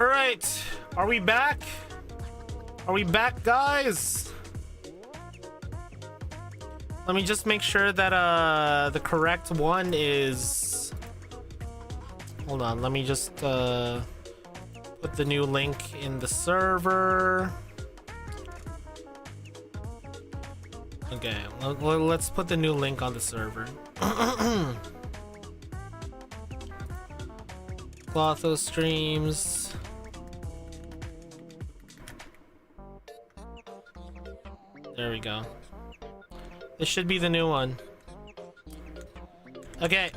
All right, are we back? Are we back, guys? Let me just make sure that the correct one is... Hold on, let me just put the new link in the server. Okay, let's put the new link on the server. Clotho streams. There we go. This should be the new one. Okay.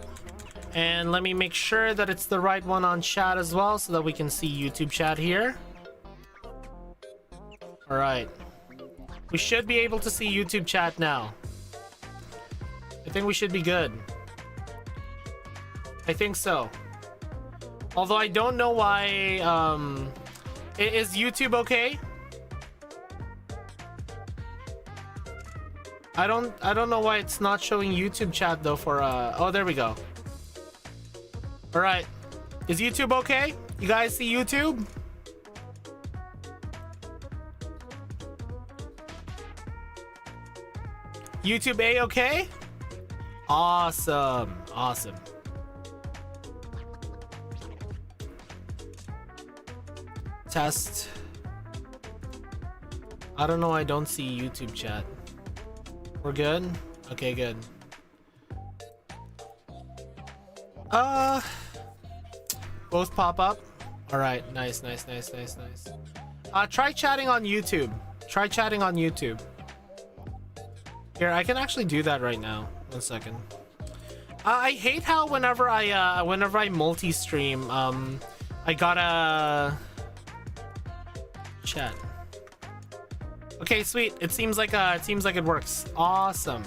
And let me make sure that it's the right one on chat as well so that we can see YouTube chat here. All right. We should be able to see YouTube chat now. I think we should be good. I think so. Although I don't know why, is YouTube okay? I don't know why it's not showing YouTube chat though for, oh, there we go. All right. Is YouTube okay? You guys see YouTube? YouTube A-okay? Awesome. Awesome. Test. I don't know. I don't see YouTube chat. We're good? Okay, good. Both pop up? Alright, nice. Try chatting on YouTube. Try chatting on YouTube. Here, I can actually do that right now. 1 second. I hate how whenever I multi-stream, I gotta chat. Okay, sweet. It seems like it works. Awesome.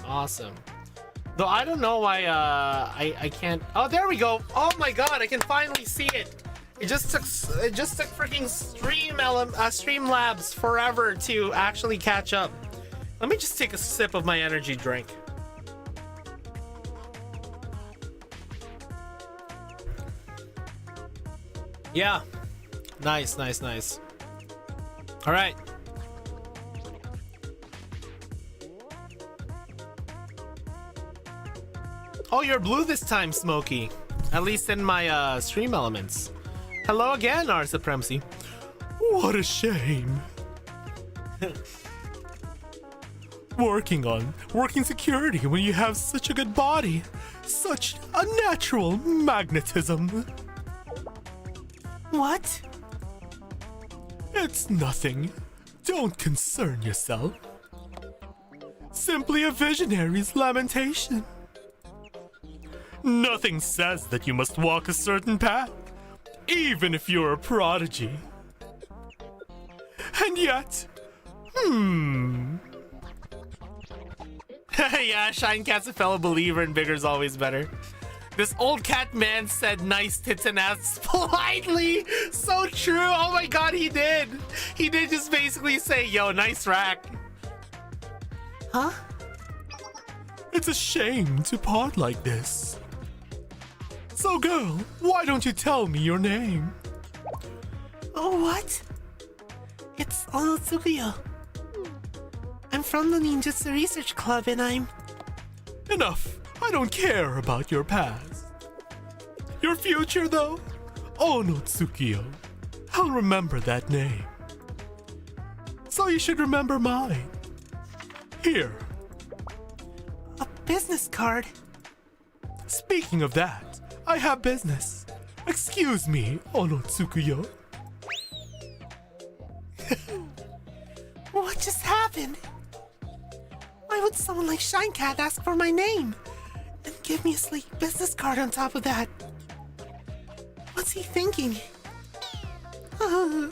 Though I don't know why I can't. Oh, there we go. Oh my god, I can finally see it. It just took freaking Streamlabs forever to actually catch up. Let me just take a sip of my energy drink. Yeah. Nice. All right. Oh, you're blue this time, Smokey. At least in my stream elements. Hello again, our supremacy. What a shame. Working security when you have such a good body. Such a natural magnetism. What? It's nothing. Don't concern yourself. Simply a visionary's lamentation. Nothing says that you must walk a certain path, even if you're a prodigy. And yet, yeah, Shine Cat's a fellow believer and bigger's always better. This old cat man said nice tits and ass politely. So true. Oh my god, he did. He did just basically say, yo, nice rack. Huh? It's a shame to part like this. So girl, why don't you tell me your name? Oh, what? It's Onotsukuyo. I'm from the Ninjutsu Research Club and I'm... Enough. I don't care about your past. Your future, though? Onotsukuyo. I'll remember that name. So you should remember mine. Here. A business card? Speaking of that, I have business. Excuse me, Onotsukuyo. What just happened? Why would someone like Shine Cat ask for my name? And give me a sleek business card on top of that? What's he thinking? Oh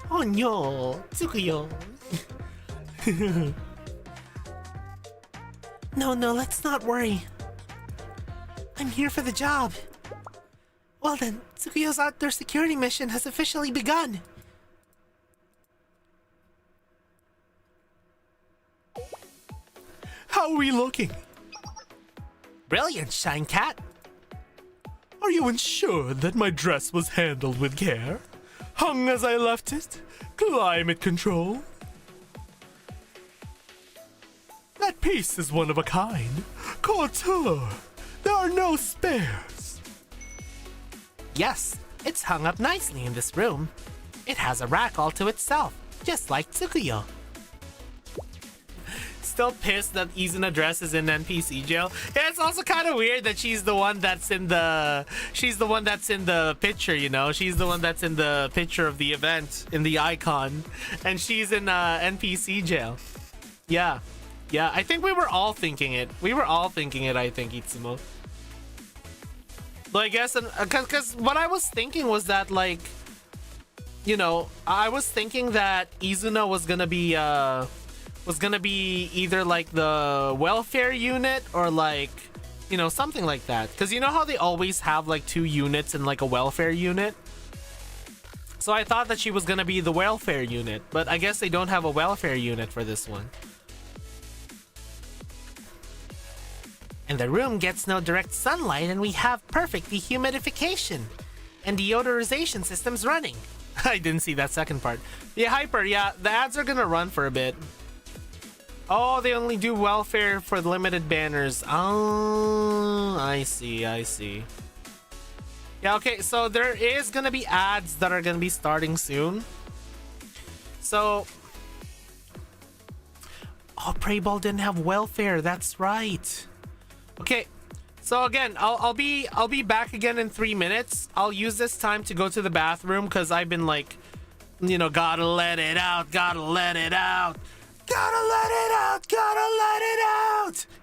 no, Tsukuyo. No, let's not worry. I'm here for the job. Well then, Tsukuyo's outdoor security mission has officially begun. How are we looking? Brilliant, Shine Cat. Are you ensured that my dress was handled with care? Hung as I left it? Climate control? That piece is one of a kind. Couture. There are no spares. Yes, it's hung up nicely in this room. It has a rack all to itself, just like Tsukuyo. Still pissed that Izuna dress is in NPC jail. Yeah, it's also kind of weird that she's the one that's in the picture, you know? She's the one that's in the picture of the event, in the icon, and she's in NPC jail. Yeah. Yeah, I think we were all thinking it. I think, Itsumo. Well, I guess, because what I was thinking was that, like, you know, I was thinking that Izuna was gonna be either like the welfare unit or like, you know, something like that. Because you know how they always have like 2 units in like a welfare unit? So I thought that she was gonna be the welfare unit, but I guess they don't have a welfare unit for this one. And the room gets no direct sunlight, and we have perfect dehumidification. And deodorization system's running. I didn't see that second part. Yeah, Hyper, yeah, the ads are gonna run for a bit. Oh, they only do welfare for the limited banners. Oh, I see. Yeah, okay, so there is gonna be ads that are gonna be starting soon. So... Oh, Prey Ball didn't have welfare, that's right. Okay, so again, I'll be back again in 3 minutes. I'll use this time to go to the bathroom because I've been like, you know, gotta let it out.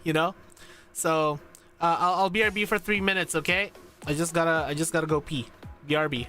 You know, so I'll BRB for 3 minutes. Okay, I just gotta go pee. BRB.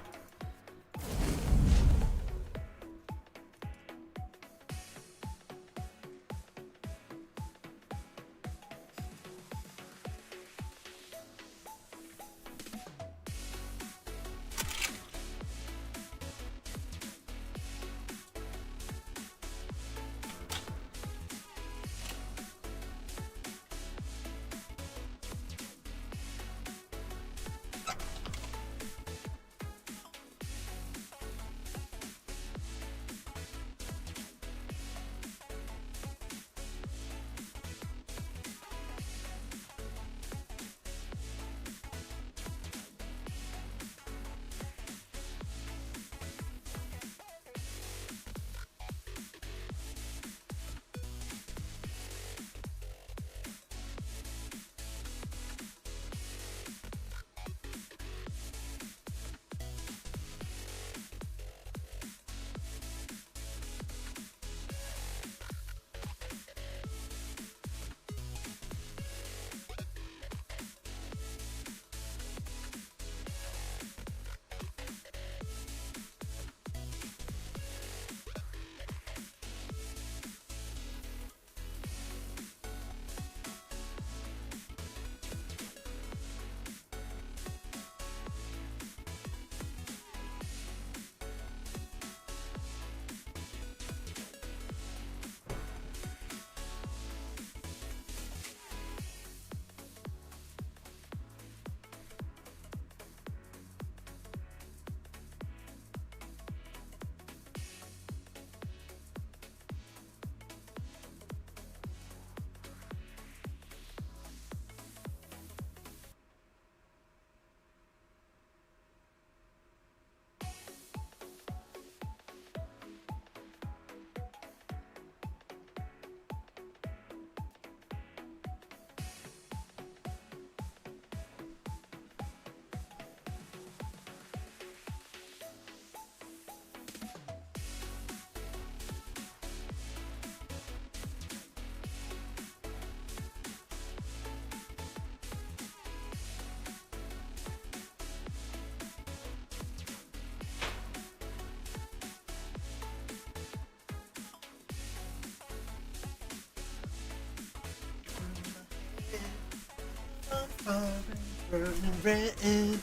Burning red,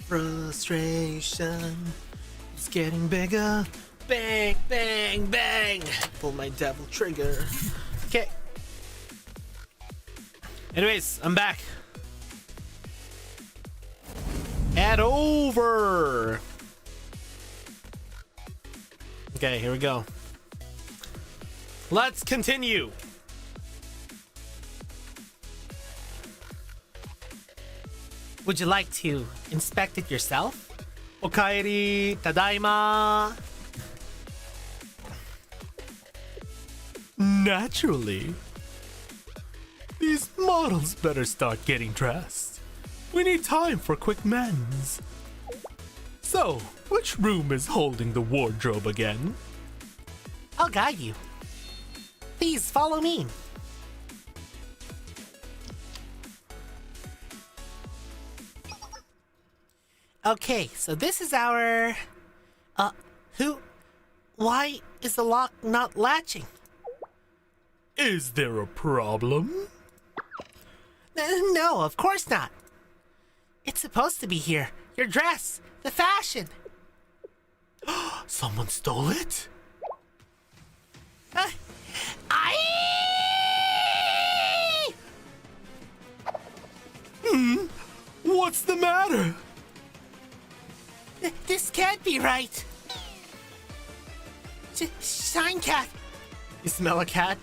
frustration is getting bigger. Bang, bang, bang. Pull my devil trigger. Okay. Anyways, I'm back. Head over. Okay, here we go. Let's continue. Would you like to inspect it yourself? Okaeri, tadaima. Naturally. These models better start getting dressed. We need time for quick men's. So, which room is holding the wardrobe again? I'll guide you. Please follow me. Okay, so this is our... Why is the lock not latching? Is there a problem? No, of course not. It's supposed to be here. Your dress, the fashion. Someone stole it? What's the matter? This can't be right. Shine cat. You smell a cat?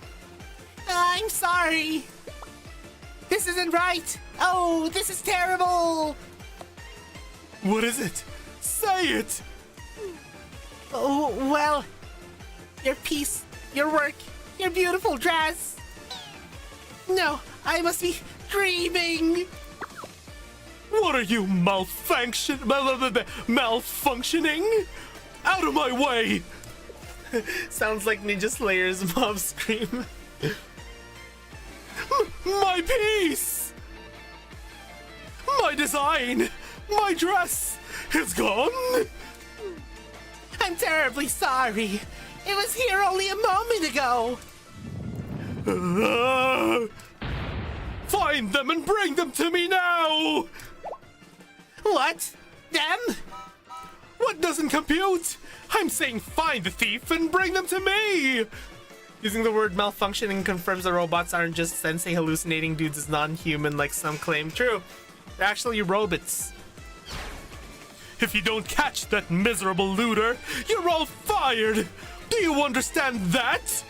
I'm sorry. This isn't right. Oh, this is terrible. What is it? Say it. Oh, well, your piece, your work, your beautiful dress. No, I must be dreaming. What are you malfunctioning? Out of my way! Sounds like Ninja Slayer's mob scream. My piece! My design! My dress is gone! I'm terribly sorry. It was here only a moment ago. Find them and bring them to me now! What? Them? What doesn't compute? I'm saying find the thief and bring them to me! Using the word malfunctioning confirms the robots aren't just sensei hallucinating dudes as non-human like some claim. True, they're actually robots. If you don't catch that miserable looter, you're all fired! Do you understand that?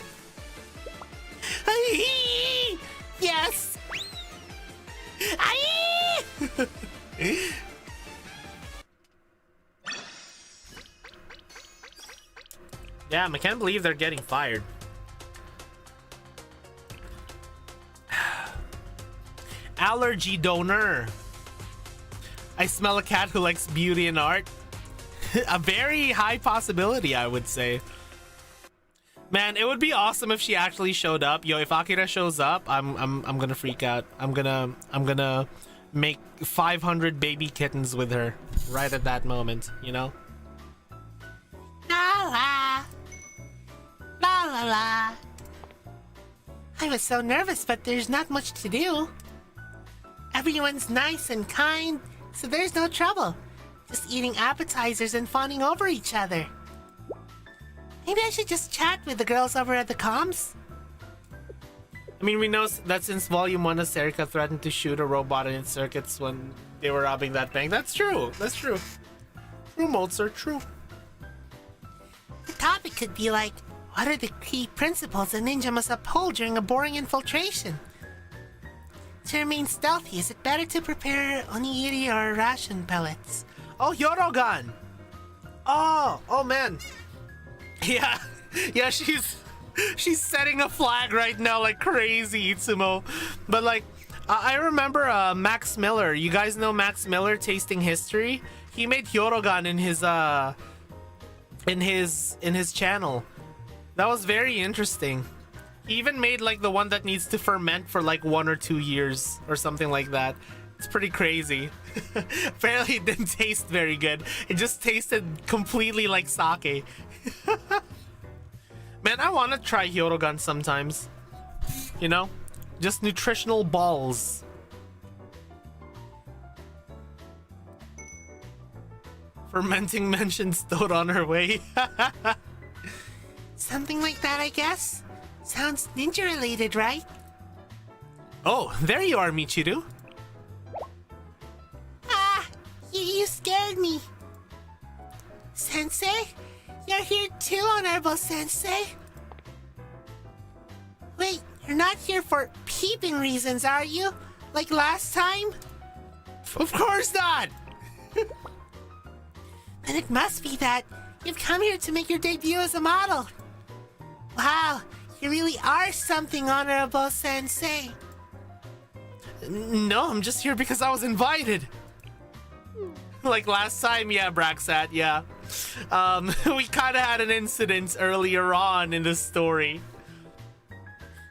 Yes! Damn, I can't believe they're getting fired. Allergy donor. I smell a cat who likes beauty and art. A very high possibility, I would say. Man, it would be awesome if she actually showed up. Yo, if Akira shows up, I'm gonna freak out. I'm gonna make 500 baby kittens with her right at that moment, you know? La la. La la la. I was so nervous, but there's not much to do. Everyone's nice and kind, so there's no trouble. Just eating appetizers and fawning over each other. Maybe I should just chat with the girls over at the comms? I mean, we know that since Volume 1, Aserika threatened to shoot a robot in its circuits when they were robbing that bank. That's true. That's true. True, Mozart, true. The topic could be like, what are the key principles a ninja must uphold during a boring infiltration? To remain stealthy, is it better to prepare onigiri or ration pellets? Oh, Yorogan! Oh man. Yeah, she's setting a flag right now like crazy, Itsumo. But like, I remember Max Miller. You guys know Max Miller, Tasting History? He made Yorogan in his channel. That was very interesting. He even made like the one that needs to ferment for like 1 or 2 years or something like that. It's pretty crazy. Apparently it didn't taste very good. It just tasted completely like sake. Man, I want to try Hyorogan sometimes. You know? Just nutritional balls. Fermenting mentioned stowed on her way. Something like that, I guess? Sounds ninja related, right? Oh, there you are, Michiru. Ah, you scared me. Sensei? You're here too, Honorable Sensei. Wait, you're not here for peeping reasons, are you? Like last time? Of course not! Then it must be that you've come here to make your debut as a model. Wow, you really are something, Honorable Sensei. No, I'm just here because I was invited. Like last time, yeah, Braxat, yeah. We kind of had an incident earlier on in the story.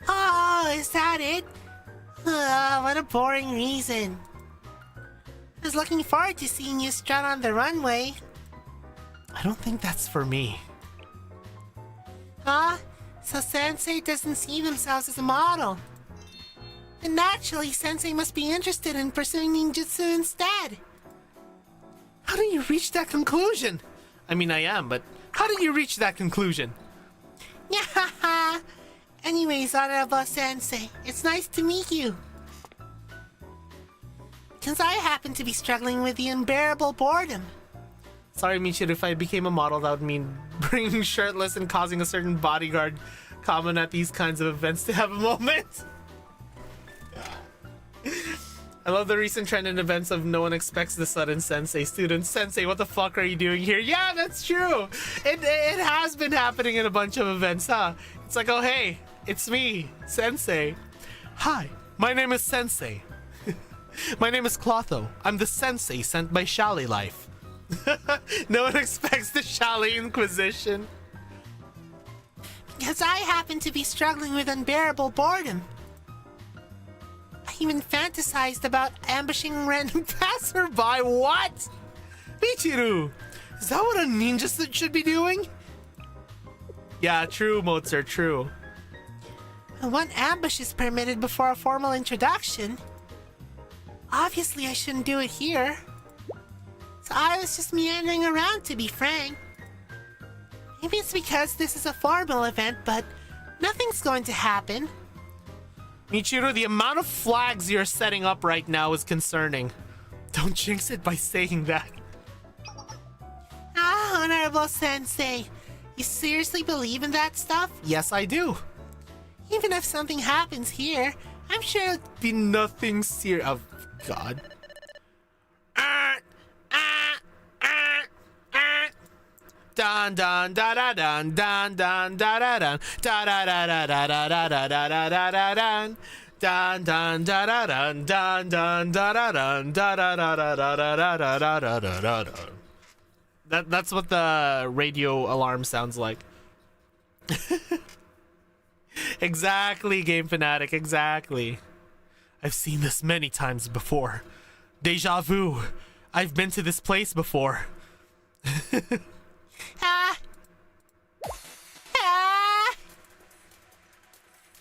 Oh, is that it? What a boring reason. I was looking forward to seeing you strut on the runway. I don't think that's for me. Huh? So Sensei doesn't see themselves as a model. And naturally, Sensei must be interested in pursuing ninjutsu instead. How do you reach that conclusion? I mean, I am, but how did you reach that conclusion? Nyahaha! Anyways, Honorable Sensei, it's nice to meet you. Since I happen to be struggling with the unbearable boredom. Sorry, Michiru, if I became a model, that would mean bringing shirtless and causing a certain bodyguard common at these kinds of events to have a moment. I love the recent trend in events of no one expects the sudden Sensei student. Sensei, what the fuck are you doing here? Yeah, that's true. It has been happening in a bunch of events, huh? It's like, oh, hey, it's me, Sensei. Hi, my name is Sensei. My name is Clotho. I'm the Sensei sent by Chalet Life. No one expects the Chalet Inquisition. Because I happen to be struggling with unbearable boredom. I even fantasized about ambushing random Passerby, what? Michiru, is that what a ninja should be doing? Yeah, true, Mozart, true. One ambush is permitted before a formal introduction. Obviously, I shouldn't do it here. So I was just meandering around, to be frank. Maybe it's because this is a formal event, but nothing's going to happen. Michiru, the amount of flags you're setting up right now is concerning. Don't jinx it by saying that. Ah, Honorable Sensei. You seriously believe in that stuff? Yes, I do. Even if something happens here, I'm sure it'll be nothing serious. Oh, God. Dun dun da da dun dun dun da da dun da da da da da da da da da da dun dun dun da da dun dun dun da da dun da da da da da da da da da da da. That's what the radio alarm sounds like. Exactly, Game Fanatic, exactly. I've seen this many times before. Deja vu. I've been to this place before.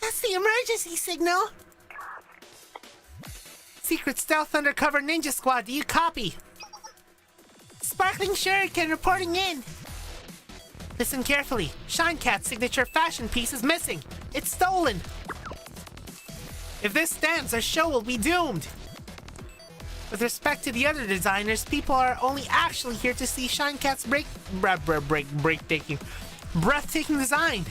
That's the emergency signal. Secret Stealth Undercover Ninja Squad, do you copy? Sparkling Shuriken reporting in. Listen carefully. Shine Cat's signature fashion piece is missing. It's stolen. If this stands, our show will be doomed. With respect to the other designers, people are only actually here to see Shine Cat's breathtaking design.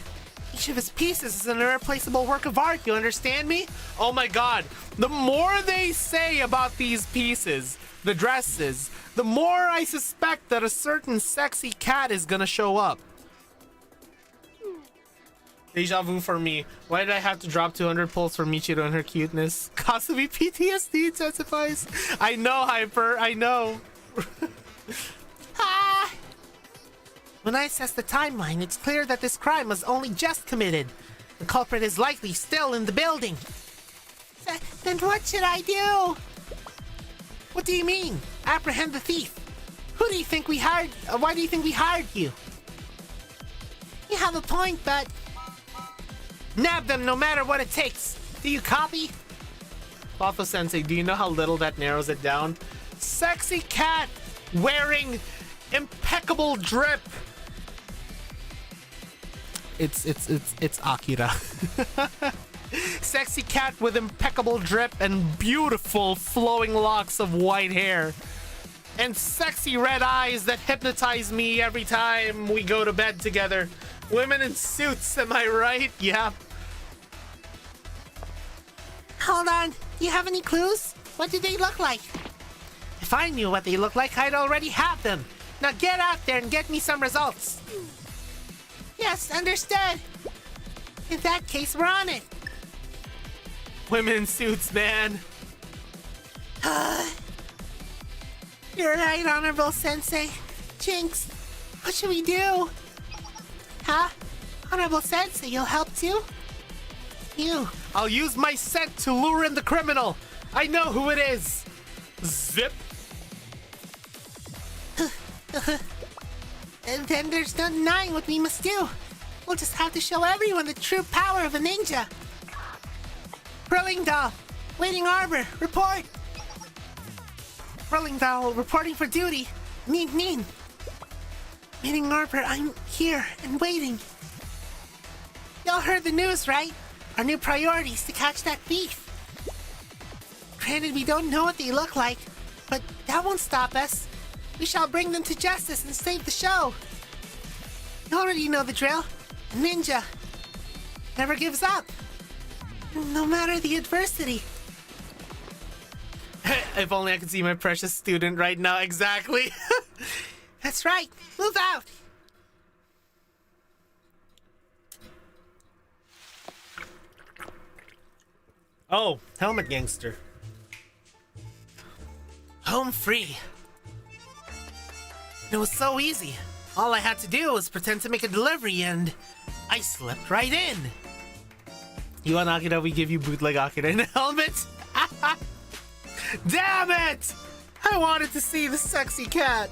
Each of his pieces is an irreplaceable work of art, you understand me? Oh my god, the more they say about these pieces, the dresses, the more I suspect that a certain sexy cat is gonna show up. Deja vu for me. Why did I have to drop 200 pulls for Michiru and her cuteness? Kasumi PTSD intensifies. I know, Hyper, I know. When I assess the timeline, it's clear that this crime was only just committed. The culprit is likely still in the building. Then what should I do? What do you mean? Apprehend the thief. Who do you think we hired? Why do you think we hired you? You have a point, but... Nab them no matter what it takes. Do you copy? Clotho Sensei, do you know how little that narrows it down? Sexy cat wearing impeccable drip. It's Akira. Sexy cat with impeccable drip and beautiful flowing locks of white hair. and sexy red eyes that hypnotize me every time we go to bed together. Women in suits, am I right? Yeah. Hold on. Do you have any clues? What do they look like? If I knew what they look like, I'd already have them. Now get out there and get me some results. Yes, understood. In that case, we're on it. Women in suits, man. You're right, Honorable Sensei. Jinx, what should we do? Huh? Honorable Sensei, you'll help too? You. I'll use my scent to lure in the criminal. I know who it is. Zip. And then there's no denying what we must do. We'll just have to show everyone the true power of a ninja. Brilling Doll, Waiting Arbor, report. Brilling Doll, reporting for duty. Neen. Waiting Arbor, I'm here and waiting. Y'all heard the news, right? Our new priority is to catch that thief. Granted, we don't know what they look like, but that won't stop us. We shall bring them to justice and save the show. You already know the drill. A ninja never gives up, no matter the adversity. If only I could see my precious student right now. Exactly. That's right. Move out. Oh, helmet gangster. Home free. It was so easy. All I had to do was pretend to make a delivery and I slipped right in. You want Akira, we give you bootleg Akira in a helmet? Damn it! I wanted to see the sexy cat.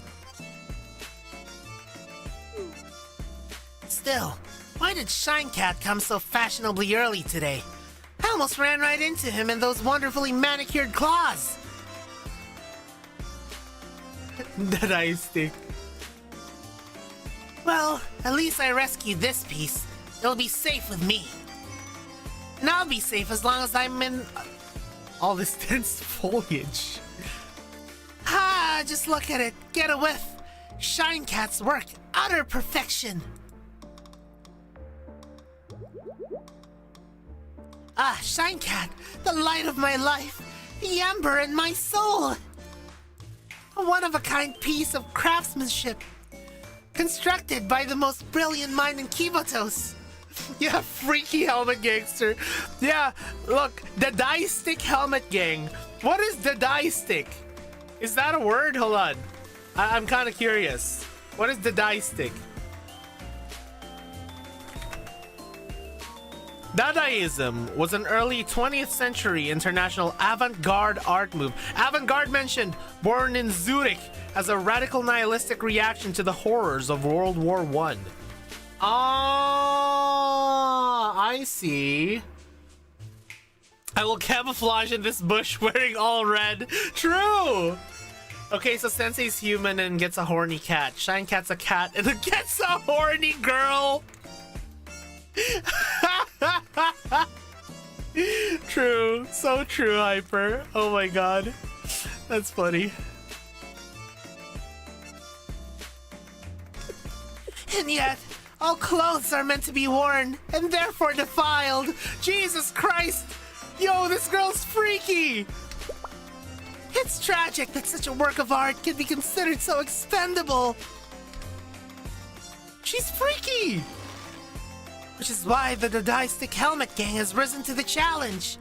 Still, why did Shine Cat come so fashionably early today? I almost ran right into him in those wonderfully manicured claws. That eye stick. Well, at least I rescued this piece. It'll be safe with me. And I'll be safe as long as I'm in... All this dense foliage. Ah, just look at it. Get a whiff. Shine Cat's work. Utter perfection. Ah, Shine Cat. The light of my life. The ember in my soul. A one-of-a-kind piece of craftsmanship. Constructed by the most brilliant mind in Kibotos. Yeah, freaky helmet gangster. Yeah, look, the die stick helmet gang. What is the die stick? Is that a word? Hold on. I'm kind of curious. What is the die stick? Dadaism was an early 20th century international avant-garde art move. Avant-garde mentioned, born in Zurich as a radical nihilistic reaction to the horrors of World War I. Ah, I see. I will camouflage in this bush wearing all red. True! Okay, so Sensei's human and gets a horny cat. Shine Cat's a cat and gets a horny girl! True. So true, Hyper. Oh my god. That's funny. And yet, all clothes are meant to be worn, and therefore defiled. Jesus Christ! Yo, this girl's freaky! It's tragic that such a work of art can be considered so expendable. She's freaky! Which is why the Dodai Stick Helmet Gang has risen to the challenge.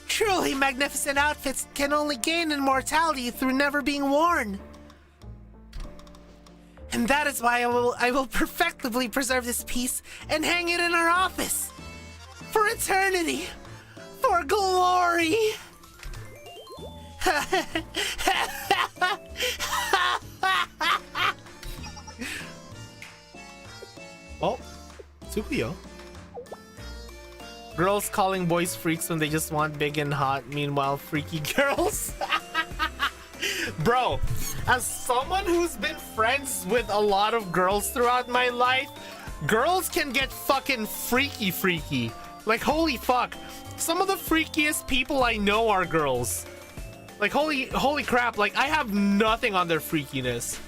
Truly magnificent outfits can only gain immortality through never being worn. And that is why I will perfectly preserve this piece and hang it in our office. For eternity. For glory. Oh, Tsukuyo. Girls calling boys freaks when they just want big and hot, meanwhile freaky girls. Bro, as someone who's been friends with a lot of girls throughout my life, girls can get fucking freaky. Like, holy fuck. Some of the freakiest people I know are girls. Like, holy crap, like, I have nothing on their freakiness.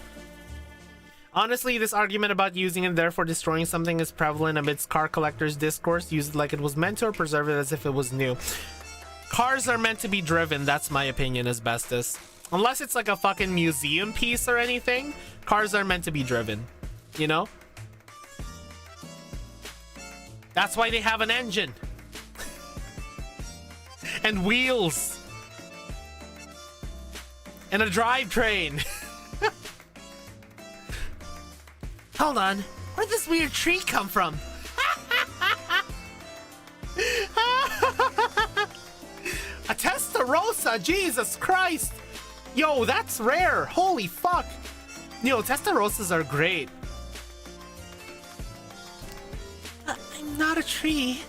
Honestly, this argument about using and therefore destroying something is prevalent amidst car collectors' discourse. Use it like it was meant to, or preserve it as if it was new. Cars are meant to be driven, that's my opinion, Asbestos. Unless it's like a fucking museum piece or anything, cars are meant to be driven, you know? That's why they have an engine. And wheels. And a drivetrain. Hold on. Where'd this weird tree come from? A Testarossa, Jesus Christ. Yo, that's rare. Holy fuck. Yo, Testarossas are great. I'm not a tree.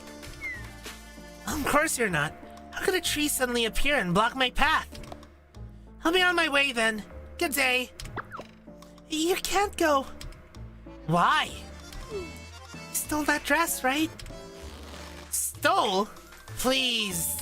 Of course you're not. How could a tree suddenly appear and block my path? I'll be on my way then. Good day. You can't go. Why? You stole that dress, right? Stole? Please.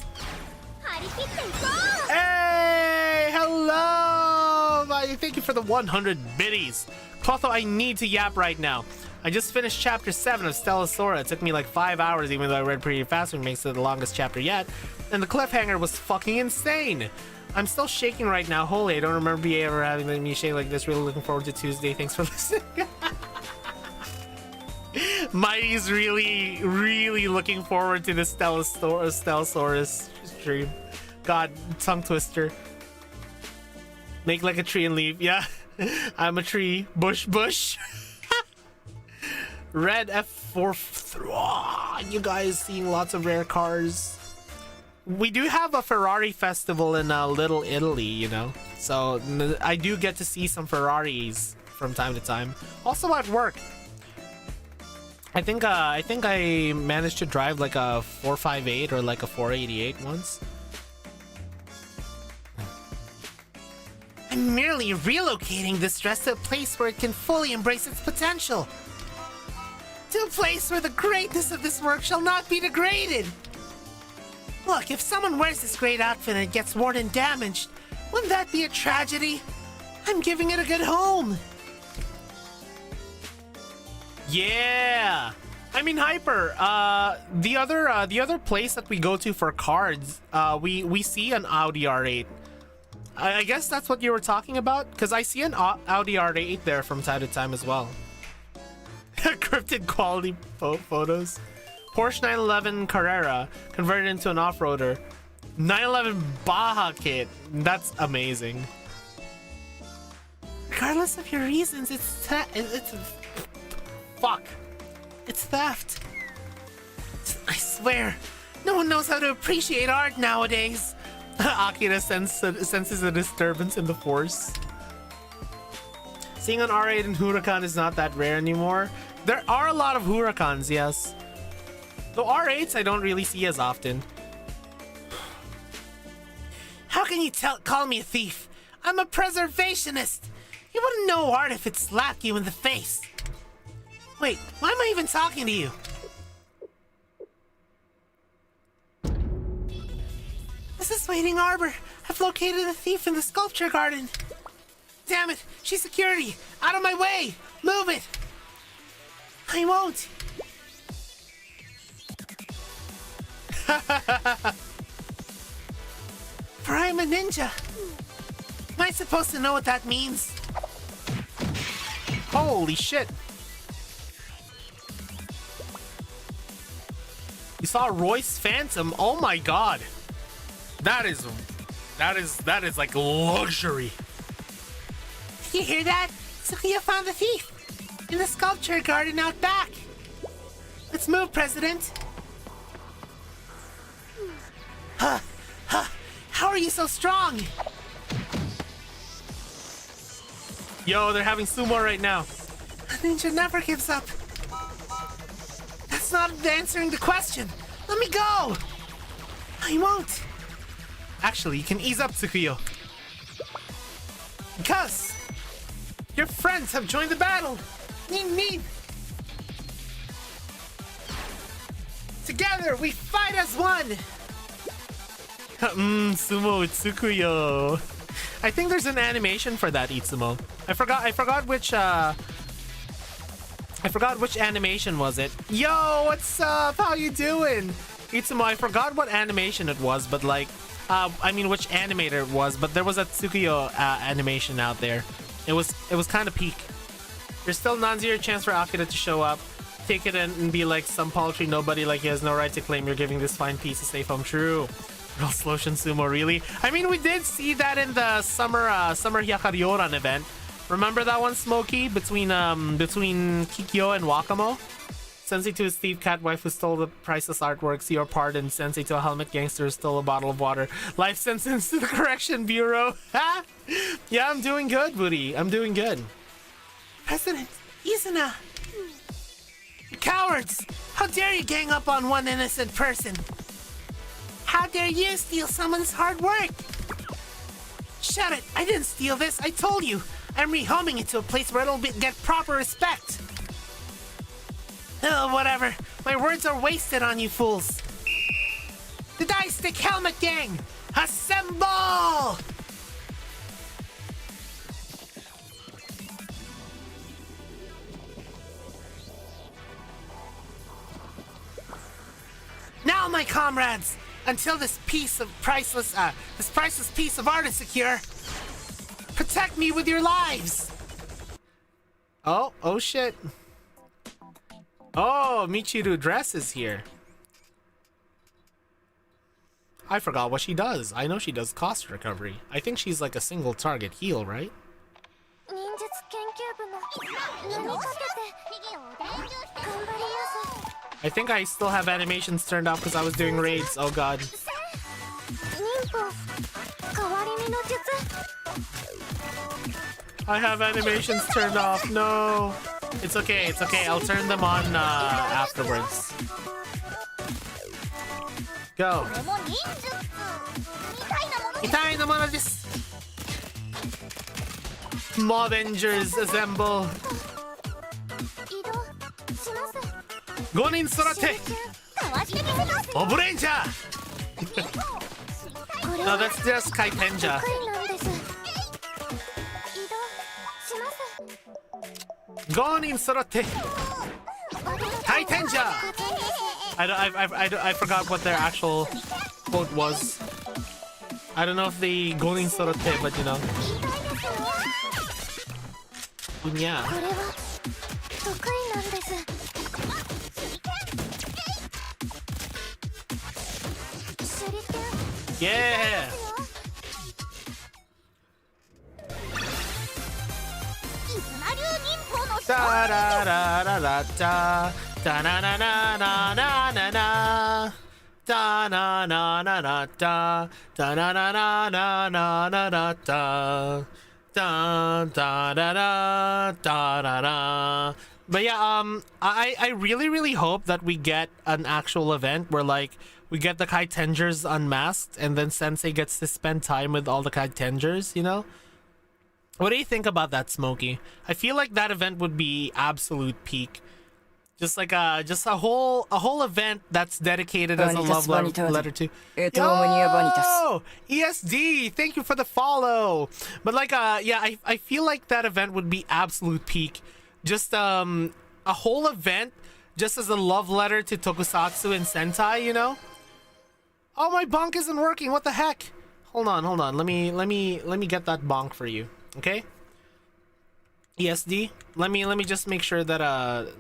Hey, hello. Thank you for the 100 biddies. Clotho, I need to yap right now. I just finished chapter 7 of Stellasora. It took me like 5 hours, even though I read pretty fast, which makes it the longest chapter yet. And the cliffhanger was fucking insane. I'm still shaking right now. Holy, I don't remember BA ever having me shake like this. Really looking forward to Tuesday. Thanks for listening. Mighty's really looking forward to the Stellasaurus stream. God, tongue twister. Make like a tree and leave. Yeah, I'm a tree. Bush. Red F4. Oh, you guys seeing lots of rare cars. We do have a Ferrari festival in Little Italy, you know. So I do get to see some Ferraris from time to time. Also at work. I think I managed to drive like a 458 or like a 488 once. I'm merely relocating this dress to a place where it can fully embrace its potential. To a place where the greatness of this work shall not be degraded. Look, if someone wears this great outfit and it gets worn and damaged, wouldn't that be a tragedy? I'm giving it a good home. Yeah. I mean, Hyper, the other place that we go to for cards, we see an Audi R8. I guess that's what you were talking about, because I see an Audi R8 there from time to time as well. Cryptid quality photos. Porsche 911 Carrera converted into an off-roader. 911 Baja kit. That's amazing. Regardless of your reasons, it's fuck. It's theft. I swear, no one knows how to appreciate art nowadays. Akira senses a disturbance in the force. Seeing an R8 in Huracan is not that rare anymore. There are a lot of Huracans, yes. Though R8s I don't really see as often. How can you call me a thief? I'm a preservationist. You wouldn't know art if it slapped you in the face. Wait, why am I even talking to you? This is Waiting Arbor. I've located a thief in the sculpture garden. Damn it, she's security. Out of my way. Move it. I won't. For I'm a ninja. Am I supposed to know what that means? Holy shit. You saw Royce Phantom? Oh my god. That is like luxury. You hear that? Tsukuya found the thief in the sculpture garden out back. Let's move, President. How are you so strong? Yo, they're having sumo right now. A ninja never gives up. That's not answering the question. Let me go. I won't. Actually, you can ease up, Tsukuyo. Because your friends have joined the battle. Need. Together, we fight as one. Sumo Utsukuyo. I think there's an animation for that, Itsumo. I forgot which animation was it. Yo, what's up? How you doing? Itsumo, I forgot what animation it was, but like I mean which animator it was, but there was a Tsukuyo animation out there. It was kind of peak. There's still non-zero chance for Akira to show up, take it in and be like some paltry nobody, like he has no right to claim you're giving this fine piece a safe home. True. Real Sloshin Sumo, really? I mean, we did see that in the summer Hyakaryoran event. Remember that one, Smokey? Between Kikyo and Wakamo? Sensei to a Steve Cat wife who stole the priceless artworks. Your pardon. Sensei to a helmet gangster who stole a bottle of water. Life sentence to the correction bureau. Yeah, I'm doing good, Booty. I'm doing good. President Izuna! Cowards! How dare you gang up on one innocent person? How dare you steal someone's hard work? Shut it! I didn't steal this, I told you! I'm rehoming it to a place where it'll get proper respect! Oh, whatever. My words are wasted on you fools. The Dice Stick Helmet Gang! Assemble! Now, my comrades! Until this priceless piece of art is secure, protect me with your lives! Oh shit. Oh, Michiru Dress is here. I forgot what she does. I know she does cost recovery. I think she's like a single target heal, right? I think I still have animations turned off because I was doing raids. Oh god. I have animations turned off. No. It's okay. It's okay. I'll turn them on afterwards. Go. Itai no mono desu. Mobengers assemble. 5人揃ってオブレンジャー No, that's just Kaitenja. 5人揃ってKaitenja. I forgot what their actual quote was. I don't know if the 5人揃って but you know. Yeah. Yeah. Da da da da da da da na na na na na na na da na na na na da da na na na na na na na da da da da da da da da. But yeah, I really hope that we get an actual event where like we get the Kaitengers unmasked and then Sensei gets to spend time with all the Kaitengers, you know? What do you think about that, Smokey? I feel like that event would be absolute peak. Just like a whole event that's dedicated as a love letter to. Yo! ESD, thank you for the follow. But like yeah, I feel like that event would be absolute peak. Just a whole event just as a love letter to Tokusatsu and Sentai, you know? Oh, my bonk isn't working. What the heck? Hold on. Let me get that bonk for you. Okay? ESD, let me just make sure that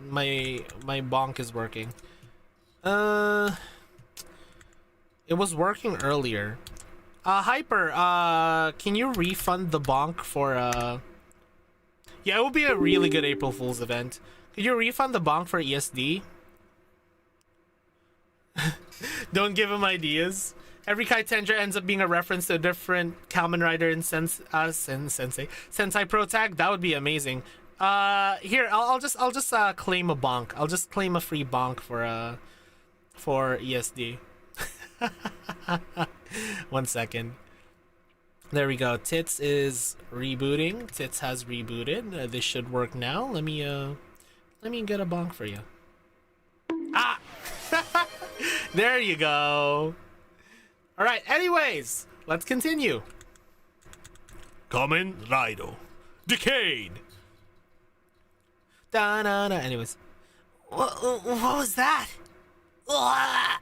my bonk is working. It was working earlier. Hyper, can you refund the bonk for yeah, it would be a really good April Fool's event. Could you refund the bonk for ESD? Don't give him ideas. Every Kaitenja ends up being a reference to a different Kamen Rider in Sentai Pro Tag. That would be amazing. Here, I'll just claim a bonk. I'll just claim a free bonk for ESD. 1 second. There we go. Tits is rebooting. Tits has rebooted. This should work now. Let me get a bonk for you. Ah! There you go. All right, anyways, let's continue. Kamen Rider. Decade. Da-na-na. Anyways. What was that? Ugh.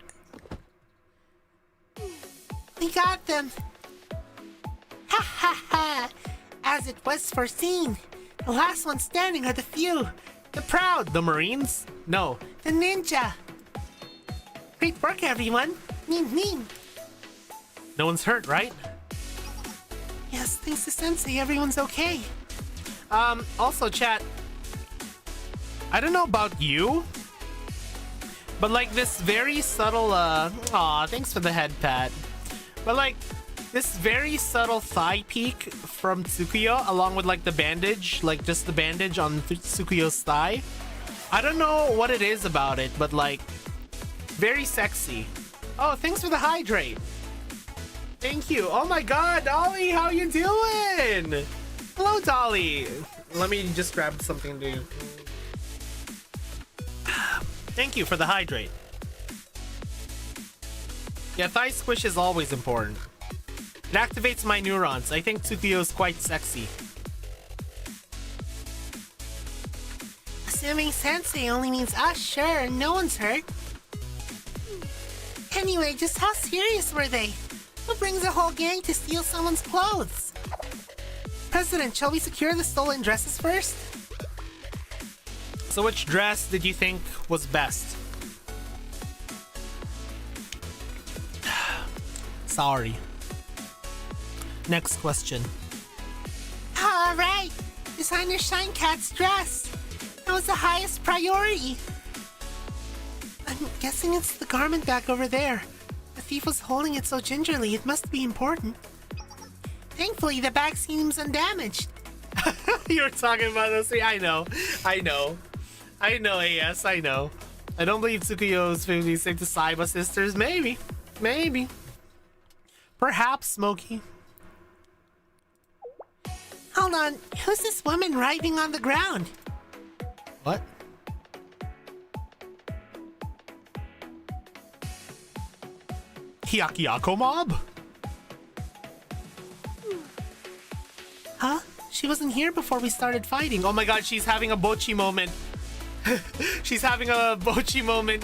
We got them. Ha ha ha. As it was foreseen. The last one standing are the few. The proud. The Marines? No. The ninja. Great work, everyone. Nin nin. No one's hurt, right? Yes, thanks to Sensei, everyone's okay. Also, chat. I don't know about you, but like this very subtle, aw, thanks for the head pat. But like, this very subtle thigh peek from Tsukuyo, along with like the bandage, like just the bandage on Tsukuyo's thigh. I don't know what it is about it, but like, very sexy. Oh, thanks for the hydrate. Thank you. Oh my god, Dolly, how you doing? Hello, Dolly. Let me just grab something to... Thank you for the hydrate. Yeah, thigh squish is always important. It activates my neurons. I think Tsukuyo's quite sexy. Assuming Sensei only means us, sure, no one's hurt. Anyway, just how serious were they? What brings a whole gang to steal someone's clothes? President, shall we secure the stolen dresses first? So which dress did you think was best? Sorry. Next question. Alright! Designer Shine Cat's dress! That was the highest priority! I'm guessing it's the garment back over there. The thief was holding it so gingerly, it must be important. Thankfully, the bag seems undamaged. You're talking about those three? I know, AS, I know. I don't believe Tsukuyo's 56 to Saiba sisters. Maybe. Perhaps, Smokey. Hold on, who's this woman writhing on the ground? What? Hyakuyaku mob? Huh? She wasn't here before we started fighting. Oh my god, she's having a bochi moment. She's having a bochi moment.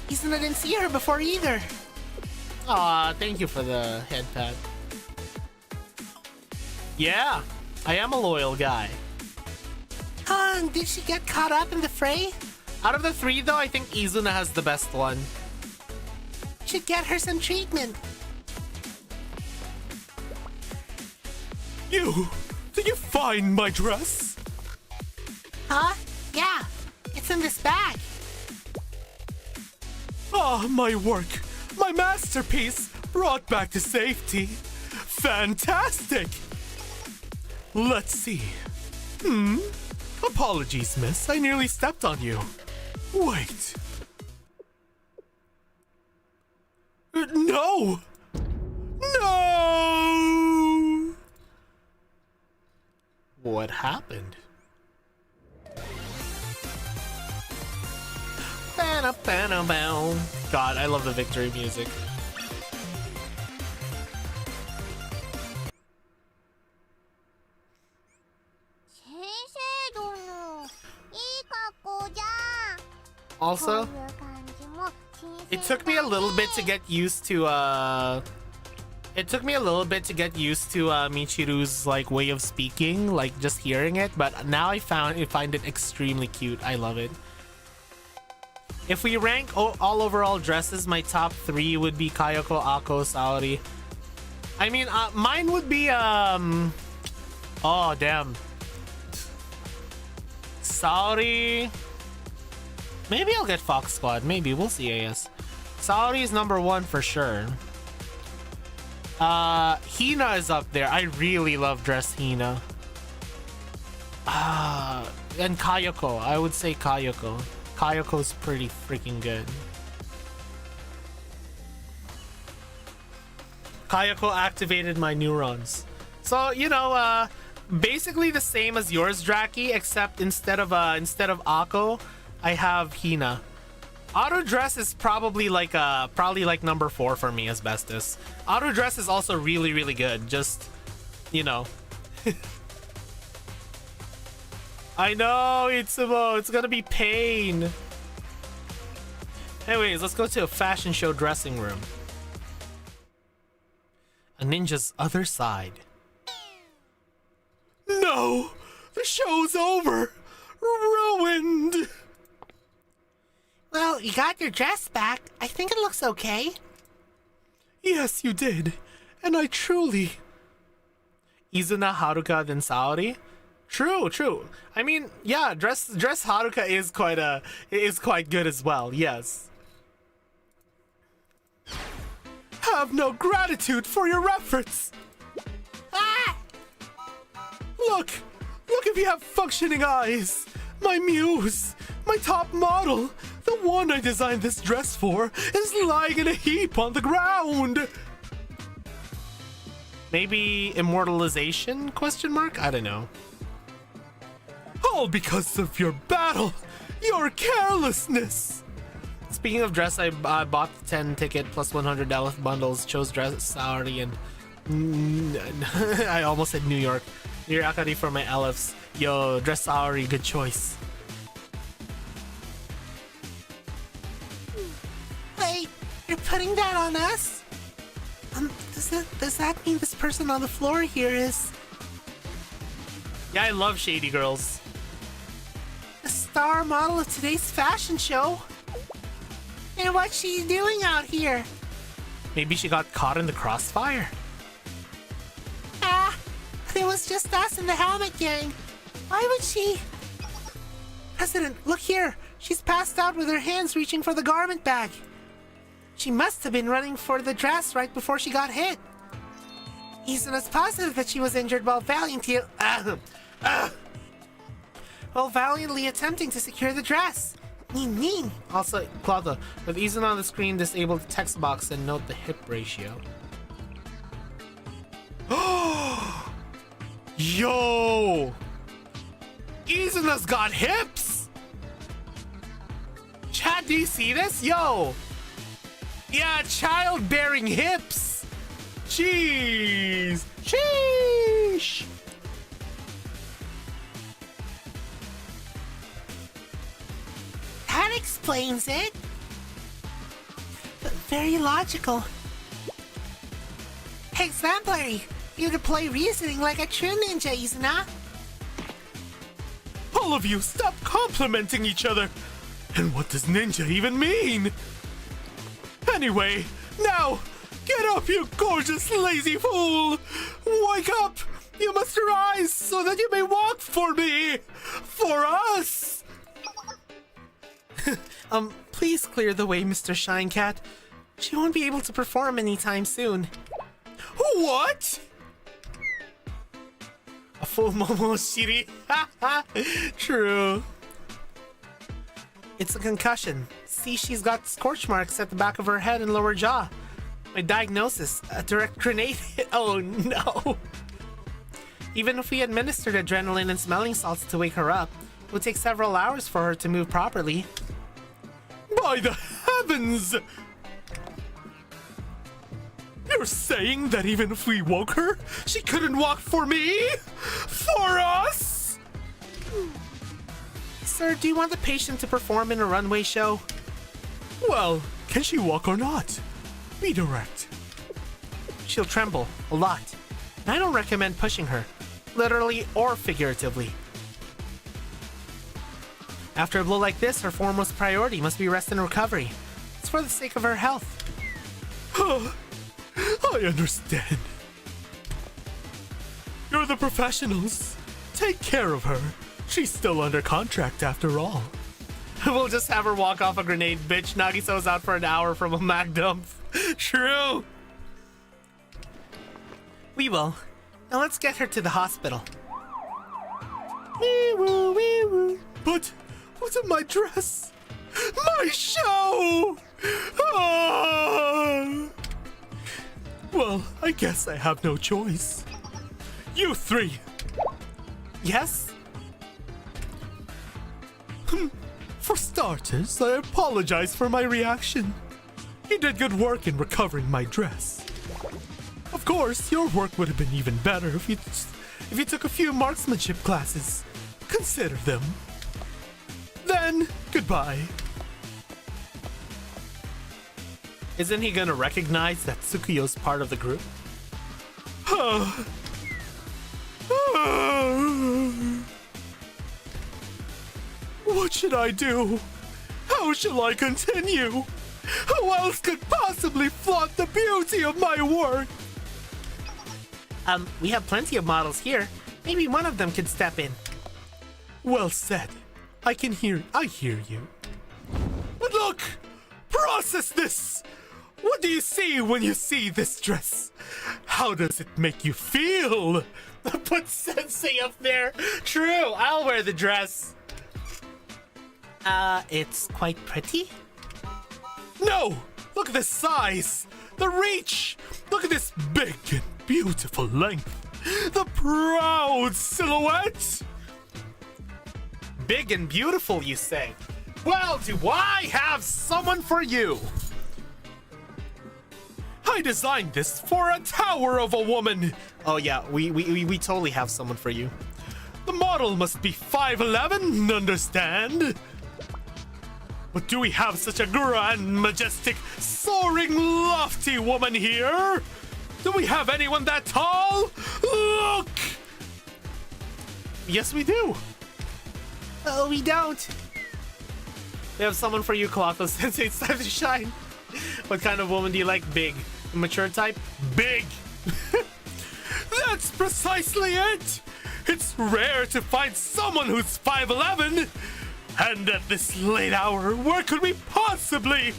Isn't I didn't see her before either. Aw, thank you for the head pat. Yeah, I am a loyal guy. Did she get caught up in the fray? Out of the three, though, I think Izuna has the best one. Should get her some treatment. Did you find my dress? Huh? Yeah, it's in this bag. Ah, my work. My masterpiece brought back to safety. Fantastic! Let's see. Apologies, miss. I nearly stepped on you. Wait. No! No! What happened? God, I love the victory music. Also, it took me a little bit to get used to Michiru's like way of speaking, like just hearing it, but now I find it extremely cute. I love it. If we rank all overall dresses, my top 3 would be Kayako, Ako, Saori. I mean, mine would be oh damn, Saori. Maybe I'll get Fox Squad. Maybe, we'll see. AS. Saori is number 1 for sure. Hina is up there. I really love dress Hina. And Kayako. I would say Kayako. Kayako's pretty freaking good. Kayako activated my neurons. So, you know, basically the same as yours, Draki, except instead of Ako, I have Hina. Auto dress is probably like number 4 for me as bestest. Auto dress is also really, really good. Just, you know. I know, Itsumo. It's gonna be pain. Anyways, let's go to a fashion show dressing room. A ninja's other side. No! The show's over! Ruined! Well, you got your dress back. I think it looks okay. Yes, you did. And I truly... Izuna, Haruka, then Saori? True, true. I mean, yeah, dress Haruka is quite good as well, yes. Have no gratitude for your efforts! Ah! Look if you have functioning eyes! My muse, my top model, the one I designed this dress for, is lying in a heap on the ground! Maybe immortalization, question mark? I don't know. All because of your battle! Your carelessness! Speaking of dress, I bought the 10 ticket plus 100 LF bundles, chose dress Saori, and I almost said New York. Akari for my LFs. Yo, dress Saori, good choice. Wait, you're putting that on us? Does that mean this person on the floor here is Yeah, I love shady girls. the star model of today's fashion show? And what's she doing out here? Maybe she got caught in the crossfire. Ah, it was just us and the helmet gang. Why would she? President, look here. She's passed out with her hands reaching for the garment bag. She must have been running for the dress right before she got hit. Izuna's positive that she was injured while valiantly attempting to secure the dress. Mean. Also, Claudia, with Izuna on the screen, disable the text box and note the hip ratio. Yo! Izuna's got hips! Chad, do you see this? Yo! Yeah, childbearing hips! Jeez! Sheesh! That explains it. But very logical. Exemplary. You deploy reasoning like a true ninja, Izuna. All of you, stop complimenting each other! And what does ninja even mean? Anyway, now, get up, you gorgeous lazy fool! Wake up! You must rise so that you may walk for me! For us! Please clear the way, Mr. Shinecat. She won't be able to perform anytime soon. What? A full Momoshiri? True. It's a concussion. See, she's got scorch marks at the back of her head and lower jaw. My diagnosis, a direct grenade hit. Oh no. Even if we administered adrenaline and smelling salts to wake her up, it would take several hours for her to move properly. By the heavens! You're saying that even if we woke her, she couldn't walk for me? For us? Sir, do you want the patient to perform in a runway show? Well, can she walk or not? Be direct. She'll tremble a lot. And I don't recommend pushing her, literally or figuratively. After a blow like this, her foremost priority must be rest and recovery. It's for the sake of her health. I understand. You're the professionals. Take care of her. She's still under contract after all. We'll just have her walk off a grenade, bitch. Nagiso's out for an hour from a mag dump. True. We will. Now let's get her to the hospital. Wee-woo, wee-woo. But what's in my dress? My show! Ah! Well, I guess I have no choice. You three. Yes? For starters, I apologize for my reaction. You did good work in recovering my dress. Of course, your work would have been even better if you took a few marksmanship classes. Consider them. Then, goodbye. Isn't he gonna recognize that Tsukuyo's part of the group? What should I do? How shall I continue? Who else could possibly flaunt the beauty of my work? We have plenty of models here. Maybe one of them could step in. Well said. I hear you. But look! Process this! What do you see when you see this dress? How does it make you feel? Put Sensei up there. True, I'll wear the dress. It's quite pretty. No! Look at the size! The reach! Look at this big and beautiful length! The proud silhouette! Big and beautiful, you say? Well, do I have someone for you? I designed this for a tower of a woman! Oh yeah, we totally have someone for you. The model must be 5'11", understand? But do we have such a grand, majestic, soaring, lofty woman here? Do we have anyone that tall? Look! Yes, we do. Oh, we don't. We have someone for you, Clothos Sensei. It's time to shine. What kind of woman do you like? Big. Mature type? Big! That's precisely it! It's rare to find someone who's 5'11". And at this late hour, where could we possibly...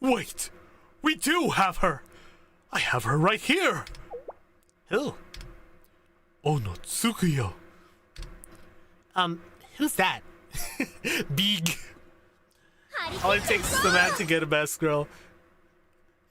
Wait, we do have her. I have her right here. Who? Onotsukuyo. Who's that? Big. All it takes is the man to get a best girl.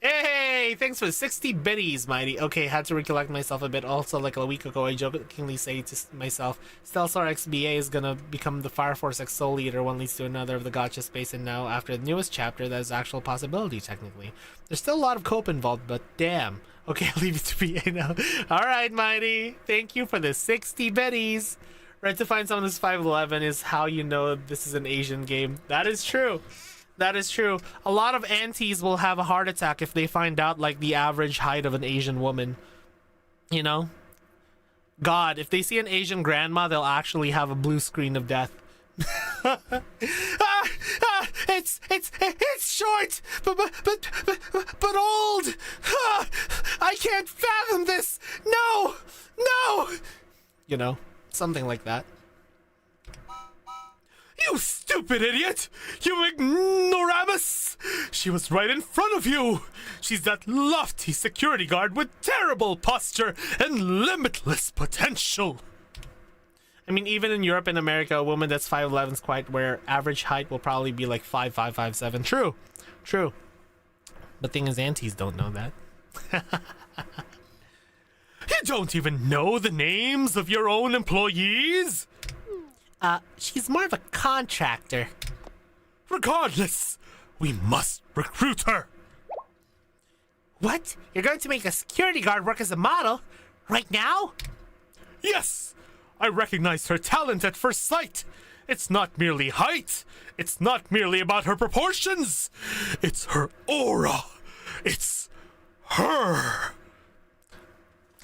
Hey, thanks for 60 biddies, Mighty. Okay, had to recollect myself a bit. Also, like a week ago, I jokingly say to myself, Stelsar XBA is gonna become the Fire Force X Soul Leader, one leads to another of the Gotcha space, and now, after the newest chapter, that is actual possibility, technically. There's still a lot of cope involved, but damn. Okay, I'll leave it to BA now. Alright, Mighty. Thank you for the 60 biddies. Right, to find someone who's 5'11" is how you know this is an Asian game. That is true. That is true. A lot of aunties will have a heart attack if they find out, like, the average height of an Asian woman. You know? God, if they see an Asian grandma, they'll actually have a blue screen of death. It's short, but old. I can't fathom this. No. You know, something like that. You stupid idiot! You ignoramus! She was right in front of you! She's that lofty security guard with terrible posture and limitless potential! I mean, even in Europe and America, a woman that's 5'11" is quite rare. Average height will probably be like 5'5", 5'7". True. But thing is, aunties don't know that. You don't even know the names of your own employees? She's more of a contractor. Regardless, we must recruit her. What? You're going to make a security guard work as a model? Right now? Yes! I recognized her talent at first sight. It's not merely height. It's not merely about her proportions. It's her aura. It's her.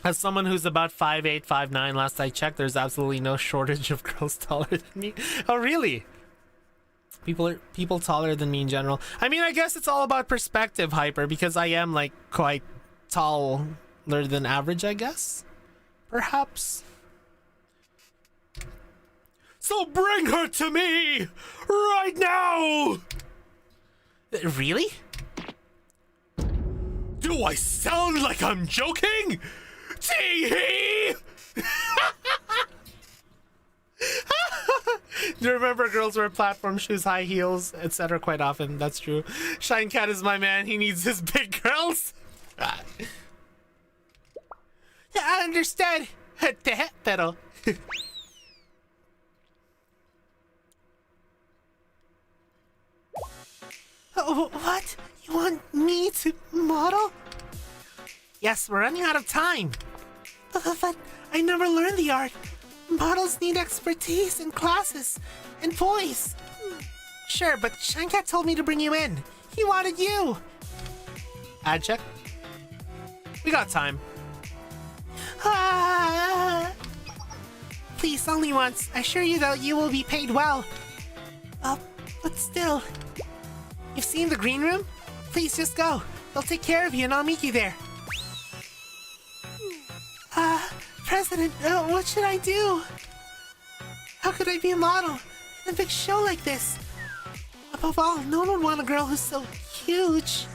As someone who's about 5'8", 5'9", last I checked, there's absolutely no shortage of girls taller than me. Oh, really? People taller than me in general. I mean, I guess it's all about perspective, Hyper, because I am, like, quite taller than average, I guess? Perhaps? So bring her to me! Right now! Really? Do I sound like I'm joking? Tee-hee! Do you remember girls wear platform shoes, high heels, etc. quite often? That's true. Shine Cat is my man. He needs his big girls. I understand. Pero... What? You want me to model? Yes, we're running out of time. But I never learned the art. Models need expertise in classes and poise. Sure, but Shankat told me to bring you in. He wanted you. Ad check. We got time. Please, only once. I assure you that you will be paid well. But still. You've seen the green room? Please just go. They'll take care of you and I'll meet you there. President, what should I do? How could I be a model in a big show like this? Above all, no one would want a girl who's so huge.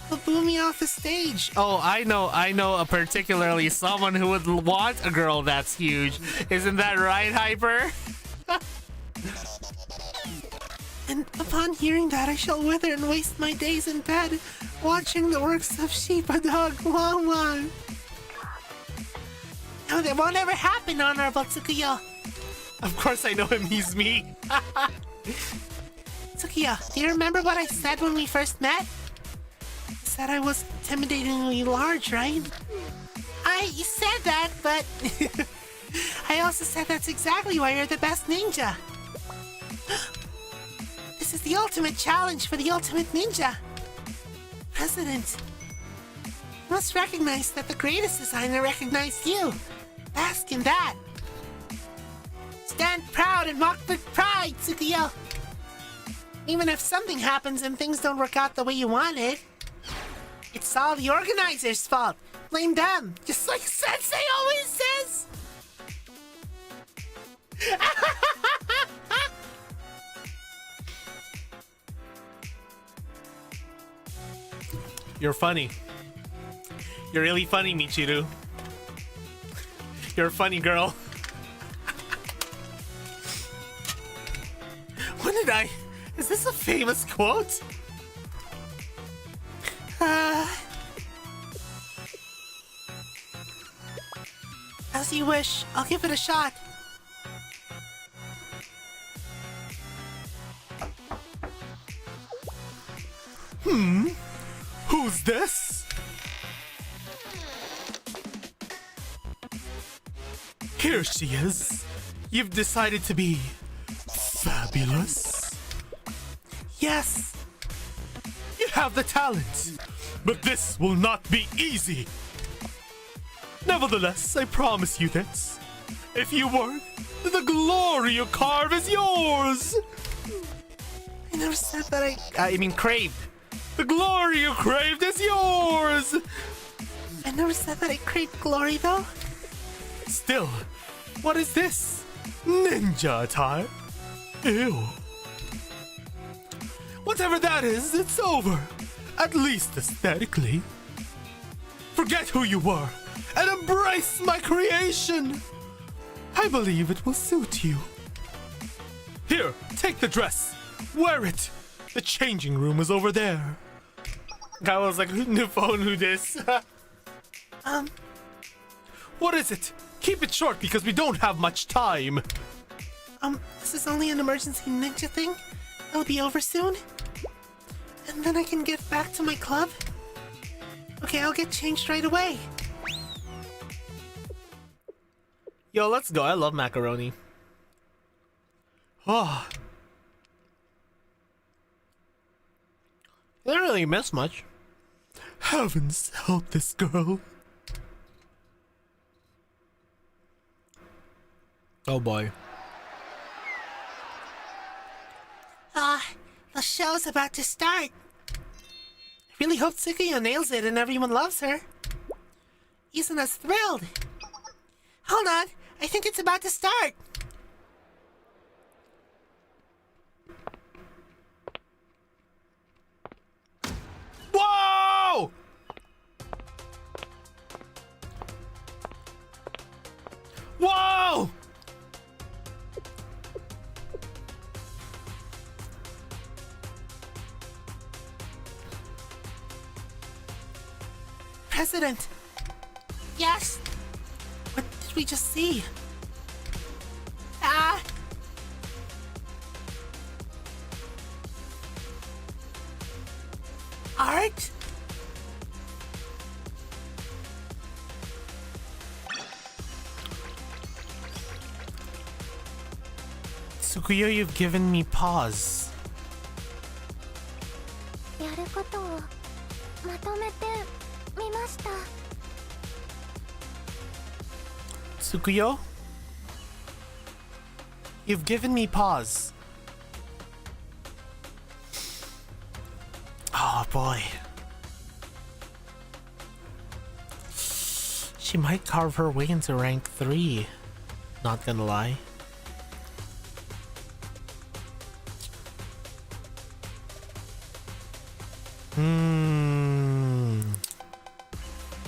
They'll boo me off the stage. Oh, I know particularly someone who would want a girl that's huge. Isn't that right, Hyper? And upon hearing that, I shall wither and waste my days in bed, watching the works of Sheepadog Wong Wong. No, that won't ever happen, Honorable Tsukuyo. Of course I know him, he's me. Tsukuyo, do you remember what I said when we first met? I said I was intimidatingly large, right? You said that, but I also said that's exactly why you're the best ninja. This is the ultimate challenge for the ultimate ninja. President, you must recognize that the greatest designer recognized you. Bask in that. Stand proud and walk with pride, Tsukuyo. Even if something happens and things don't work out the way you wanted, it's all the organizers' fault. Blame them, just like Sensei always says. You're funny. You're really funny, Michiru. You're a funny girl. When did I... Is this a famous quote? As you wish. I'll give it a shot. Who's this? Here she is. You've decided to be fabulous. Yes. You have the talent, but this will not be easy. Nevertheless, I promise you this. If you work, the glory you carve is yours. I never said that I mean craved. The glory you craved is yours. I never said that I craved glory, though. Still, what is this? Ninja attire? Ew. Whatever that is, it's over. At least aesthetically. Forget who you were and embrace my creation. I believe it will suit you. Here, take the dress. Wear it. The changing room is over there. Guy was like, new phone, who this? What is it? Keep it short because we don't have much time. This is only an emergency ninja thing. It'll be over soon. And then I can get back to my club. Okay, I'll get changed right away. Yo, let's go. I love macaroni. Oh. Didn't really miss much. Heavens help this girl. Oh boy. The show's about to start. I really hope Tsukuyo nails it and everyone loves her. Isuna's thrilled. Hold on, I think it's about to start. Whoa! Whoa! President. Yes? What did we just see? Tsukuyo, you've given me pause. やることをまとめてみました。 Tsukuyo? You've given me pause. Oh boy. She might carve her way into rank 3. Not gonna lie.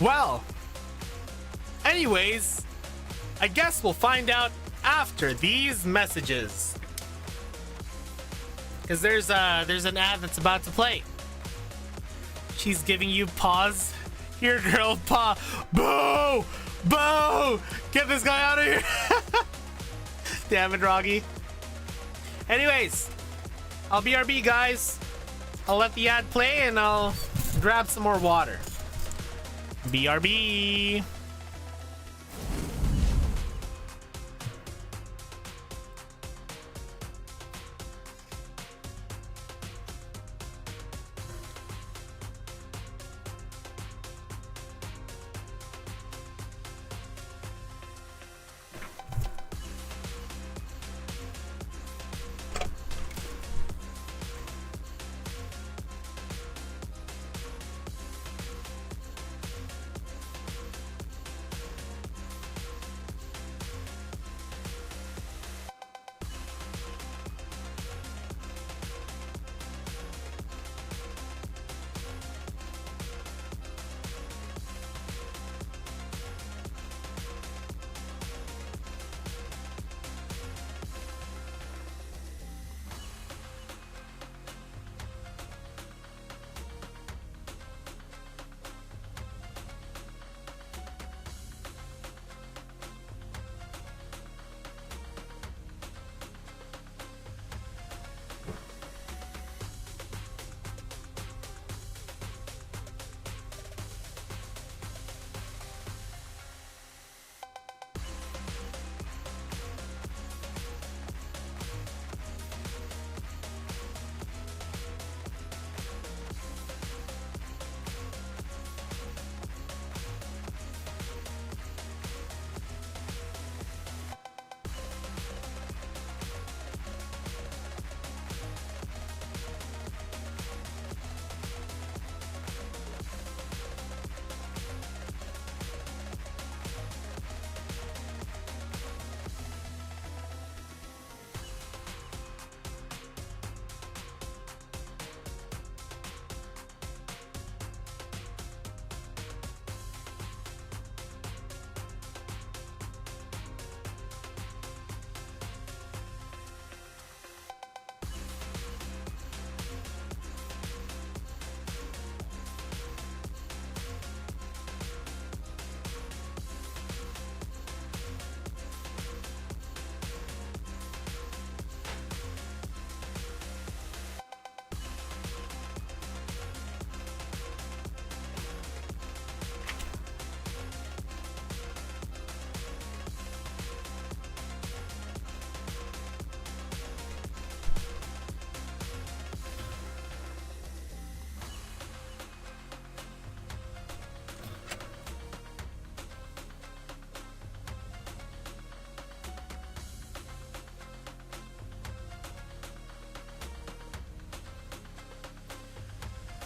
Well, anyways, I guess we'll find out after these messages. Because there's an ad that's about to play. She's giving you pause. Here, girl, paw. Boo! Boo! Get this guy out of here. Damn it, Roggy. Anyways, I'll BRB, guys. I'll let the ad play and I'll grab some more water. BRB.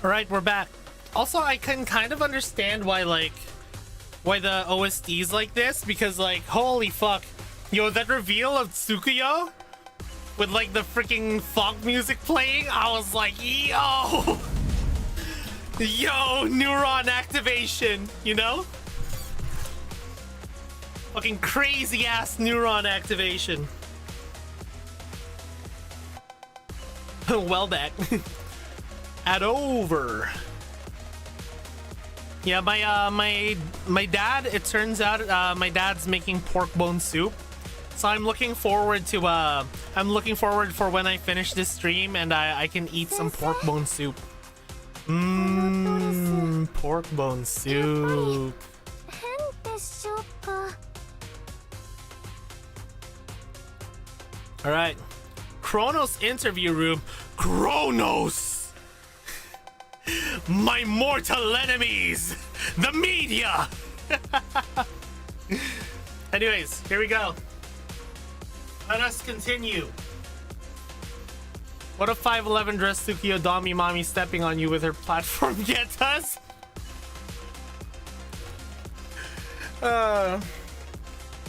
All right, we're back. Also, I can kind of understand why the OST is like this, because like, holy fuck, yo, that reveal of Tsukuyo with like the freaking PHONK music playing, I was like, yo, neuron activation, you know? Fucking crazy ass neuron activation. Well back. Add over. Yeah, my dad, it turns out my dad's making pork bone soup. So I'm looking forward for when I finish this stream and I can eat some pork bone soup. Pork bone soup. All right. Kronos interview room. Kronos! My mortal enemies! The media! Anyways, here we go. Let us continue. What if 5'11" dressed Tsukio Dami Mommy stepping on you with her platform get us?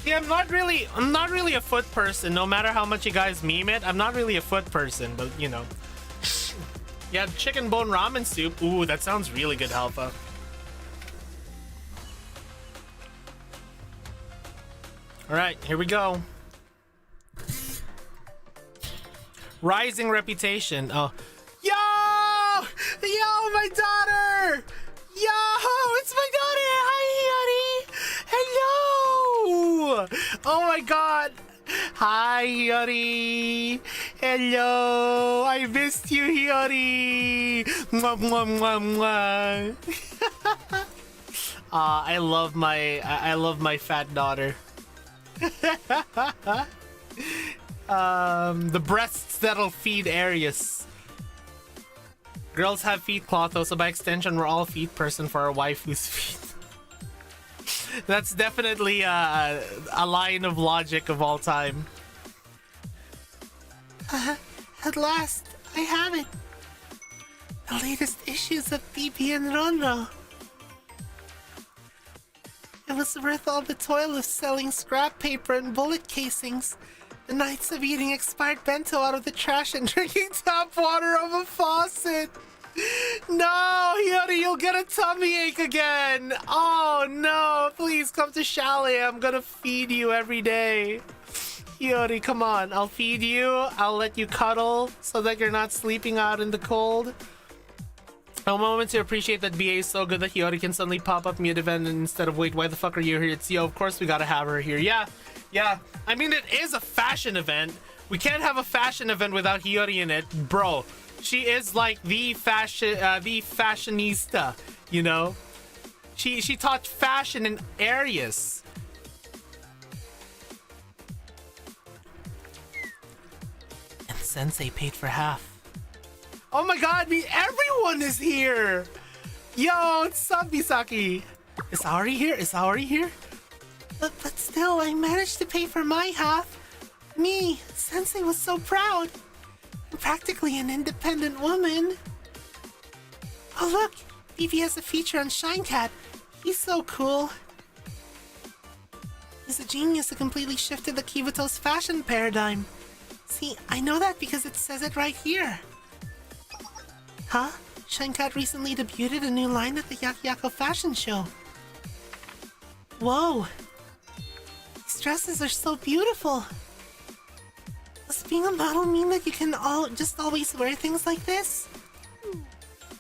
Yeah, I'm not really a foot person. No matter how much you guys meme it, I'm not really a foot person. But you know, yeah, chicken bone ramen soup. Ooh, that sounds really good, Alpha. All right, here we go. Rising reputation. Oh, yo, my daughter. Yo, it's my daughter. Hi, Hiyori. Hello. Oh my God. Hi, Hiyori. Hello. I missed you, Hiyori. Mwah, mwah, mwah, mwah. I love my fat daughter. The breasts that'll feed Arius. Girls have feet clotho, so by extension we're all feet person for our waifu's feet. That's definitely a line of logic of all time. At last, I have it. The latest issues of BB and Ronro. It was worth all the toil of selling scrap paper and bullet casings, the nights of eating expired bento out of the trash and drinking tap water of a faucet. No, Hiyori, you'll get a tummy ache again. Oh no, please come to Chalet. I'm gonna feed you every day. Hiyori, come on. I'll feed you. I'll let you cuddle so that you're not sleeping out in the cold. A moment to appreciate that BA is so good that Hiyori can suddenly pop up mid-event instead of, wait, why the fuck are you here? It's yo, of course we gotta have her here. Yeah. I mean, it is a fashion event. We can't have a fashion event without Hiyori in it. Bro, she is like the fashionista, you know? She taught fashion in Arius. And Sensei paid for half. Oh my God, everyone is here! Yo, it's Misaki. Is Aori here? But still, I managed to pay for my half. Me, Sensei was so proud. I'm practically an independent woman. Oh look, Vivi has a feature on Shinecat. He's so cool. He's a genius who completely shifted the Kibito's fashion paradigm. See, I know that because it says it right here. Huh? Shinecat recently debuted a new line at the Yakyako fashion show. Whoa! These dresses are so beautiful! Does being a model mean that you can just always wear things like this?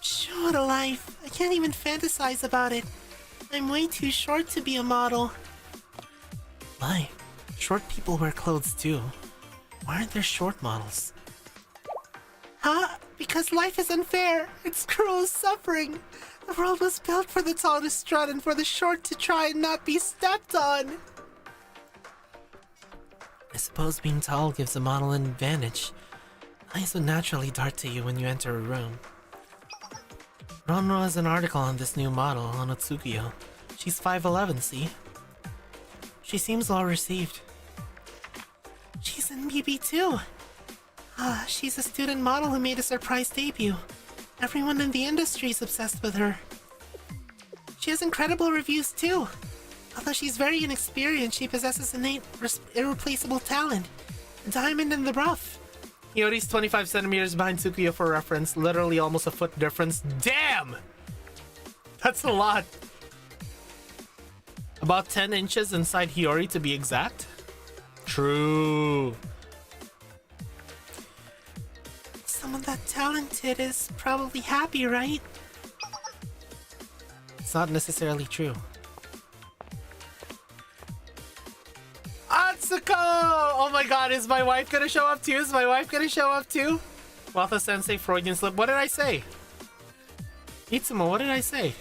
Phew, what a life. I can't even fantasize about it. I'm way too short to be a model. My, short people wear clothes too. Why aren't there short models? Huh? Because life is unfair. It's cruel suffering. The world was built for the tall to strut and for the short to try and not be stepped on. I suppose being tall gives a model an advantage. Eyes would naturally dart to you when you enter a room. Ronro has an article on this new model, on Otsukio. She's 5'11", see? She seems well received. She's in BB too. She's a student model who made a surprise debut. Everyone in the industry is obsessed with her. She has incredible reviews too. Although she's very inexperienced, she possesses innate, irreplaceable talent. A diamond in the rough. Hiyori's 25 centimeters behind Tsukuyo for reference. Literally almost a foot difference. Damn! That's a lot. About 10 inches inside Hiyori to be exact. True. Someone that talented is probably happy, right? It's not necessarily true. Atsuko! Oh my God, is my wife gonna show up too? Watha-sensei, Freudian slip. What did I say? Itsumo, what did I say?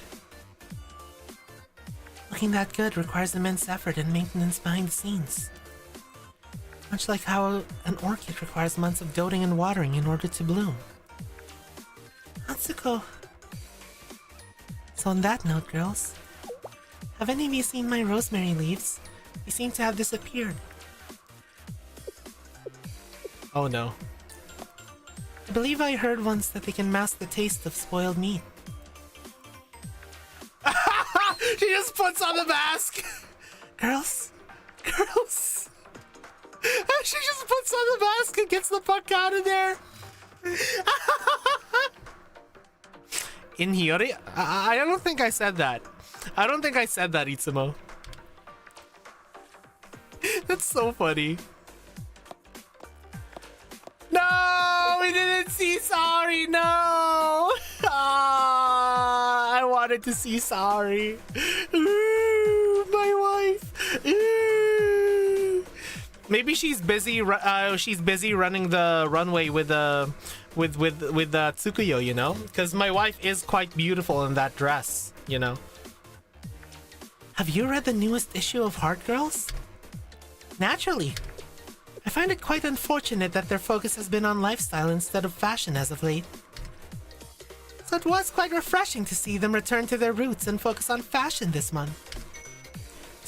Looking that good requires immense effort and maintenance behind the scenes. Much like how an orchid requires months of doting and watering in order to bloom. Atsuko. So on that note, girls, have any of you seen my rosemary leaves? They seem to have disappeared. Oh no. I believe I heard once that they can mask the taste of spoiled meat. She just puts on the mask. Girls? Girls. She just puts on the mask and gets the fuck out of there. In Hiyori? I don't think I said that. I don't think I said that, Itsumo. That's so funny. No, we didn't see Sorry. No. I wanted to see Sorry. Ooh, my wife. Ooh. Maybe she's busy. She's busy running the runway with Tsukuyo, you know, because my wife is quite beautiful in that dress, you know. Have you read the newest issue of Heart Girls? Naturally. I find it quite unfortunate that their focus has been on lifestyle instead of fashion as of late. So it was quite refreshing to see them return to their roots and focus on fashion this month.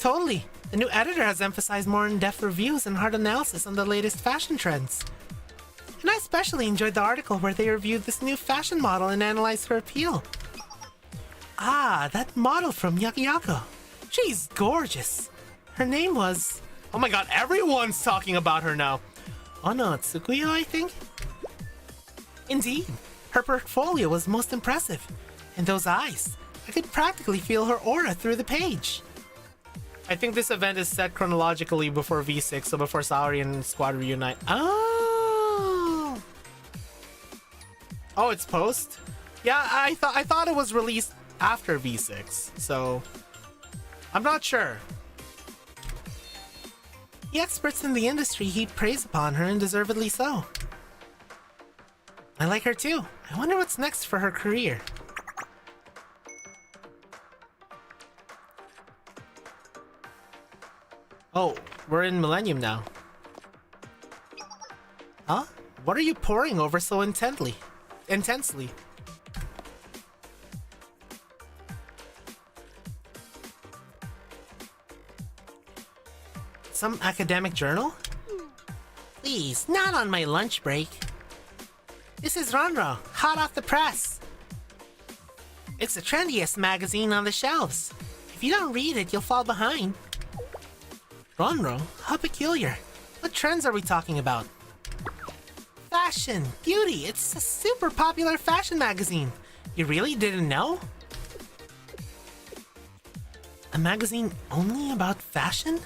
Totally. The new editor has emphasized more in-depth reviews and hard analysis on the latest fashion trends. And I especially enjoyed the article where they reviewed this new fashion model and analyzed her appeal. Ah, that model from Yakiyako. She's gorgeous. Her name was... Oh my god, everyone's talking about her now. Ono Tsukuyo, I think? Indeed. Her portfolio was most impressive. And those eyes. I could practically feel her aura through the page. I think this event is set chronologically before V6, so before Saori and Squad reunite. Oh! Oh, it's post? Yeah, I thought it was released after V6, so I'm not sure. The experts in the industry heap praise upon her, and deservedly so. I like her too. I wonder what's next for her career. Oh, we're in Millennium now. Huh? What are you poring over so intensely? Some academic journal? Please, not on my lunch break. This is Ronro, hot off the press. It's the trendiest magazine on the shelves. If you don't read it, you'll fall behind. Ronro? How peculiar. What trends are we talking about? Fashion, beauty, it's a super popular fashion magazine. You really didn't know? A magazine only about fashion?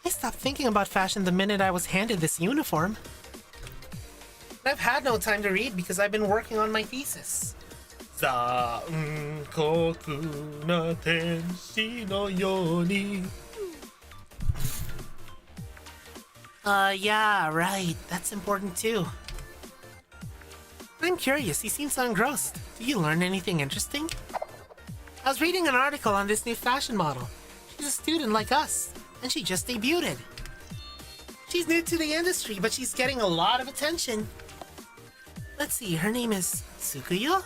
I stopped thinking about fashion the minute I was handed this uniform. I've had no time to read because I've been working on my thesis. Zankoku na tenshi no yoni. Yeah, right. That's important too. I'm curious, you seem so engrossed. Did you learn anything interesting? I was reading an article on this new fashion model. She's a student like us, and she just debuted. She's new to the industry, but she's getting a lot of attention. Let's see, her name is Tsukuyo?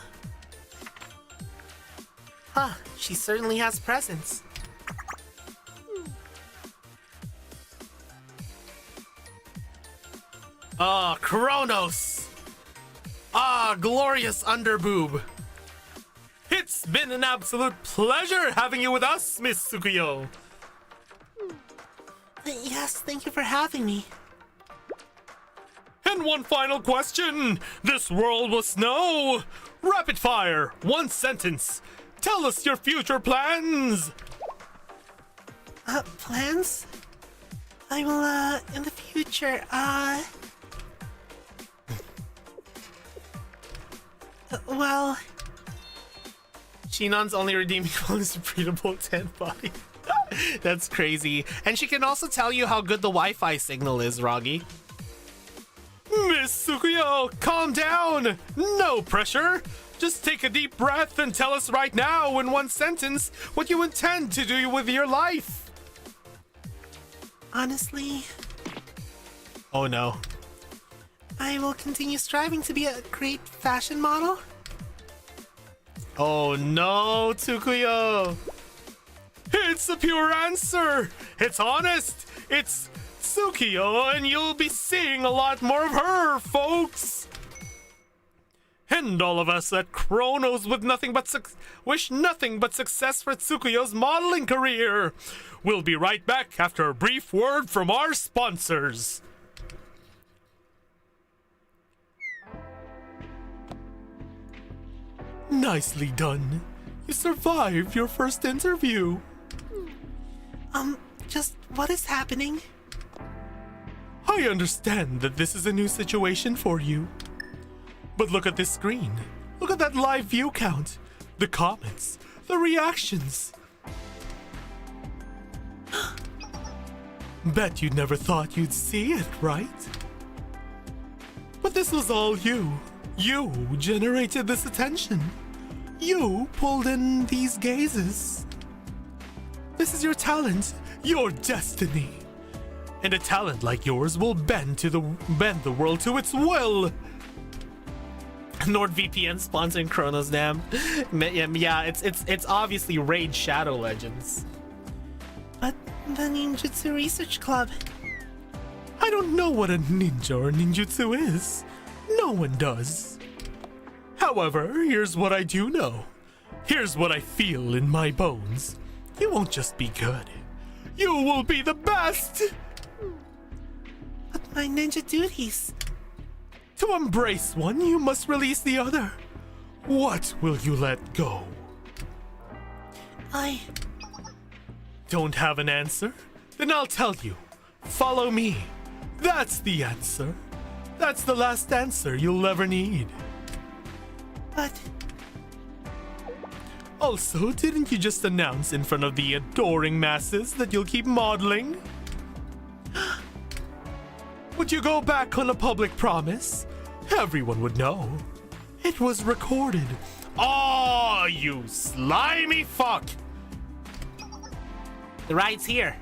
Huh, she certainly has presence. Ah, Kronos! Ah, glorious underboob! It's been an absolute pleasure having you with us, Miss Tsukuyo! Yes, thank you for having me. And one final question! This world must know! Rapid fire, one sentence. Tell us your future plans! Plans? I will, in the future, well... Shinon's only redeeming quality is breedable 10 body. That's crazy. And she can also tell you how good the Wi-Fi signal is, Roggy. Miss Tsukuyo, calm down! No pressure! Just take a deep breath and tell us right now in one sentence what you intend to do with your life. Honestly, Oh no. I will continue striving to be a great fashion model. Oh no, Tsukuyo! It's a pure answer! It's honest! It's Tsukuyo, and you'll be seeing a lot more of her, folks! And all of us at Chronos with nothing but wish nothing but success for Tsukuyo's modeling career. We'll be right back after a brief word from our sponsors. Nicely done. You survived your first interview. Just what is happening? I understand that this is a new situation for you. But look at this screen. Look at that live view count. The comments. The reactions. Bet you never thought you'd see it, right? But this was all you. You generated this attention. You pulled in these gazes. This is your talent, your destiny. And a talent like yours will bend the world to its will. NordVPN sponsoring Chronos, damn. Yeah, it's obviously Raid Shadow Legends. But the Ninjutsu Research Club. I don't know what a ninja or ninjutsu is. No one does. However, here's what I do know. Here's what I feel in my bones. You won't just be good. You will be the best! But my ninja duties. To embrace one, you must release the other. What will you let go? I don't have an answer? Then I'll tell you. Follow me. That's the answer. That's the last answer you'll ever need. But also, didn't you just announce in front of the adoring masses that you'll keep modeling? Would you go back on a public promise? Everyone would know. It was recorded. Oh, you slimy fuck! The ride's here.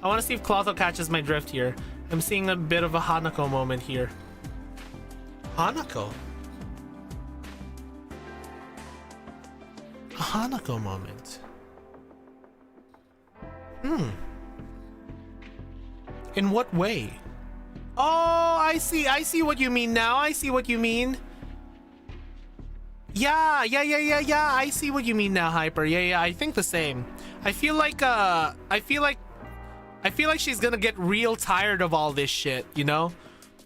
I want to see if Clotho catches my drift here. I'm seeing a bit of a Hanako moment here. Hanako? A Hanako moment. In what way? Oh, I see what you mean now. I see what you mean. Yeah. I see what you mean now, Hyper. Yeah, I think the same. I feel like she's gonna get real tired of all this shit, you know?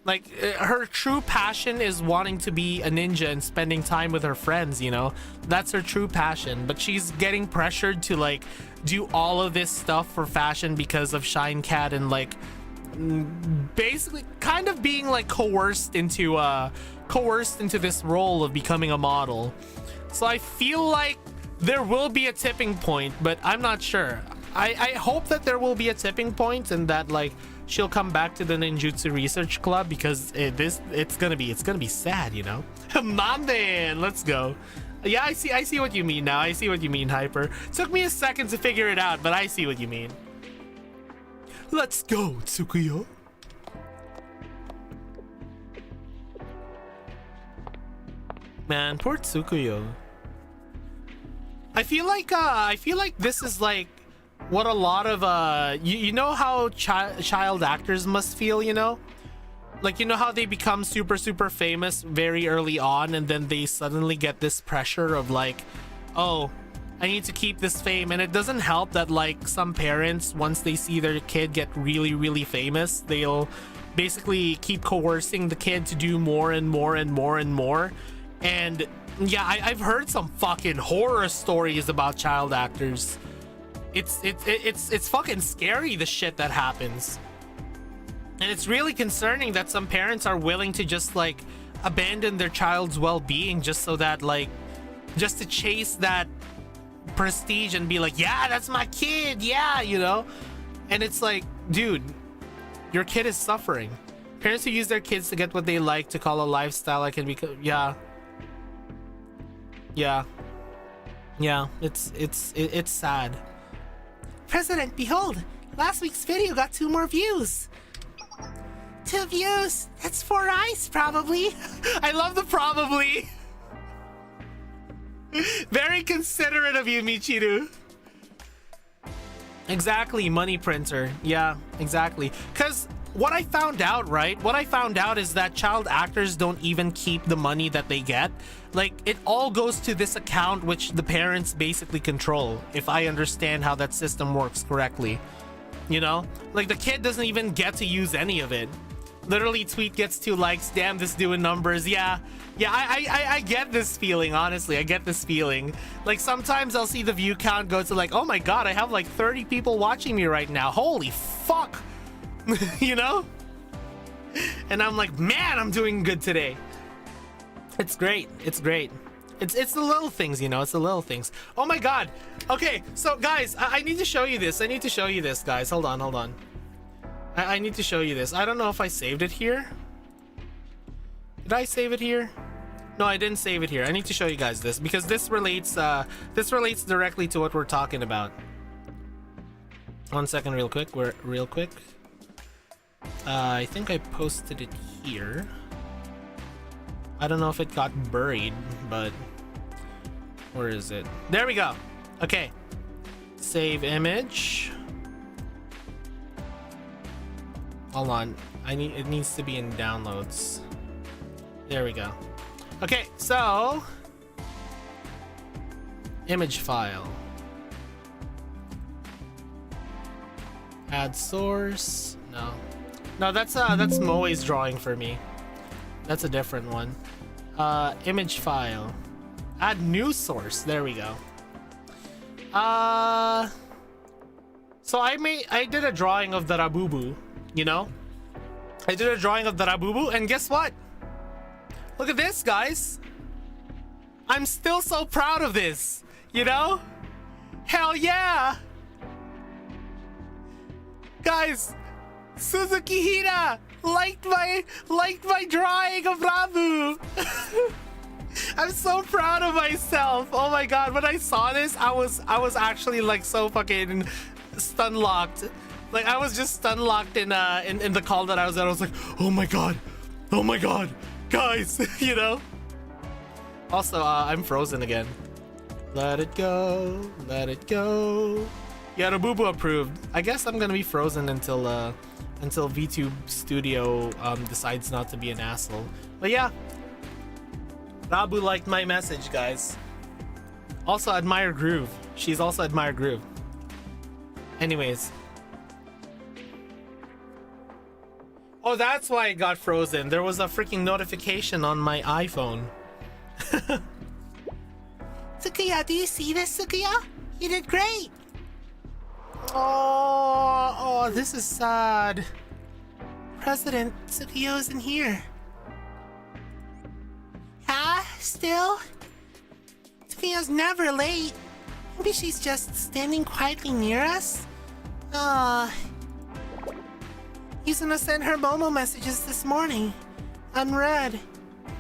Like, her true passion is wanting to be a ninja and spending time with her friends, you know? That's her true passion. But she's getting pressured to, like, do all of this stuff for fashion because of Shine Cat and, like, basically kind of being, like, coerced into this role of becoming a model. So I feel like there will be a tipping point, but I'm not sure. I hope that there will be a tipping point and that, like, she'll come back to the Ninjutsu Research Club because it's gonna be sad, you know. Man, let's go. Yeah, I see what you mean now. I see what you mean, Hyper. Took me a second to figure it out, but I see what you mean. Let's go, Tsukuyo. Man, poor Tsukuyo. I feel like this is like what a lot of you know how child actors must feel, you know? Like, you know how they become super famous very early on and then they suddenly get this pressure of like, oh, I need to keep this fame. And it doesn't help that, like, some parents, once they see their kid get really famous, they'll basically keep coercing the kid to do more and more. And yeah, I've heard some fucking horror stories about child actors. It's fucking scary, the shit that happens. And it's really concerning that some parents are willing to just, like, abandon their child's well-being just so that, like, just to chase that prestige and be like, yeah, that's my kid, yeah, you know? And it's like, dude, your kid is suffering. Parents who use their kids to get what they like to call a lifestyle, I can be, yeah, it's sad. President, behold, last week's video got 2 more views. 2 views. That's 4 eyes, probably. I love the probably. Very considerate of you, Michiru. Exactly, money printer. Yeah, exactly. Because what I found out, right? What I found out is that child actors don't even keep the money that they get. Like, it all goes to this account, which the parents basically control, if I understand how that system works correctly. You know? Like, the kid doesn't even get to use any of it. Literally, tweet gets 2 likes. Damn, this doing numbers. Yeah, I get this feeling, honestly. I get this feeling. Like, sometimes I'll see the view count go to like, oh my god, I have like 30 people watching me right now. Holy fuck. You know? And I'm like, man, I'm doing good today. It's great. It's great. It's the little things, you know? It's the little things. Oh my god. Okay, so guys, I need to show you this. I need to show you this, guys. Hold on, hold on. I need to show you this. I don't know if I saved it here. Did I save it here? No, I didn't save it here. I need to show you guys this because this relates directly to what we're talking about. 1 second, real quick. Real quick. I think I posted it here. I don't know if it got buried, but where is it? There we go. Okay. Save image. Hold on. It needs to be in downloads. There we go. Okay, so image file. Add source. No. No, that's Moe's drawing for me. That's a different one. Image file. Add new source. There we go. So I did a drawing of the Rabubu, you know? I did a drawing of the Rabubu, and guess what? Look at this, guys. I'm still so proud of this, you know? Hell yeah! Guys, Suzuki Hira liked my drawing of Rabu. I'm so proud of myself. Oh my god, when I saw this, I was actually like so fucking stun locked. Like I was just stun locked in the call that I was at. I was like, oh my god, guys, you know. Also, I'm frozen again. Let it go, let it go. Yeah, Rabubu approved. I guess I'm gonna be frozen until VTube Studio decides not to be an asshole. But yeah, Rabu liked my message, guys. Also, Admire Groove. She's also Admire Groove. Anyways. Oh, that's why it got frozen. There was a freaking notification on my iPhone. Tsukuya, do you see this, Tsukuya? You did great. Oh, this is sad. President Tsukuya isn't here. Ah, still? Tsukuya's never late. Maybe she's just standing quietly near us? He's gonna send her Momo messages this morning. Unread.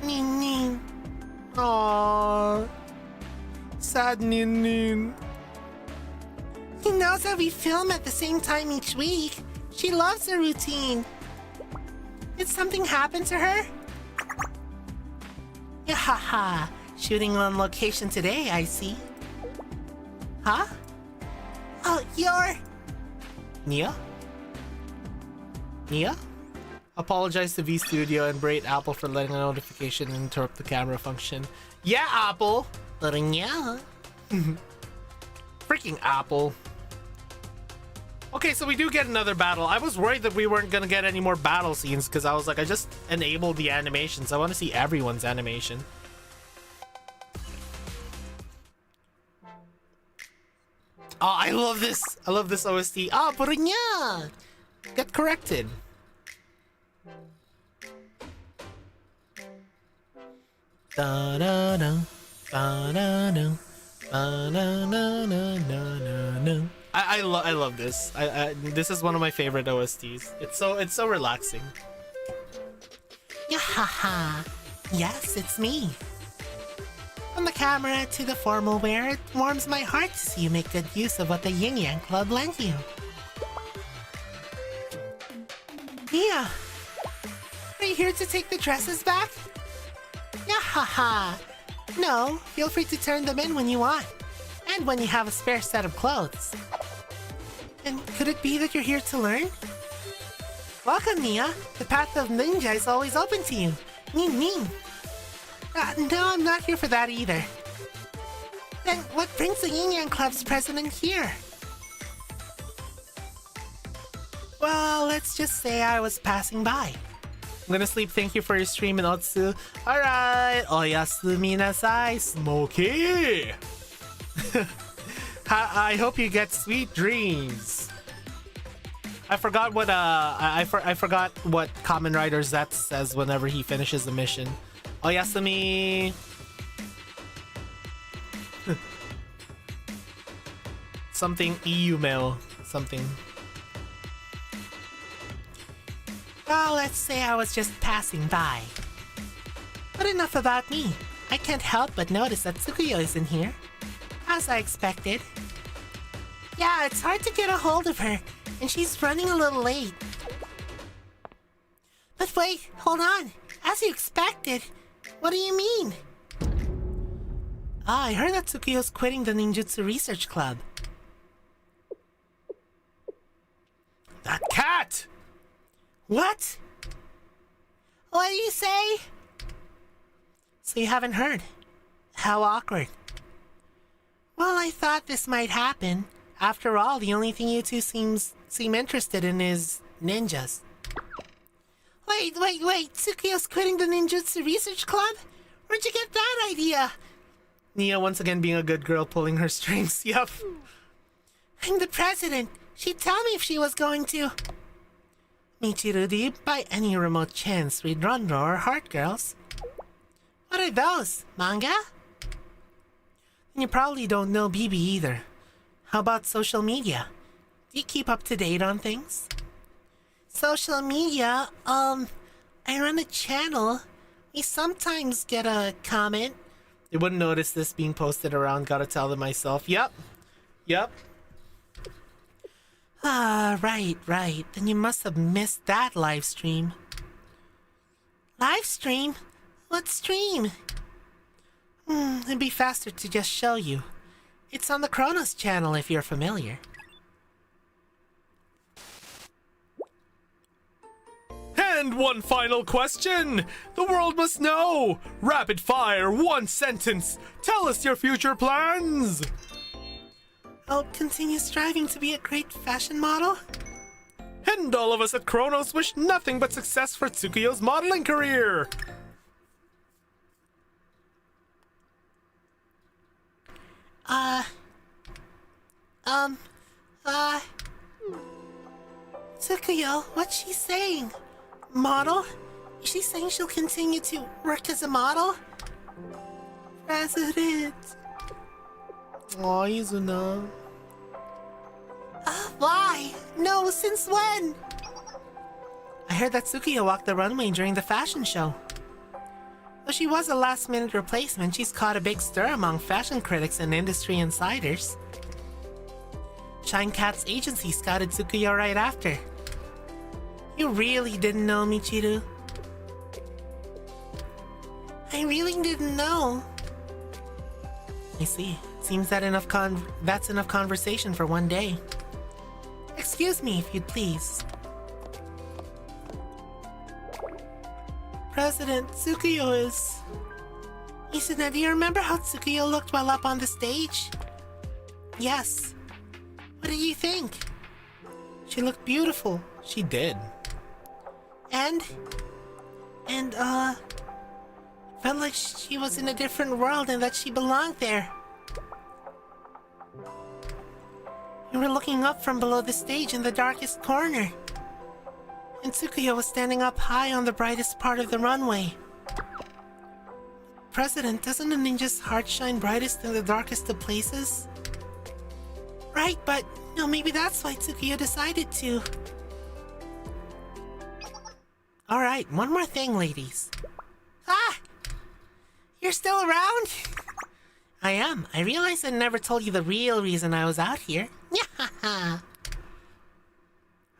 Nin nin. Aww. Sad Nin Nin. He knows that we film at the same time each week. She loves the routine. Did something happen to her? Yahaha. Shooting on location today, I see. Huh? Oh, you're... Nia? Nia? Apologize to V Studio and berate Apple for letting a notification interrupt the camera function. Yeah, Apple! Yeah. Freaking Apple. Okay, so we do get another battle. I was worried that we weren't gonna get any more battle scenes because I was like, I just enabled the animations. I want to see everyone's animation. Oh, I love this. I love this OST. Ah, Purunya! Get corrected. Da da da da da da. I love this. This is one of my favorite OSTs. It's so relaxing. Yahaha. Yes, it's me. From the camera to the formal wear, it warms my heart to see you make good use of what the Yin Yang Club lent you. Yeah. Are you here to take the dresses back? Yahaha! No, feel free to turn them in when you want. And when you have a spare set of clothes. And could it be that you're here to learn? Welcome, Nia. The path of ninja is always open to you. Ning ning. No, I'm not here for that either. Then what brings the Yin Yang Club's president here? Well, let's just say I was passing by. I'm gonna sleep. Thank you for your stream and Otsu. Alright. Oyasumi nasai, Smokey. I hope you get sweet dreams. I forgot what I forgot what Kamen Rider Zet says whenever he finishes a mission. Oyasumi. Something EU mail. Something. Well, let's say I was just passing by. But enough about me. I can't help but notice that Tsukuyo isn't here. As I expected. Yeah, it's hard to get a hold of her, and she's running a little late. But wait, hold on. As you expected? What do you mean? I heard that Tsukuyo's quitting the Ninjutsu Research Club. That cat! What? What do you say? So you haven't heard? How awkward. Well, I thought this might happen. After all, the only thing you two seem interested in is ninjas. Wait. Tsukuyo's quitting the Ninjutsu Research Club? Where'd you get that idea? Nia once again being a good girl, pulling her strings. Yup. I'm the president. She'd tell me if she was going to. Michiru, do you by any remote chance read Ronro or Heart Girls? What are those? Manga? And you probably don't know BB either. How about social media? Do you keep up to date on things? Social media? I run a channel. We sometimes get a comment. They wouldn't notice this being posted around, gotta tell them myself. Yep. Ah, right. Then you must have missed that live stream. Live stream? What stream? It'd be faster to just show you. It's on the Kronos channel if you're familiar. And one final question! The world must know! Rapid fire, one sentence! Tell us your future plans! I'll continue striving to be a great fashion model. And all of us at Kronos wish nothing but success for Tsukuyo's modeling career! Tsukuyo, what's she saying? Model? Is she saying she'll continue to work as a model? President. Aw, Izuna. Why? No, since when? I heard that Tsukuyo walked the runway during the fashion show. Though she was a last-minute replacement, she's caught a big stir among fashion critics and industry insiders. Shine Cat's agency scouted Tsukuyo right after. You really didn't know, Michiru? I really didn't know. I see. Seems that that's enough conversation for one day. Excuse me, if you'd please. President, Tsukuyo is... Isuna, do you remember how Tsukuyo looked while up on the stage? Yes. What did you think? She looked beautiful. She did. And felt like she was in a different world and that she belonged there. You were looking up from below the stage in the darkest corner. And Tsukuyo was standing up high on the brightest part of the runway. President, doesn't a ninja's heart shine brightest in the darkest of places? Right, but no, maybe that's why Tsukuyo decided to. Alright, one more thing, ladies. Ah! You're still around? I am. I realize I never told you the real reason I was out here.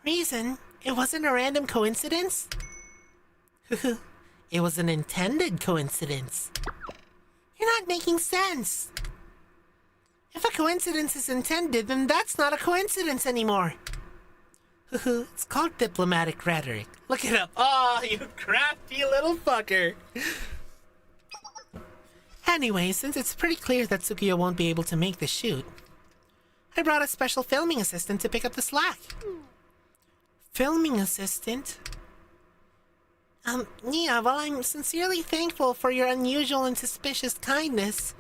Reason? It wasn't a random coincidence? It was an intended coincidence. You're not making sense. If a coincidence is intended, then that's not a coincidence anymore. It's called diplomatic rhetoric. Look it up. Oh, you crafty little fucker. Anyway, since it's pretty clear that Tsukiyo won't be able to make the shoot, I brought a special filming assistant to pick up the slack. Filming assistant? Nia, while I'm sincerely thankful for your unusual and suspicious kindness,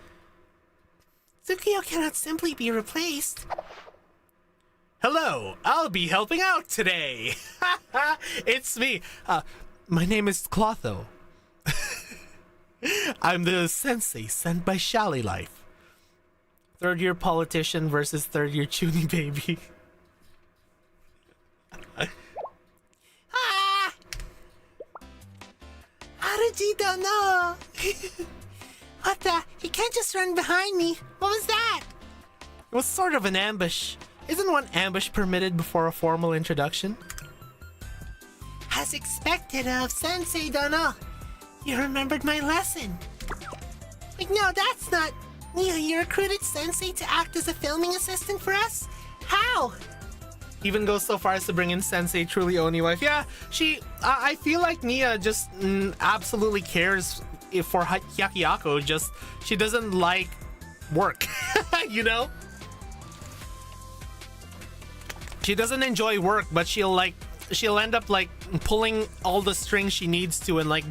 Tsukiyo cannot simply be replaced. Hello, I'll be helping out today. It's me. My name is Clotho. I'm the sensei sent by Shally Life. Third-year politician versus third-year Chuny baby. Haruji don't know. What the? He can't just run behind me. What was that? It was sort of an ambush. Isn't one ambush permitted before a formal introduction? As expected of Sensei Dono. You remembered my lesson. Wait, no, that's not... Nia, you recruited Sensei to act as a filming assistant for us? How? Even goes so far as to bring in Sensei Truly Oni Wife. Yeah, I feel like Nia just absolutely cares for Hyakuyaku. Just, she doesn't like work, you know? She doesn't enjoy work, but she'll end up like pulling all the strings she needs to and like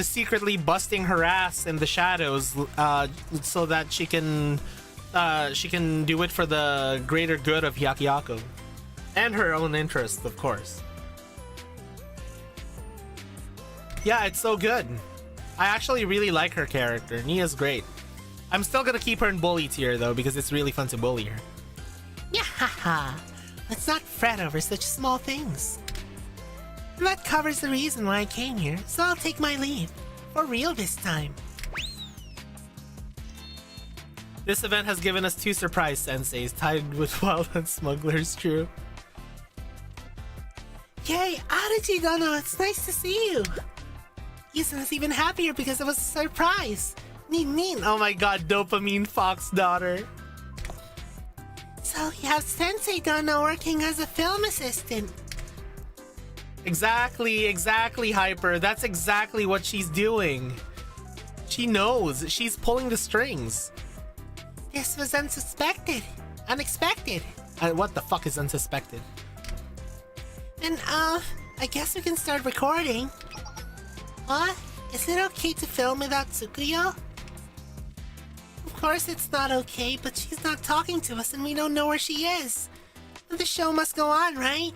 secretly busting her ass in the shadows so that she can do it for the greater good of Hyakuyaku and her own interest, of course. Yeah, it's so good. I actually really like her character. Nia's great. I'm still gonna keep her in bully tier though because it's really fun to bully her. Yeah, haha. Let's not fret over such small things. That covers the reason why I came here, so I'll take my leave. For real this time. This event has given us 2 surprise senseis tied with Wild Hunt Smugglers, true. Yay, Adachi Dono, it's nice to see you. Yusuna's even happier because it was a surprise. Nin. Oh my god, Dopamine Fox daughter. So you have Sensei Dono working as a film assistant. Exactly, Hyper. That's exactly what she's doing. She knows. She's pulling the strings. This was unexpected. What the fuck is unsuspected? And, I guess we can start recording. What? Is it okay to film without Tsukuyo? Of course it's not okay, but she's not talking to us and we don't know where she is. The show must go on, right?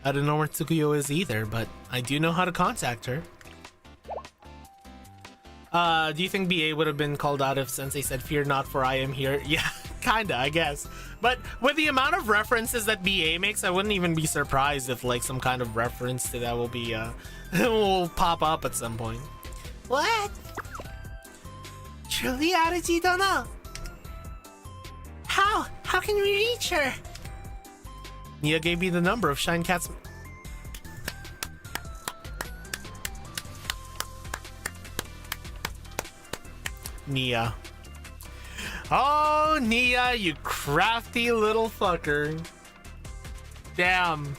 I don't know where Tsukuyo is either, but I do know how to contact her. Do you think BA would have been called out if Sensei said, "Fear not, for I am here"? Yeah, kinda, I guess. But with the amount of references that BA makes, I wouldn't even be surprised if like some kind of reference to that will be will pop up at some point. What? Truly, Adachi don't know. How? How can we reach her? Nia gave me the number of Shine Cat's. Nia. Oh, Nia, you crafty little fucker. Damn.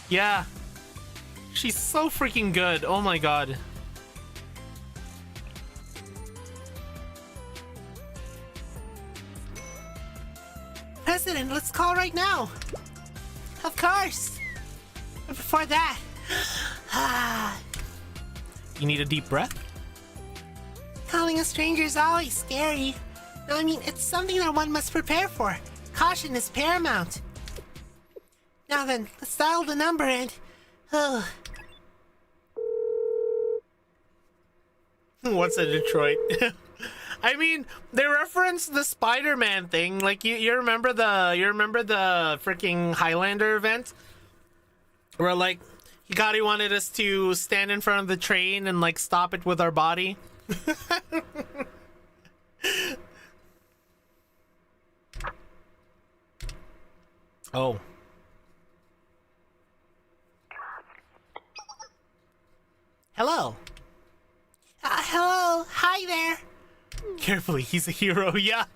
Yeah. She's so freaking good. Oh my god. President, let's call right now. Of course. But before that, You need a deep breath? calling a stranger is always scary. No, I mean, it's something that one must prepare for. Caution is paramount. Now then, let's dial the number and... What's a Detroit? I mean, they referenced the Spider-Man thing. Like you remember the freaking Highlander event where like Hikari wanted us to stand in front of the train and like stop it with our body. Oh. Hello. Hello. Hi there. Carefully, he's a hero, yeah.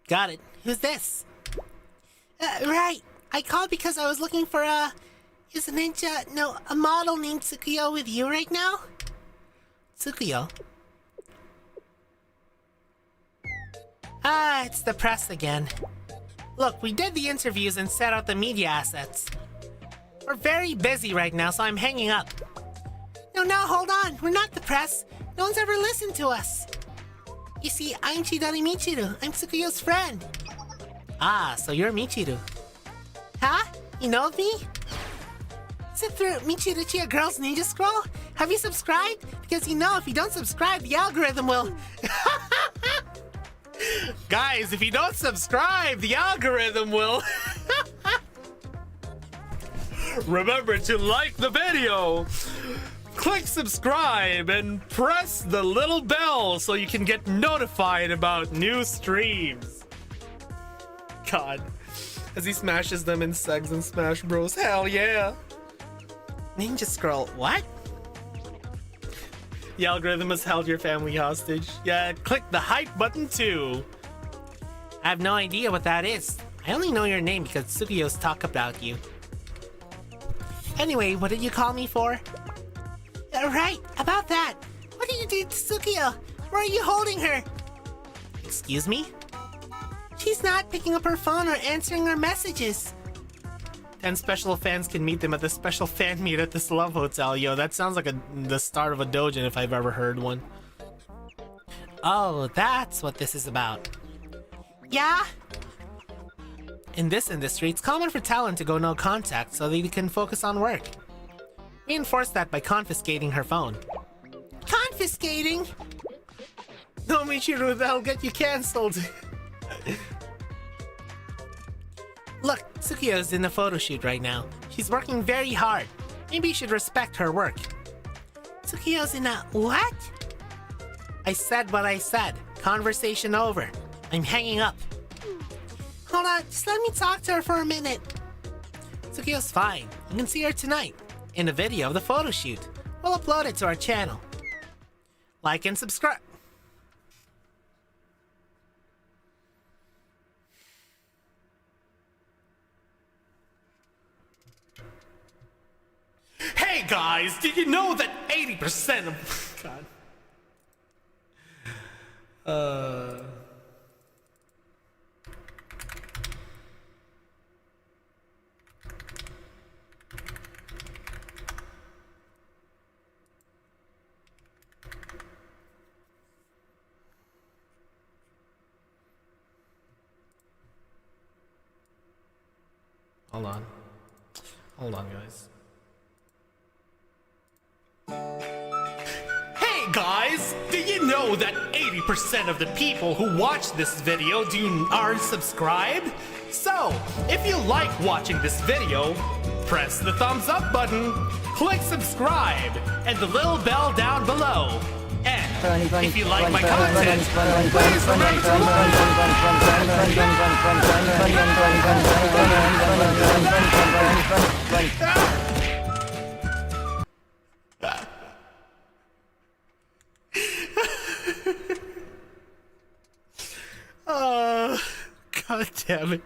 Got it. Who's this? Right. I called because I was looking for is a ninja, no, a model named Tsukuyo with you right now? Tsukuyo? Ah, it's the press again. Look, we did the interviews and set out the media assets. We're very busy right now, so I'm hanging up. No, hold on. We're not the press. No one's ever listened to us. You see, I'm Chidori Michiru. I'm Tsukuyo's friend. Ah, so you're Michiru. Huh? You know me? Is it through Michiruchi, a girl's ninja scroll? Have you subscribed? Because you know, if you don't subscribe, the algorithm will... Guys, if you don't subscribe, the algorithm will. Remember to like the video, click subscribe, and press the little bell so you can get notified about new streams. God, as he smashes them in Segs and Smash Bros. Hell yeah. Ninja scroll, what? The algorithm has held your family hostage. Yeah, click the hype button too. I have no idea what that is. I only know your name because Tsukuyo's talk about you. Anyway, what did you call me for? Right, about that. What did you do to Tsukuyo? Where are you holding her? Excuse me? She's not picking up her phone or answering our messages. 10 special fans can meet them at the special fan meet at this love hotel. Yo, that sounds like the start of a doujin if I've ever heard one. Oh, that's what this is about. Yeah? In this industry, it's common for talent to go no contact so they can focus on work. We enforce that by confiscating her phone. Confiscating? No, Michiru, that'll get you cancelled. Look, Tsukuyo's in the photo shoot right now. She's working very hard. Maybe you should respect her work. Tsukuyo's in a what? I said what I said. Conversation over. I'm hanging up. Hold on, just let me talk to her for a minute. Tsukuyo's fine. You can see her tonight in a video of the photo shoot. We'll upload it to our channel. Like and subscribe. Hey guys, did you know that 80% of... God. Hold on, guys. Hey guys, did you know that 80% of the people who watch this video aren't subscribed? So, if you like watching this video, press the thumbs up button, click subscribe, and the little bell down below. And if you like my content, please remember to God damn it.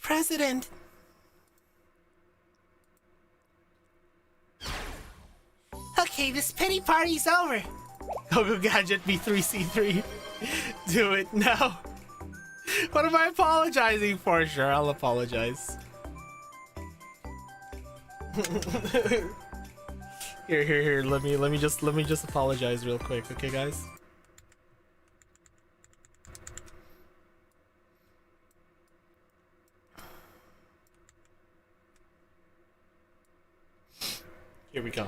President. Okay, this pity party's over. Gogo Gadget B3C3. Do it now. What am I apologizing for? Sure, I'll apologize. Here. Let me just apologize real quick, okay, guys? Here we go.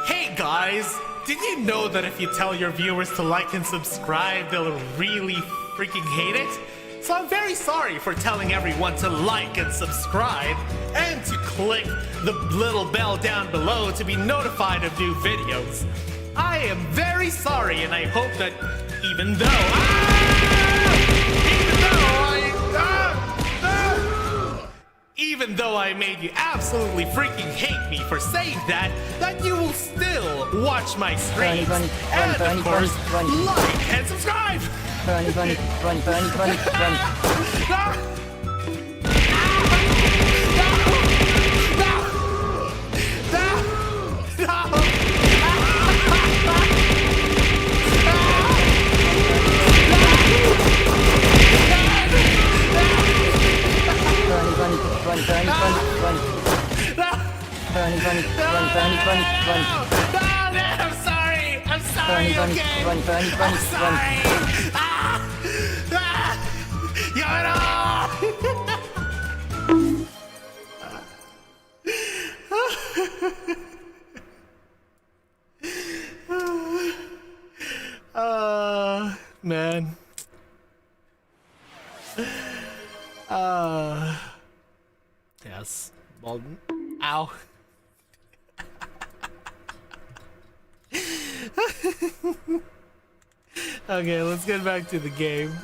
Hey guys, did you know that if you tell your viewers to like and subscribe, they'll really freaking hate it? So I'm very sorry for telling everyone to like and subscribe and to click the little bell down below to be notified of new videos. I am very sorry, and I hope that even though even though I made you absolutely freaking hate me for saying that you will still watch my streams. And of course, like and subscribe! I'm sorry, okay? I'm sorry! Yara! Man. Yes. Walden. Ow. Okay, let's get back to the game.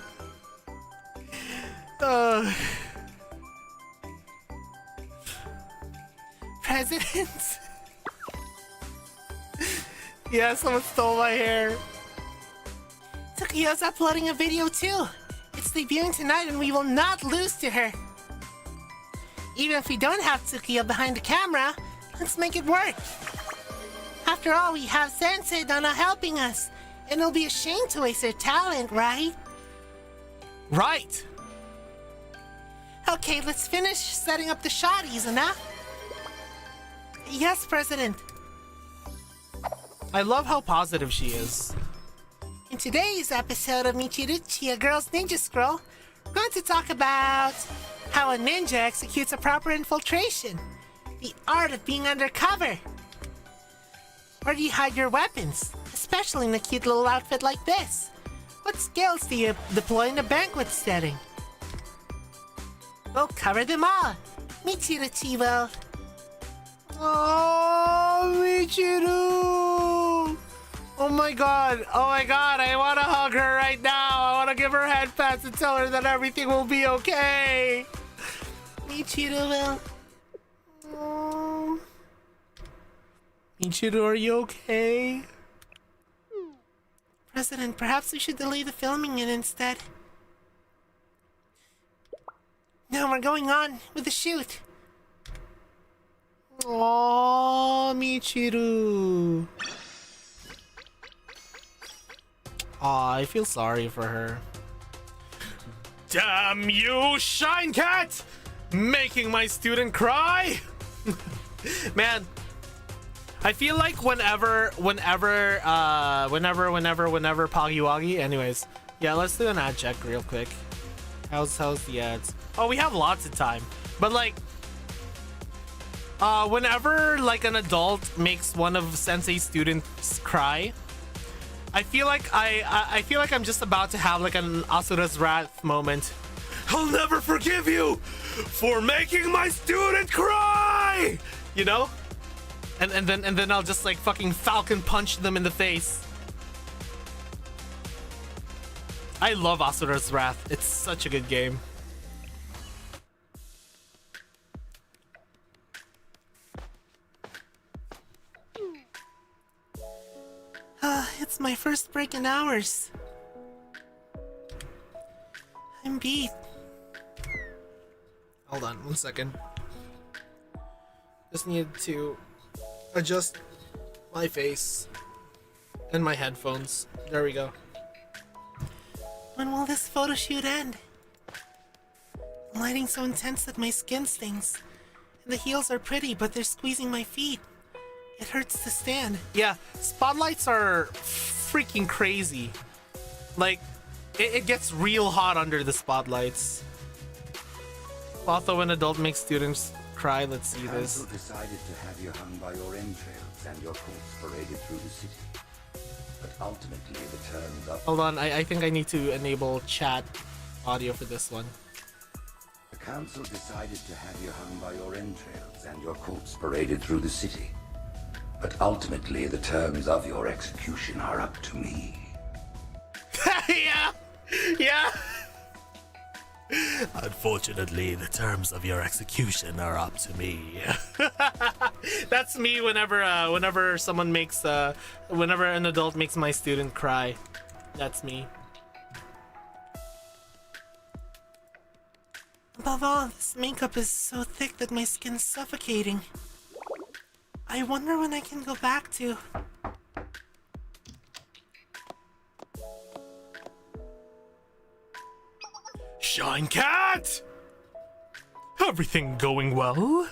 President? Yeah, someone stole my hair. Tsukiyo's uploading a video too. It's debuting tonight and we will not lose to her. Even if we don't have Tsukiyo behind the camera, let's make it work. After all, we have Sensei Donna helping us, and it'll be a shame to waste her talent, right? Right. Okay, let's finish setting up the shotties, enough? Yes, President. I love how positive she is. In today's episode of Michiruchi, a Girl's Ninja Scroll, we're going to talk about how a ninja executes a proper infiltration. The art of being undercover. Where do you hide your weapons? Especially in a cute little outfit like this. What skills do you deploy in a banquet setting? We'll cover them all. Michiruchi will. Oh, Michiru! Oh my god, I want to hug her right now. I want to give her head pats and tell her that everything will be okay. Michiru will. Oh. Michiru, are you okay? President, perhaps we should delay the filming it instead. No, we're going on with the shoot. Oh, Michiru. Aw, I feel sorry for her. Damn you, Shine Cat! Making my student cry? Man, I feel like whenever Pogiwagi. Anyways, yeah, let's do an ad check real quick. How's the ads? Oh, we have lots of time. But like, whenever like an adult makes one of Sensei's students cry, I feel like I feel like I'm just about to have like an Asura's Wrath moment. I'll never forgive you for making my student cry, you know? And then I'll just like fucking Falcon punch them in the face. I love Asura's Wrath. It's such a good game. It's my first break in hours. I'm beat. Hold on 1 second. Just need to adjust my face and my headphones. There we go. When will this photo shoot end? The lighting's so intense that my skin stings. And the heels are pretty, but they're squeezing my feet. It hurts to stand. Yeah, spotlights are freaking crazy. Like, it gets real hot under the spotlights. Also, when adult makes students cry, let's see this. Council decided to have you hung by your entrails and your corpse paraded through the city. But ultimately, the terms up. Hold on, I think I need to enable chat audio for this one. The council decided to have you hung by your entrails and your corpse paraded through the city. But ultimately, the terms of your execution are up to me. Yeah. Yeah. Unfortunately, the terms of your execution are up to me. That's me whenever someone makes whenever an adult makes my student cry. That's me. Above all, this makeup is so thick that my skin's suffocating. I wonder when I can go back to... Shine Cat! Everything going well?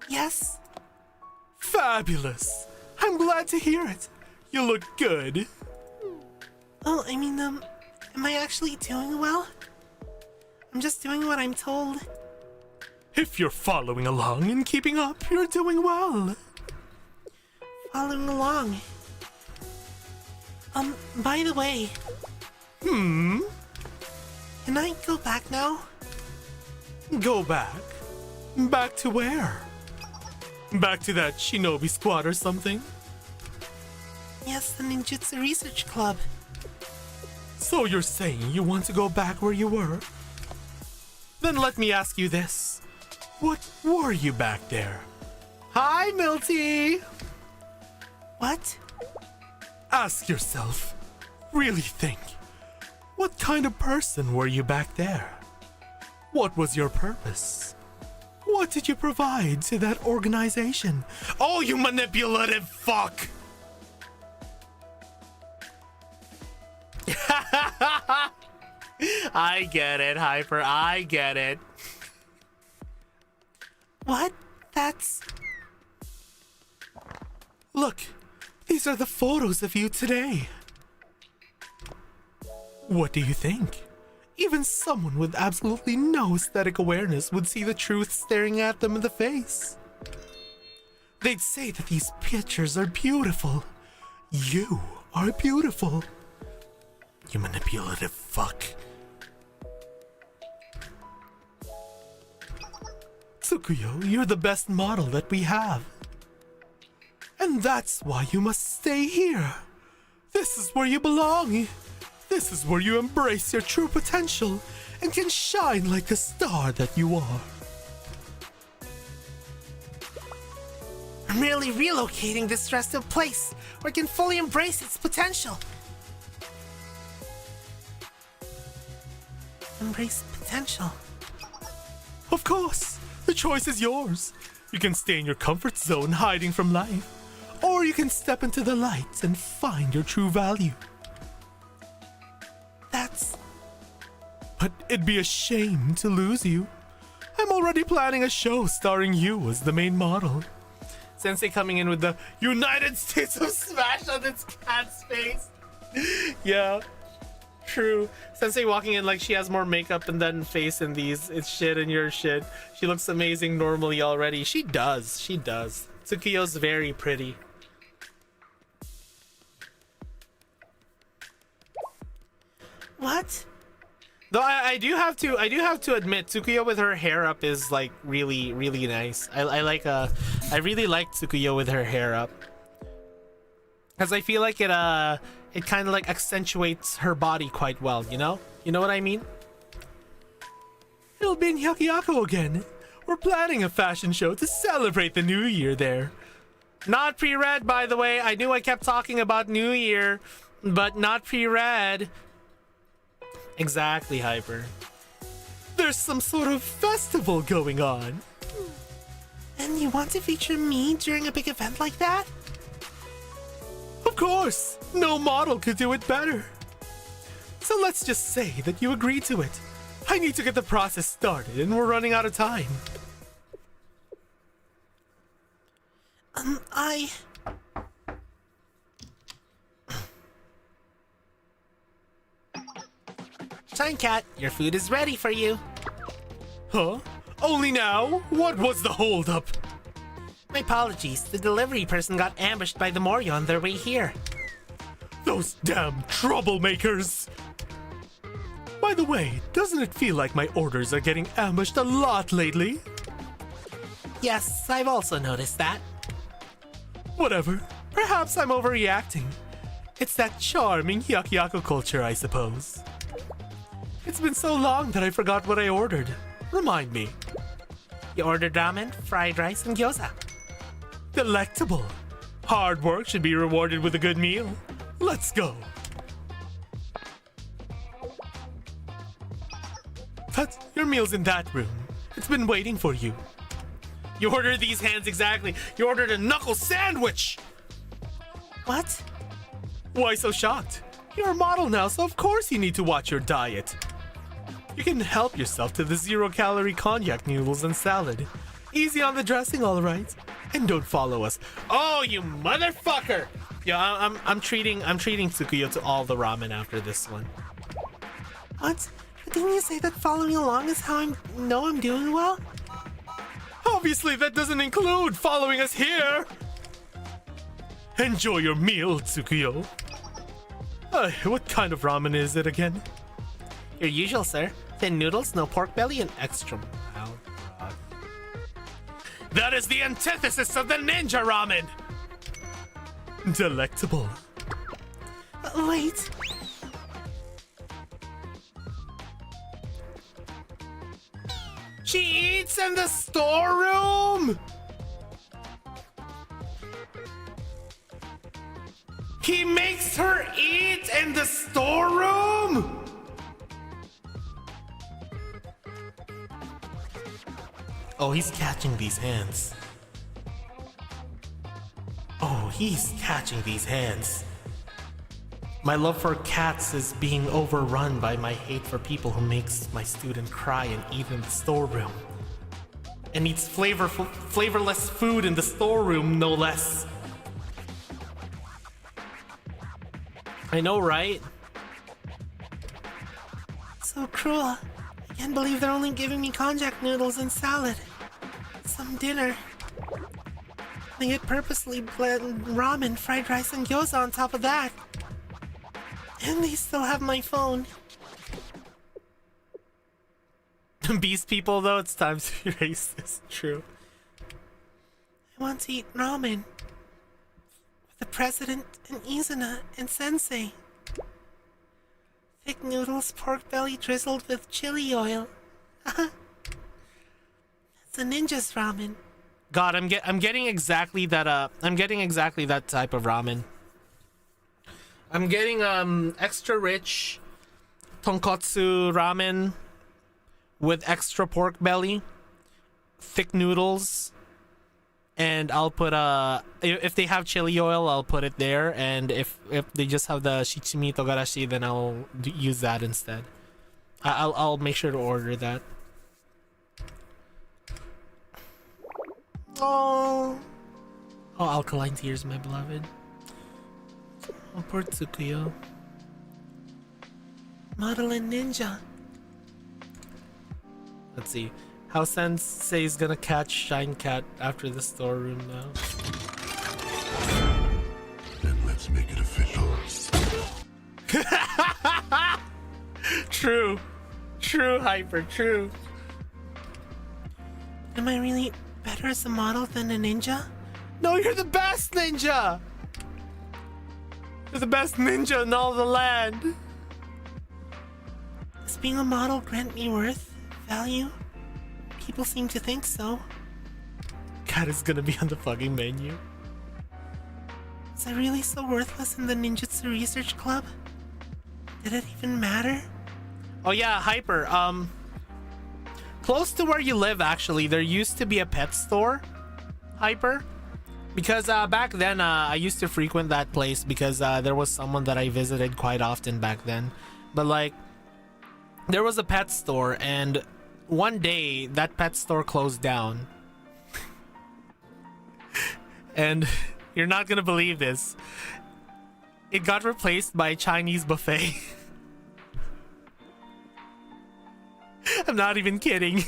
Yes? Fabulous! I'm glad to hear it. You look good. Oh, I mean, am I actually doing well? I'm just doing what I'm told. If you're following along and keeping up, you're doing well. Following along. By the way... Hmm? Can I go back now? Go back? Back to where? Back to that shinobi squad or something? Yes, the ninjutsu research club. So you're saying you want to go back where you were? Then let me ask you this. What were you back there? Hi, Milty! What? Ask yourself. Really think. What kind of person were you back there? What was your purpose? What did you provide to that organization? Oh, you manipulative fuck! I get it, Hyper. I get it. What? That's... Look, these are the photos of you today. What do you think? Even someone with absolutely no aesthetic awareness would see the truth staring at them in the face. They'd say that these pictures are beautiful. You are beautiful. You manipulative fuck. Tsukuyo, you're the best model that we have. And that's why you must stay here. This is where you belong. This is where you embrace your true potential and can shine like the star that you are. I'm merely relocating this stressed out place where it can fully embrace its potential. Embrace potential. Of course, the choice is yours. You can stay in your comfort zone hiding from life, or you can step into the light and find your true value. That's... But it'd be a shame to lose you. I'm already planning a show starring you as the main model. Sensei coming in with the United States of Smash on its cat's face. Yeah, true. Sensei walking in like she has more makeup and then face in these. It's shit and your shit. She looks amazing normally already. She does. She does. Tsukiyo's very pretty. What? Though I do have to admit, Tsukuyo with her hair up is like really nice. I really like Tsukuyo with her hair up, because I feel like it kind of like accentuates her body quite well. You know what I mean? It'll be in Hyakuyaku again. We're planning a fashion show to celebrate the new year there. Not pre-read, by the way. I knew I kept talking about New Year, but not pre-read. Exactly, Hyper. There's some sort of festival going on. And you want to feature me during a big event like that? Of course! No model could do it better. So let's just say that you agreed to it. I need to get the process started and we're running out of time. Shine Cat, your food is ready for you. Huh? Only now? What was the holdup? My apologies, the delivery person got ambushed by the Morio on their way here. Those damn troublemakers! By the way, doesn't it feel like my orders are getting ambushed a lot lately? Yes, I've also noticed that. Whatever. Perhaps I'm overreacting. It's that charming Hyakuyaku culture, I suppose. It's been so long that I forgot what I ordered. Remind me. You ordered ramen, fried rice, and gyoza. Delectable. Hard work should be rewarded with a good meal. Let's go. Tut, your meal's in that room. It's been waiting for you. You ordered these hands exactly. You ordered a knuckle sandwich. What? Why so shocked? You're a model now, so of course you need to watch your diet. You can help yourself to the 0-calorie cognac noodles and salad. Easy on the dressing, all right. And don't follow us. Oh, you motherfucker! Yeah, I'm treating Tsukuyo to all the ramen after this one. What? Didn't you say that following along is how I know I'm doing well? Obviously, that doesn't include following us here. Enjoy your meal, Tsukuyo. What kind of ramen is it again? Your usual, sir. Thin noodles, no pork belly, and extra mild broth. That is the antithesis of the ninja ramen. Delectable. Wait. She eats in the storeroom. He makes her eat in the storeroom. Oh, he's catching these hands. Oh, he's catching these hands. My love for cats is being overrun by my hate for people who makes my student cry and eat in the storeroom. And eats flavorless food in the storeroom, no less. I know, right? So cruel. I can't believe they're only giving me konjac noodles and salad. Some dinner. They get purposely blend ramen, fried rice, and gyoza on top of that. And they still have my phone. Beast people, though, it's time to erase this. True. I want to eat ramen. With the president and Izuna and Sensei. Thick noodles, pork belly drizzled with chili oil. That's a ninja's ramen. God, I'm getting exactly that. I'm getting exactly that type of ramen. I'm getting extra rich tonkotsu ramen with extra pork belly, thick noodles, and I'll put if they have chili oil, I'll put it there, and if they just have the shichimi togarashi, then I'll use that instead. I'll make sure to order that. Oh, alkaline tears, my beloved. Oh, poor Tsukuyo. Model and ninja. Let's see. How Sensei is gonna catch Shine Cat after the storeroom now. Then let's make it official. True. True, Hyper, true. Am I really better as a model than a ninja? No, you're the best ninja! You're the best ninja in all the land. Does being a model grant me worth, value? People seem to think so. Cat is gonna be on the fucking menu. Is I really so worthless in the ninjutsu research club? Did it even matter? Oh yeah, Hyper, close to where you live, actually, there used to be a pet store, Hyper. Because back then, I used to frequent that place because there was someone that I visited quite often back then. But like, there was a pet store, and one day that pet store closed down. And you're not gonna believe this. It got replaced by a Chinese buffet. I'm not even kidding.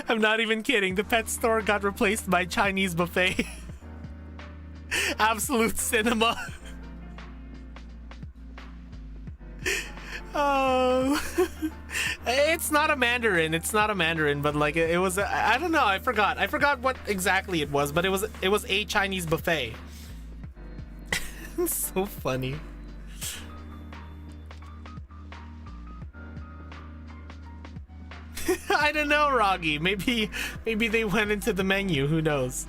I'm not even kidding. The pet store got replaced by Chinese buffet. Absolute cinema. Oh, it's not a Mandarin. It's not a Mandarin, but like it was. I don't know. I forgot. I forgot what exactly it was, but it was a Chinese buffet. It's so funny. I don't know, Roggy. Maybe they went into the menu. Who knows?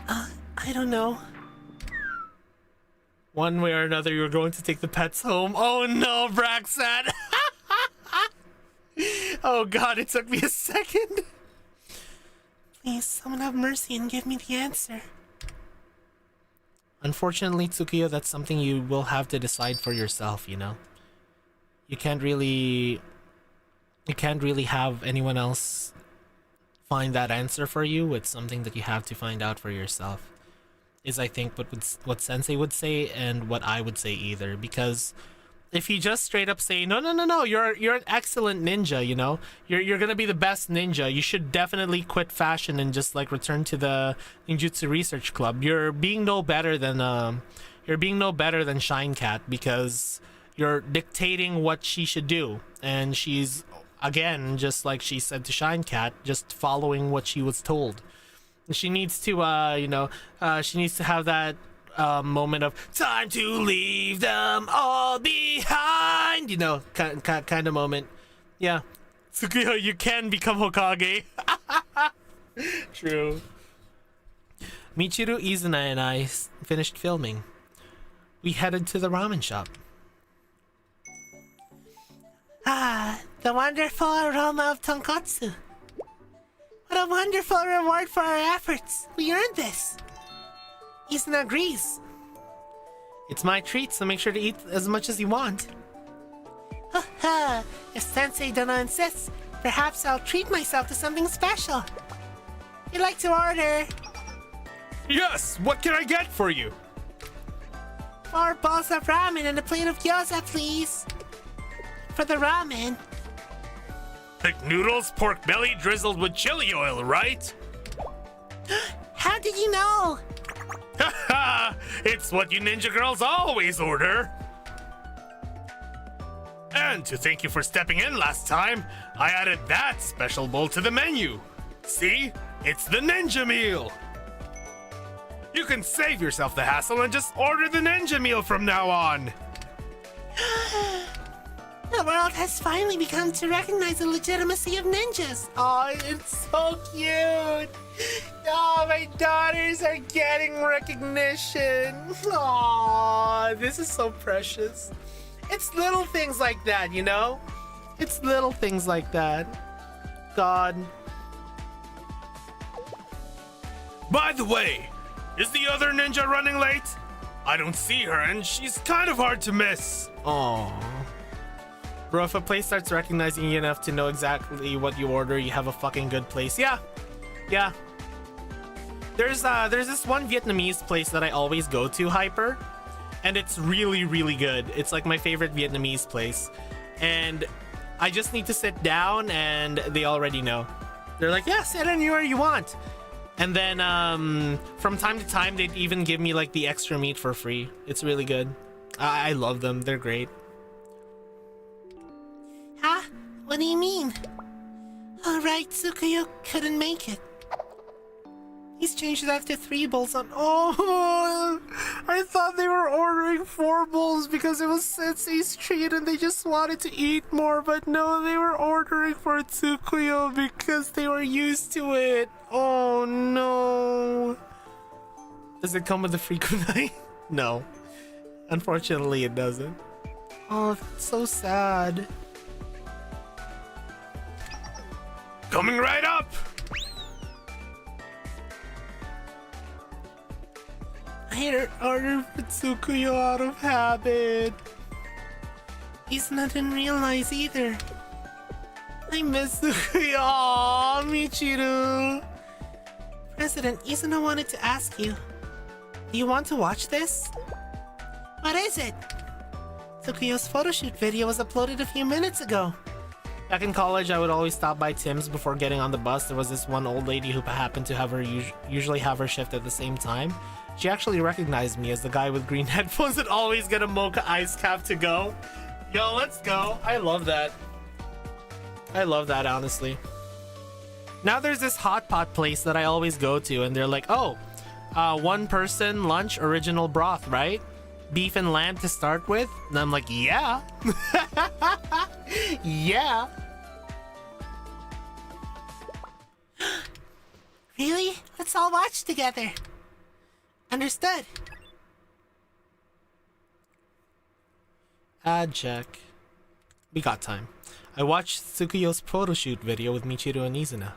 I don't know. One way or another, you're going to take the pets home. Oh no, Braxat! Oh god, it took me a second. Please, someone have mercy and give me the answer. Unfortunately, Tsukuyo, that's something you will have to decide for yourself, you know? You can't really have anyone else find that answer for you. It's something that you have to find out for yourself. Is I think what Sensei would say and what I would say either, because if you just straight up say no, you're an excellent ninja, you know, you're gonna be the best ninja, you should definitely quit fashion and just like return to the ninjutsu research club. You're being no better than Shine Cat, because you're dictating what she should do, and she's, again, just like she said to Shine Cat, just following what she was told. She needs to, she needs to have that moment of time to leave them all behind, you know, kind of moment. Yeah, Tsukuyo, you can become Hokage. True. Michiru, Izuna, and I finished filming. We headed to the ramen shop. Ah, the wonderful aroma of tonkotsu. What a wonderful reward for our efforts. We earned this. Izuna agrees. It's my treat, so make sure to eat as much as you want. Haha, if Sensei Dona insists, perhaps I'll treat myself to something special. You'd like to order? Yes, what can I get for you? 4 bowls of ramen and a plate of gyoza, please. For the ramen. Thick noodles, pork belly drizzled with chili oil, right? How did you know? Haha! It's what you ninja girls always order. And to thank you for stepping in last time, I added that special bowl to the menu. See? It's the ninja meal. You can save yourself the hassle and just order the ninja meal from now on. The world has finally begun to recognize the legitimacy of ninjas. Oh, it's so cute. Oh, my daughters are getting recognition. Oh, this is so precious. It's little things like that, you know? It's little things like that. God. By the way, is the other ninja running late? I don't see her and she's kind of hard to miss. Aww. Bro, if a place starts recognizing you enough to know exactly what you order, you have a fucking good place. Yeah. Yeah. There's this one Vietnamese place that I always go to, Hyper, and it's really, really good. It's like my favorite Vietnamese place. And I just need to sit down and they already know. They're like, yeah, sit anywhere you want. And then from time to time, they'd even give me like the extra meat for free. It's really good. I love them. They're great. Huh? What do you mean? Alright, Tsukuyo couldn't make it. He's changed that to 3 bowls on— Oh, I thought they were ordering 4 bowls because it was Sensei's treat and they just wanted to eat more, but no, they were ordering for Tsukuyo because they were used to it. Oh no. Does it come with a free kunai? No. Unfortunately, it doesn't. Oh, that's so sad. Coming right up! I ordered for Tsukuyo out of habit. Izuna didn't realize either. I miss Tsukuyo. Aww, Michiru. President, Izuna wanted to ask you. Do you want to watch this? What is it? Tsukuyo's photoshoot video was uploaded a few minutes ago. Back in college, I would always stop by Tim's before getting on the bus. There was this one old lady who happened to have her usually have her shift at the same time. She actually recognized me as the guy with green headphones that always get a mocha ice cap to go. Yo, let's go. I love that. I love that, honestly. Now there's this hot pot place that I always go to, and they're like, oh, one person lunch original broth, right? Beef and lamb to start with. And I'm like, yeah. Yeah. Really? Let's all watch together. Understood. Check. We got time. I watched Tsukuyo's photo shoot video with Michiru and Izuna.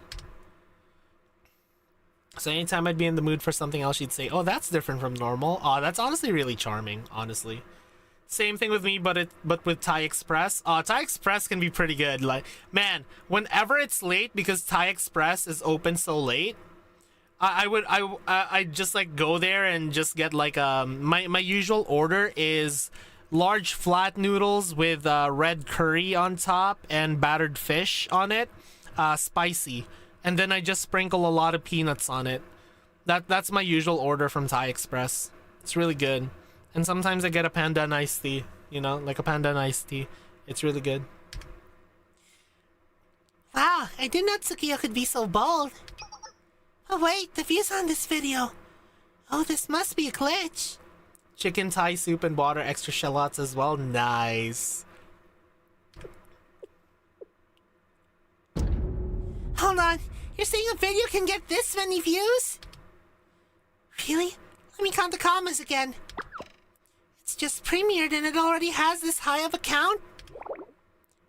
So anytime I'd be in the mood for something else, she'd say, oh, that's different from normal. Oh, that's honestly really charming, honestly. Same thing with me, but with Thai Express. Thai Express can be pretty good. Like, man, whenever it's late, because Thai Express is open so late, I just like go there and just get like my usual order is large flat noodles with red curry on top and battered fish on it, spicy, and then I just sprinkle a lot of peanuts on it. That's my usual order from Thai Express. It's really good. And sometimes I get a pandan iced tea, you know, like a pandan iced tea. It's really good. Wow, I didn't know Tsukiyo could be so bold. Oh wait, the views on this video. Oh, this must be a glitch. Chicken Thai soup and water, extra shallots as well. Nice. Hold on, you're saying a video can get this many views? Really? Let me count the commas again. It's just premiered and it already has this high of a count?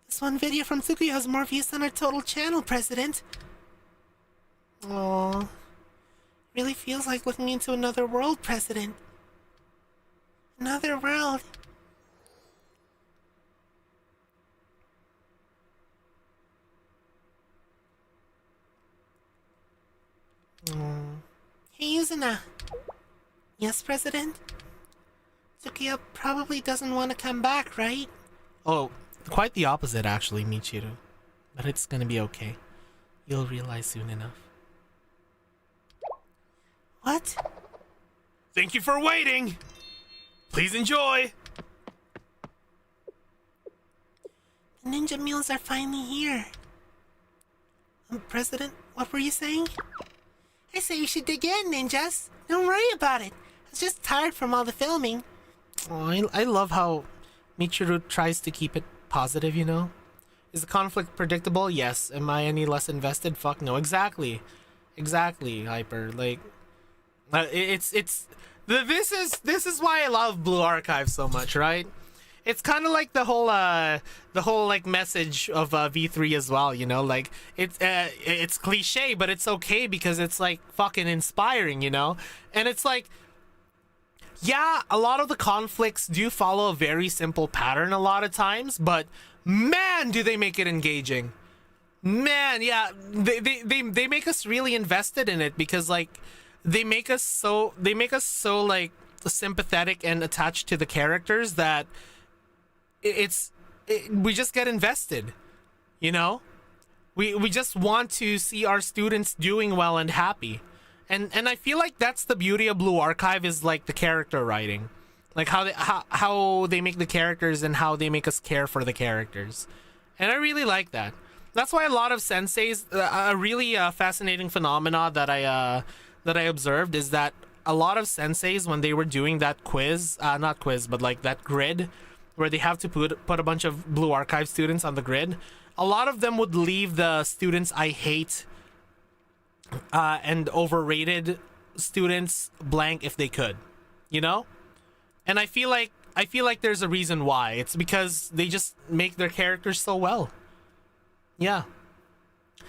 This one video from Tsukuyo has more views than our total channel, President. Aww. Really feels like looking into another world, President. Another world. Hey, Yuzuna. Yes, President? Tsukiyo probably doesn't want to come back, right? Oh, quite the opposite, actually, Michiru. But it's gonna be okay. You'll realize soon enough. What? Thank you for waiting! Please enjoy! The ninja meals are finally here. President, what were you saying? I say you should dig in, ninjas. Don't worry about it. I was just tired from all the filming. Oh, I love how Michiru tries to keep it positive, you know? Is the conflict predictable? Yes. Am I any less invested? Fuck no. Exactly. Exactly, Hyper. Like, this is why I love Blue Archive so much, right? It's kind of like the whole like message of V3 as well, you know? Like, it's cliche, but it's okay because it's like fucking inspiring, you know? And it's like, yeah, a lot of the conflicts do follow a very simple pattern a lot of times, but man, do they make it engaging. Man, yeah, they make us really invested in it because like they make us so like sympathetic and attached to the characters that we just get invested, you know? We just want to see our students doing well and happy. And I feel like that's the beauty of Blue Archive is like the character writing. Like how they make the characters and how they make us care for the characters. And I really like that. That's why a lot of senseis, a really fascinating phenomena that I observed is that a lot of senseis, when they were doing that quiz, not quiz, but like that grid, where they have to put a bunch of Blue Archive students on the grid, a lot of them would leave the students I hate and overrated students blank if they could, you know? And I feel like there's a reason why. It's because they just make their characters so well. Yeah.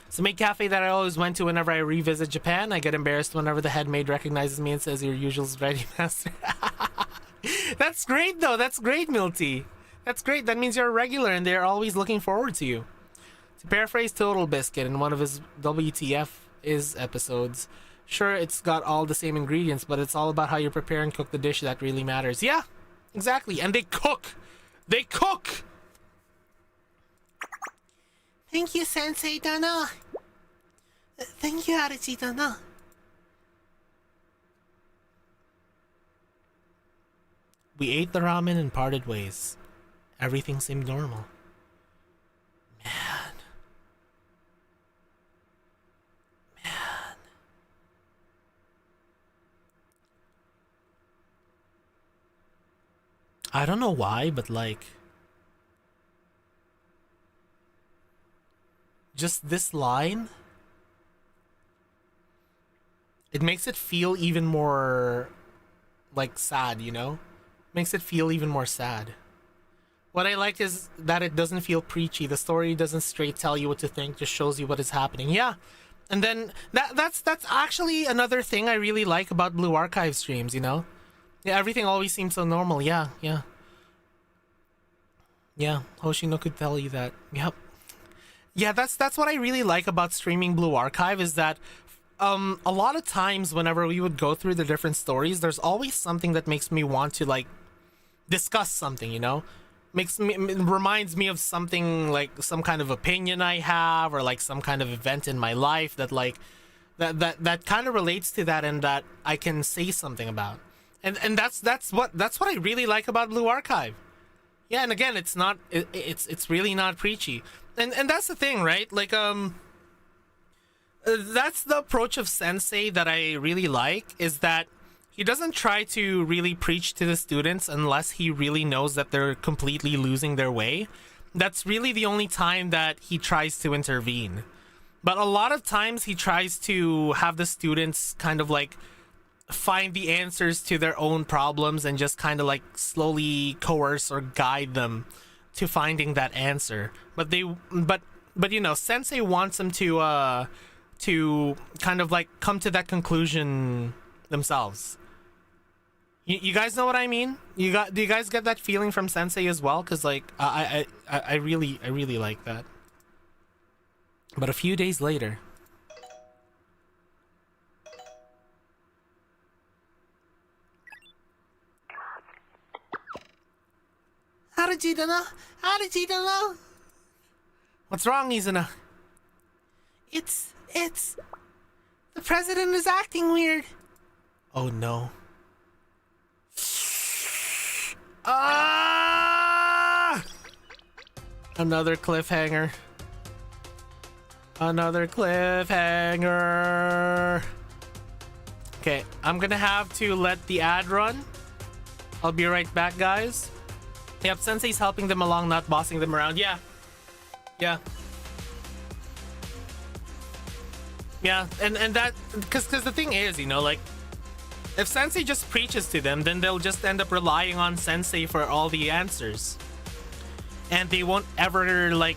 It's the maid cafe that I always went to whenever I revisit Japan. I get embarrassed whenever the head maid recognizes me and says, "Your usual's ready, master." That's great, though. That's great, Milty. That's great. That means you're a regular and they're always looking forward to you. To paraphrase Total Biscuit in one of his WTF is episodes, sure, it's got all the same ingredients, but it's all about how you prepare and cook the dish that really matters. Yeah, exactly. And they cook. They cook. Thank you, Sensei Dono. Thank you, Arachi Dono. We ate the ramen and parted ways. everything seemed normal. Man. I don't know why, but like, just this line, it makes it feel even more like sad, you know? Makes it feel even more sad. What I like is that it doesn't feel preachy. The story doesn't straight tell you what to think, just shows you what is happening. Yeah. And then that's actually another thing I really like about Blue Archive streams, you know? Yeah, everything always seems so normal. Yeah. Hoshino could tell you that. Yep. Yeah, that's what I really like about streaming Blue Archive is that a lot of times whenever we would go through the different stories, there's always something that makes me want to like discuss something, you know? Reminds me of something like some kind of opinion I have or like some kind of event in my life that like that kind of relates to that and that I can say something about. And that's what I really like about Blue Archive. Yeah, and again, it's really not preachy. And that's the thing, right? Like that's the approach of Sensei that I really like, is that he doesn't try to really preach to the students unless he really knows that they're completely losing their way. That's really the only time that he tries to intervene. But a lot of times he tries to have the students kind of like find the answers to their own problems and just kind of like slowly coerce or guide them to finding that answer. But you know, Sensei wants them to kind of like come to that conclusion themselves. You guys know what I mean? Do you guys get that feeling from Sensei as well? Because like I really like that. But a few days later, how did you know? What's wrong, Izuna? It's the president is acting weird. Oh no. Another cliffhanger. Okay, I'm gonna have to let the ad run. I'll be right back, guys. Yep, Sensei's helping them along, not bossing them around. Yeah, and that because the thing is, you know, like if Sensei just preaches to them, then they'll just end up relying on Sensei for all the answers, and they won't ever like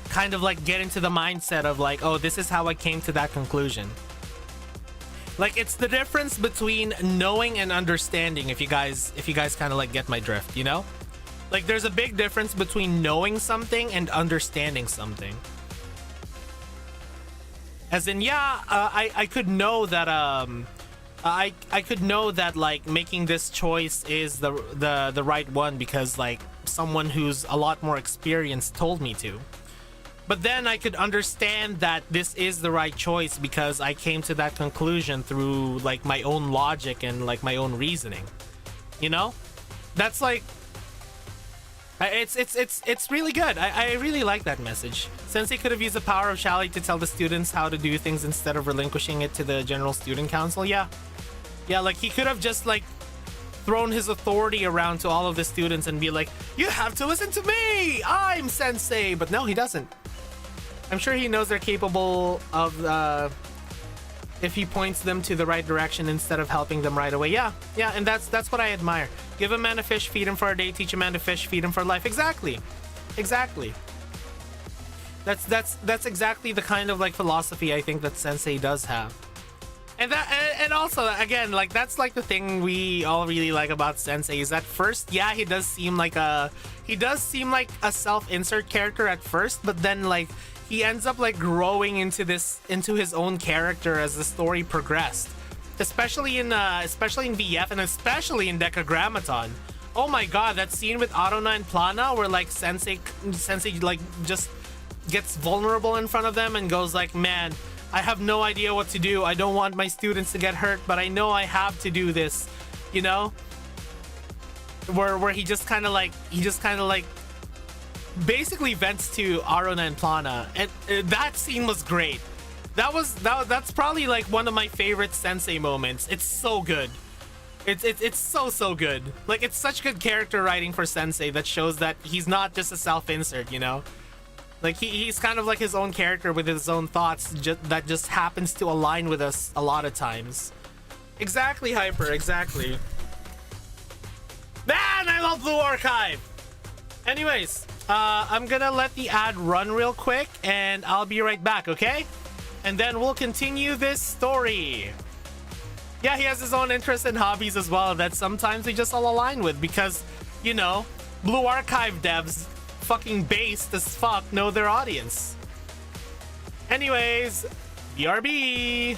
kind of like get into the mindset of like, oh, this is how I came to that conclusion. Like, it's the difference between knowing and understanding, if you guys kind of like get my drift, you know? Like, there's a big difference between knowing something and understanding something. As in, yeah, I could know that I could know that like making this choice is the right one because like someone who's a lot more experienced told me to. But then I could understand that this is the right choice because I came to that conclusion through like my own logic and like my own reasoning. You know? That's like it's really good. I really like that message. Sensei could have used the power of Shally to tell the students how to do things instead of relinquishing it to the general student council. Yeah, like he could have just like thrown his authority around to all of the students and be like, you have to listen to me, I'm Sensei. But no, he doesn't. I'm sure he knows they're capable of if he points them to the right direction instead of helping them right away. Yeah, and that's what I admire. Give a man a fish, feed him for a day. Teach a man to fish, feed him for life. Exactly. That's exactly the kind of like philosophy I think that Sensei does have. And also again, like that's like the thing we all really like about Sensei is that first, yeah, he does seem like a self-insert character at first, but then like he ends up like growing into his own character as the story progressed. Especially in VF and especially in Decagrammaton. Oh my god, that scene with Arona and Plana where like Sensei like just gets vulnerable in front of them and goes like, man, I have no idea what to do. I don't want my students to get hurt, but I know I have to do this, you know? Where he just kind of like basically vents to Aruna and Plana, and that scene was great. That's probably like one of my favorite Sensei moments. It's so good. It's so good. Like, it's such good character writing for Sensei that shows that he's not just a self-insert, you know? Like, he's kind of like his own character with his own thoughts that just happens to align with us a lot of times. Exactly, Hyper, exactly. Man, I love Blue Archive! Anyways, I'm gonna let the ad run real quick, and I'll be right back, okay? And then we'll continue this story. Yeah, he has his own interests and hobbies as well that sometimes we just all align with because, you know, Blue Archive devs, fucking based as fuck, know their audience. Anyways, BRB.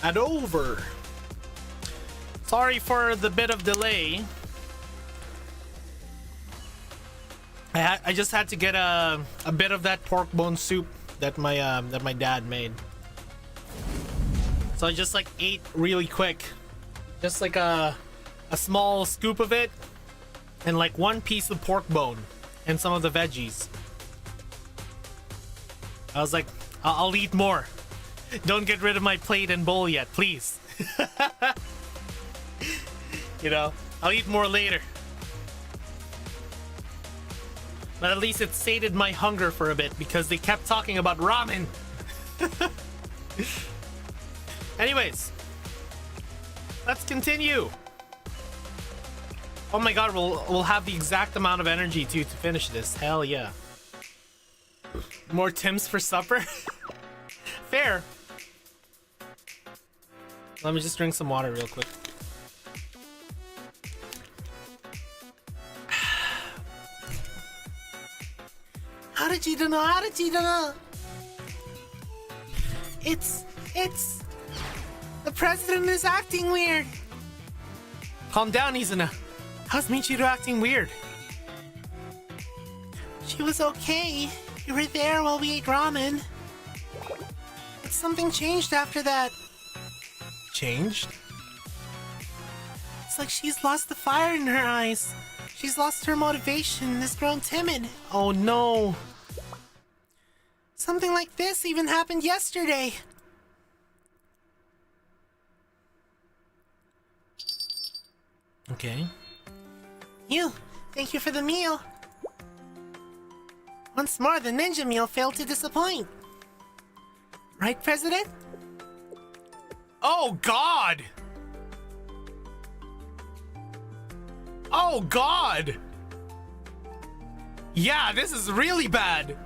And over. Sorry for the bit of delay. I just had to get a bit of that pork bone soup that my dad made. So I just like ate really quick. Just like a small scoop of it and like one piece of pork bone and some of the veggies. I was like, I'll eat more. Don't get rid of my plate and bowl yet, please. You know, I'll eat more later. But at least it sated my hunger for a bit because they kept talking about ramen. Anyways, let's continue. Oh my god, we'll have the exact amount of energy to finish this. Hell yeah. More Tims for supper? Fair. Let me just drink some water real quick. How did you know? How did you know? It's... The president is acting weird. Calm down, Izuna. How's Michiru acting weird? She was okay. You were there while we ate ramen. But something changed after that. Changed? It's like she's lost the fire in her eyes. She's lost her motivation and has grown timid. Oh no. Something like this even happened yesterday. Okay. Thank you for the meal. Once more, the ninja meal failed to disappoint. Right, President? Oh god! Oh god! Yeah, this is really bad.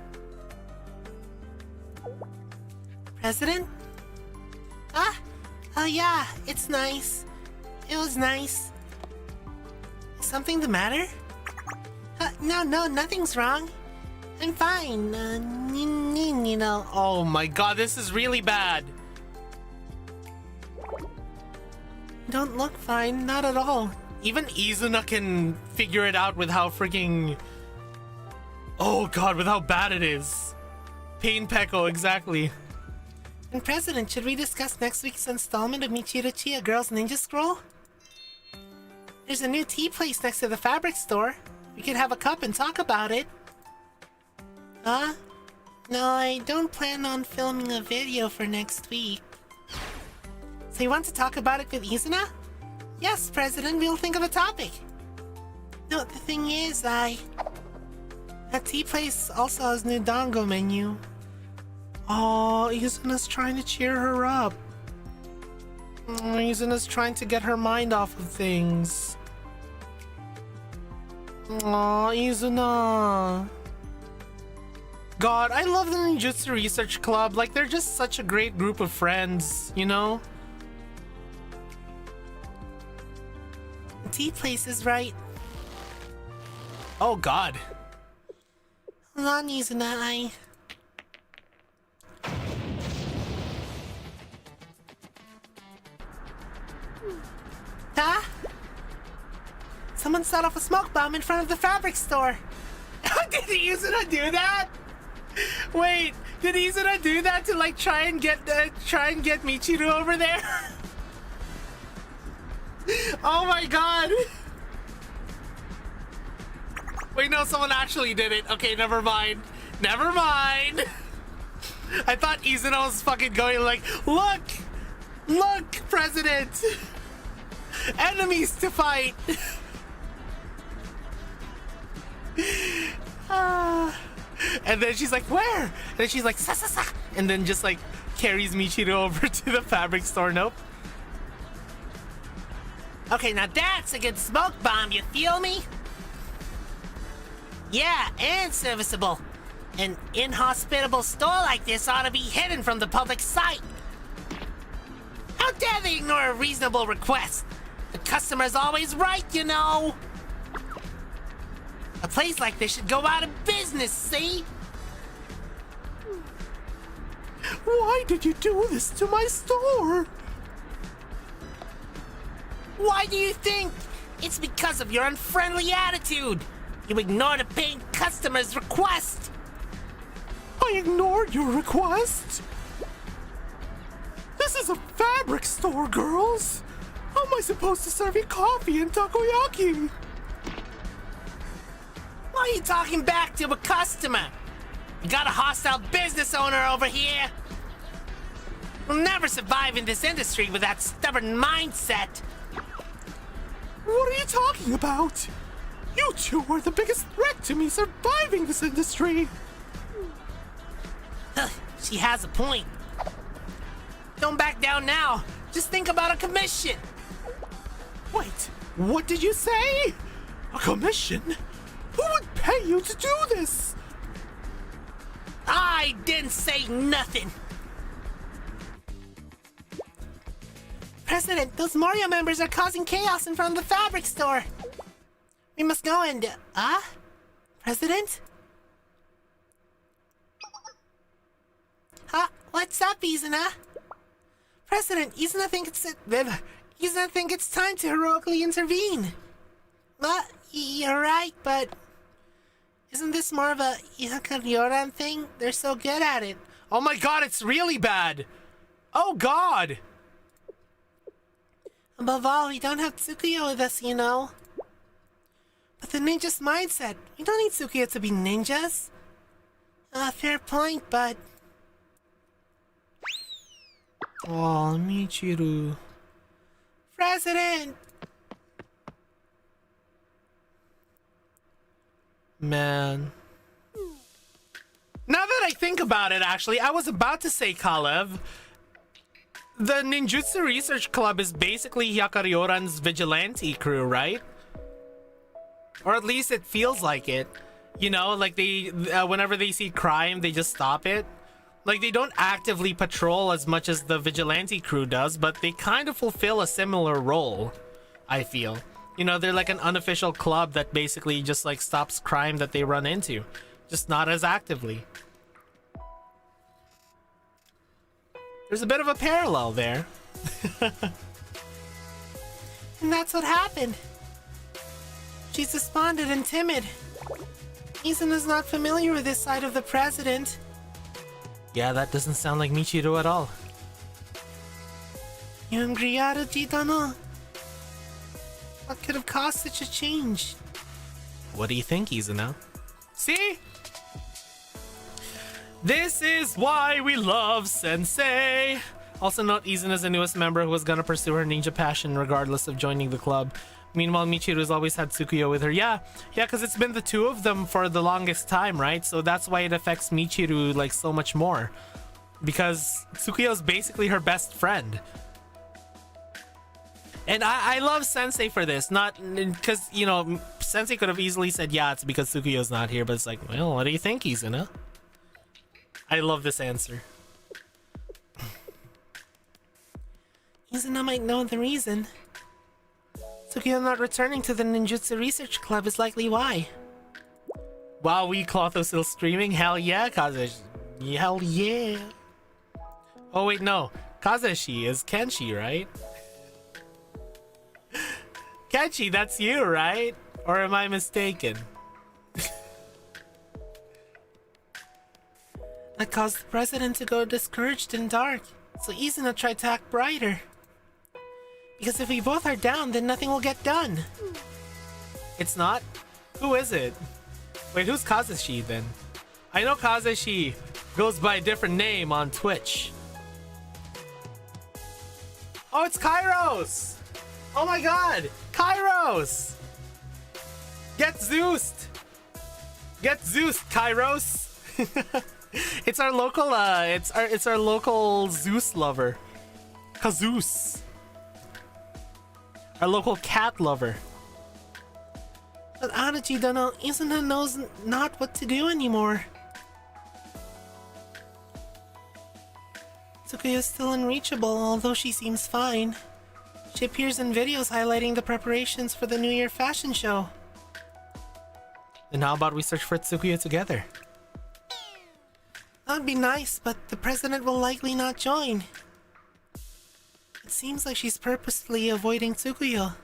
President? Oh yeah, it's nice. It was nice. Is something the matter? No, nothing's wrong. I'm fine. You know. Oh my god, this is really bad. Don't look fine, not at all. Even Izuna can figure it out with how freaking... Oh god, with how bad it is. Pain Peko, exactly. And President, should we discuss next week's installment of Michiru-chi, A Girl's Ninja Scroll? There's a new tea place next to the fabric store. We could have a cup and talk about it. No, I don't plan on filming a video for next week. So you want to talk about it with Izuna? Yes, President, we'll think of a topic. No, the thing is, that tea place also has new dango menu. Oh, Izuna's trying to cheer her up. Izuna's trying to get her mind off of things. Oh, Izuna. God, I love the Ninjutsu Research Club. Like, they're just such a great group of friends, you know? The tea place is right. Oh, God. Hold on, Izuna, Someone set off a smoke bomb in front of the fabric store. Did Izuna do that? Wait, did Izuna do that to like try and get Michiru over there? Oh my god. Wait, no, someone actually did it. Okay, never mind. Never mind. I thought Izuna was fucking going like, look, President, enemies to fight. And then she's like, where? And then she's like, sa sa sa, and then just like carries Michiru over to the fabric store. Nope. Okay, now that's a good smoke bomb, you feel me? Yeah, and serviceable. An inhospitable store like this ought to be hidden from the public sight. How dare they ignore a reasonable request? The customer's always right, you know. A place like this should go out of business, see? Why did you do this to my store? Why do you think? It's because of your unfriendly attitude. You ignored a paying customer's request. I ignored your request? This is a fabric store, girls. How am I supposed to serve you coffee and takoyaki? Why are you talking back to a customer? You got a hostile business owner over here. You'll never survive in this industry with that stubborn mindset. What are you talking about? You two are the biggest threat to me surviving this industry. She has a point. Don't back down now. Just think about a commission. Wait, what did you say? A commission? Who would pay you to do this? I didn't say nothing. President, those Mario members are causing chaos in front of the fabric store. We must go and... President? What's up, Izuna? President, Izuna thinks it's time to heroically intervene. You're right, but... Isn't this more of a Yoran thing? They're so good at it. Oh my god, it's really bad. Oh god. Above all, we don't have Tsukuyo with us, you know. But the ninja's mindset. We don't need Tsukuyo to be ninjas. Fair point, but... Oh, Michiru. President! Man. Now that I think about it, actually, I was about to say, Kalev, the Ninjutsu Research Club is basically Yakaryoran's vigilante crew, right? Or at least it feels like it. You know, like they, whenever they see crime, they just stop it. Like, they don't actively patrol as much as the vigilante crew does, but they kind of fulfill a similar role, I feel. You know, they're like an unofficial club that basically just like stops crime that they run into, just not as actively. There's a bit of a parallel there. And that's what happened. She's despondent and timid. Izuna's not familiar with this side of the president. Yeah, that doesn't sound like Michiru at all. Yungriara Jidano. What could have caused such a change? What do you think, Izuna? See? This is why we love Sensei! Also note, Izuna's the newest member who was gonna pursue her ninja passion regardless of joining the club. Meanwhile, Michiru's always had Tsukuyo with her. Yeah, because it's been the two of them for the longest time, right? So that's why it affects Michiru like so much more. Because Tsukuyo's basically her best friend. And I love Sensei for this. Not because, you know, Sensei could have easily said, yeah, it's because Tsukuyo's not here. But it's like, well, what do you think, Izuna? I love this answer. Izuna might know the reason. Tsukuyo not returning to the Ninjutsu Research Club is likely why. Wow, we Clotho still streaming? Hell yeah, Kazeshi. Hell yeah. Oh wait, no. Kazeshi is Kenshi, right? Kenshi, that's you, right? Or am I mistaken? That caused the president to go discouraged and dark, so Izuna tried to act brighter. Because if we both are down, then nothing will get done. It's not? Who is it? Wait, who's Kazeshi then? I know Kazeshi goes by a different name on Twitch. Oh, it's Kairos! Oh my god! Kairos! Get Zeused! Get Zeused, Kairos! It's our local it's our local Zeus lover. Kazeus. Our local cat lover. But Adachi Dono, Izuna knows not what to do anymore. Tsukuyo is still unreachable, although she seems fine. She appears in videos highlighting the preparations for the New Year fashion show. Then how about we search for Tsukuyo together? That'd be nice, but the president will likely not join. It seems like she's purposely avoiding Tsukuyo.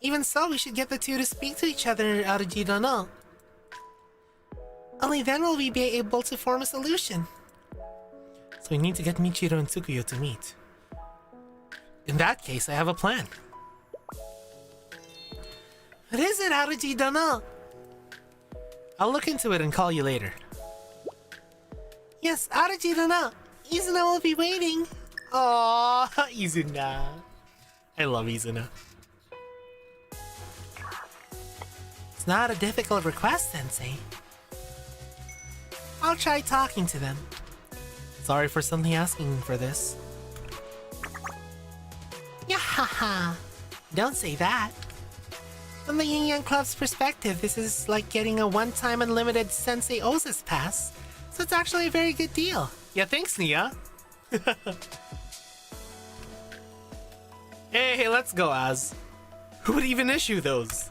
Even so, we should get the two to speak to each other, Aruji Dono. Only then will we be able to form a solution. So we need to get Michiro and Tsukuyo to meet. In that case, I have a plan. What is it, Aruji Dono? I'll look into it and call you later. Yes, Aruji Dono. Izuna will be waiting. Aww, Izuna. I love Izuna. It's not a difficult request, Sensei. I'll try talking to them. Sorry for suddenly asking for this. Yahaha! Don't say that. From the Yin Yang Club's perspective, this is like getting a one-time unlimited Sensei Osa's pass, so it's actually a very good deal. Yeah, thanks, Nia. Hey, let's go, Az. Who would even issue those?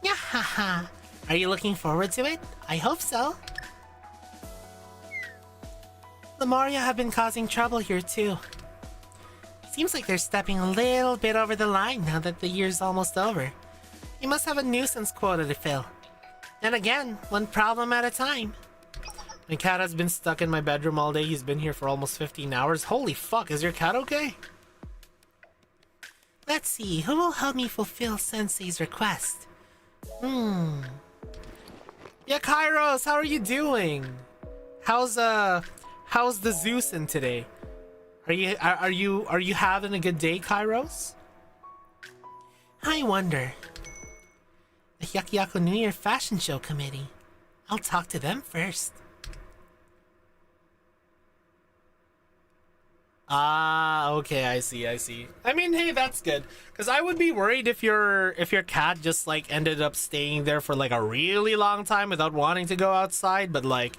Yahaha! Are you looking forward to it? I hope so. The Mario have been causing trouble here too. Seems like they're stepping a little bit over the line now that the year's almost over. You must have a nuisance quota to fill. And again, one problem at a time. My cat has been stuck in my bedroom all day. He's been here for almost 15 hours. Holy fuck, is your cat okay? Let's see, who will help me fulfill Sensei's request? Yeah, Kairos, how are you doing? How's the Zeus in today? Are you having a good day, Kairos? I wonder. The Hyakuyaku New Year Fashion Show Committee. I'll talk to them first. Ah, okay, I see. I mean, hey, that's good. Because I would be worried if your cat just like ended up staying there for like a really long time without wanting to go outside. But like,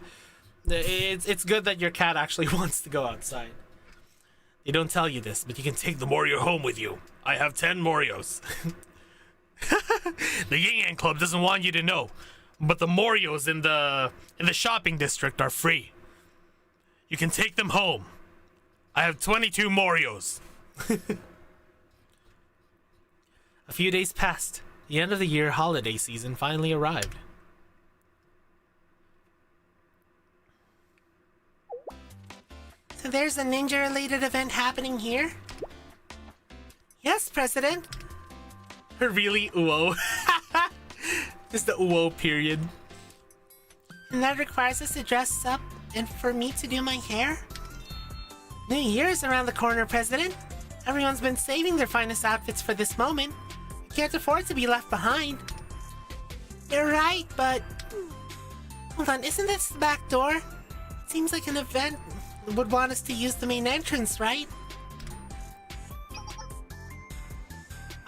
it's good that your cat actually wants to go outside. They don't tell you this, but you can take the Morio home with you. I have 10 Morios. The Yin Yang Club doesn't want you to know, but the Morios in the shopping district are free. You can take them home. I have 22 Morios. A few days passed. The end of the year holiday season finally arrived. So there's a ninja-related event happening here? Yes, President. Really, Uo? Just the Uo period. And that requires us to dress up and for me to do my hair? New Year's around the corner, President. Everyone's been saving their finest outfits for this moment. We can't afford to be left behind. You're right, but... Hold on, isn't this the back door? It seems like an event would want us to use the main entrance, right?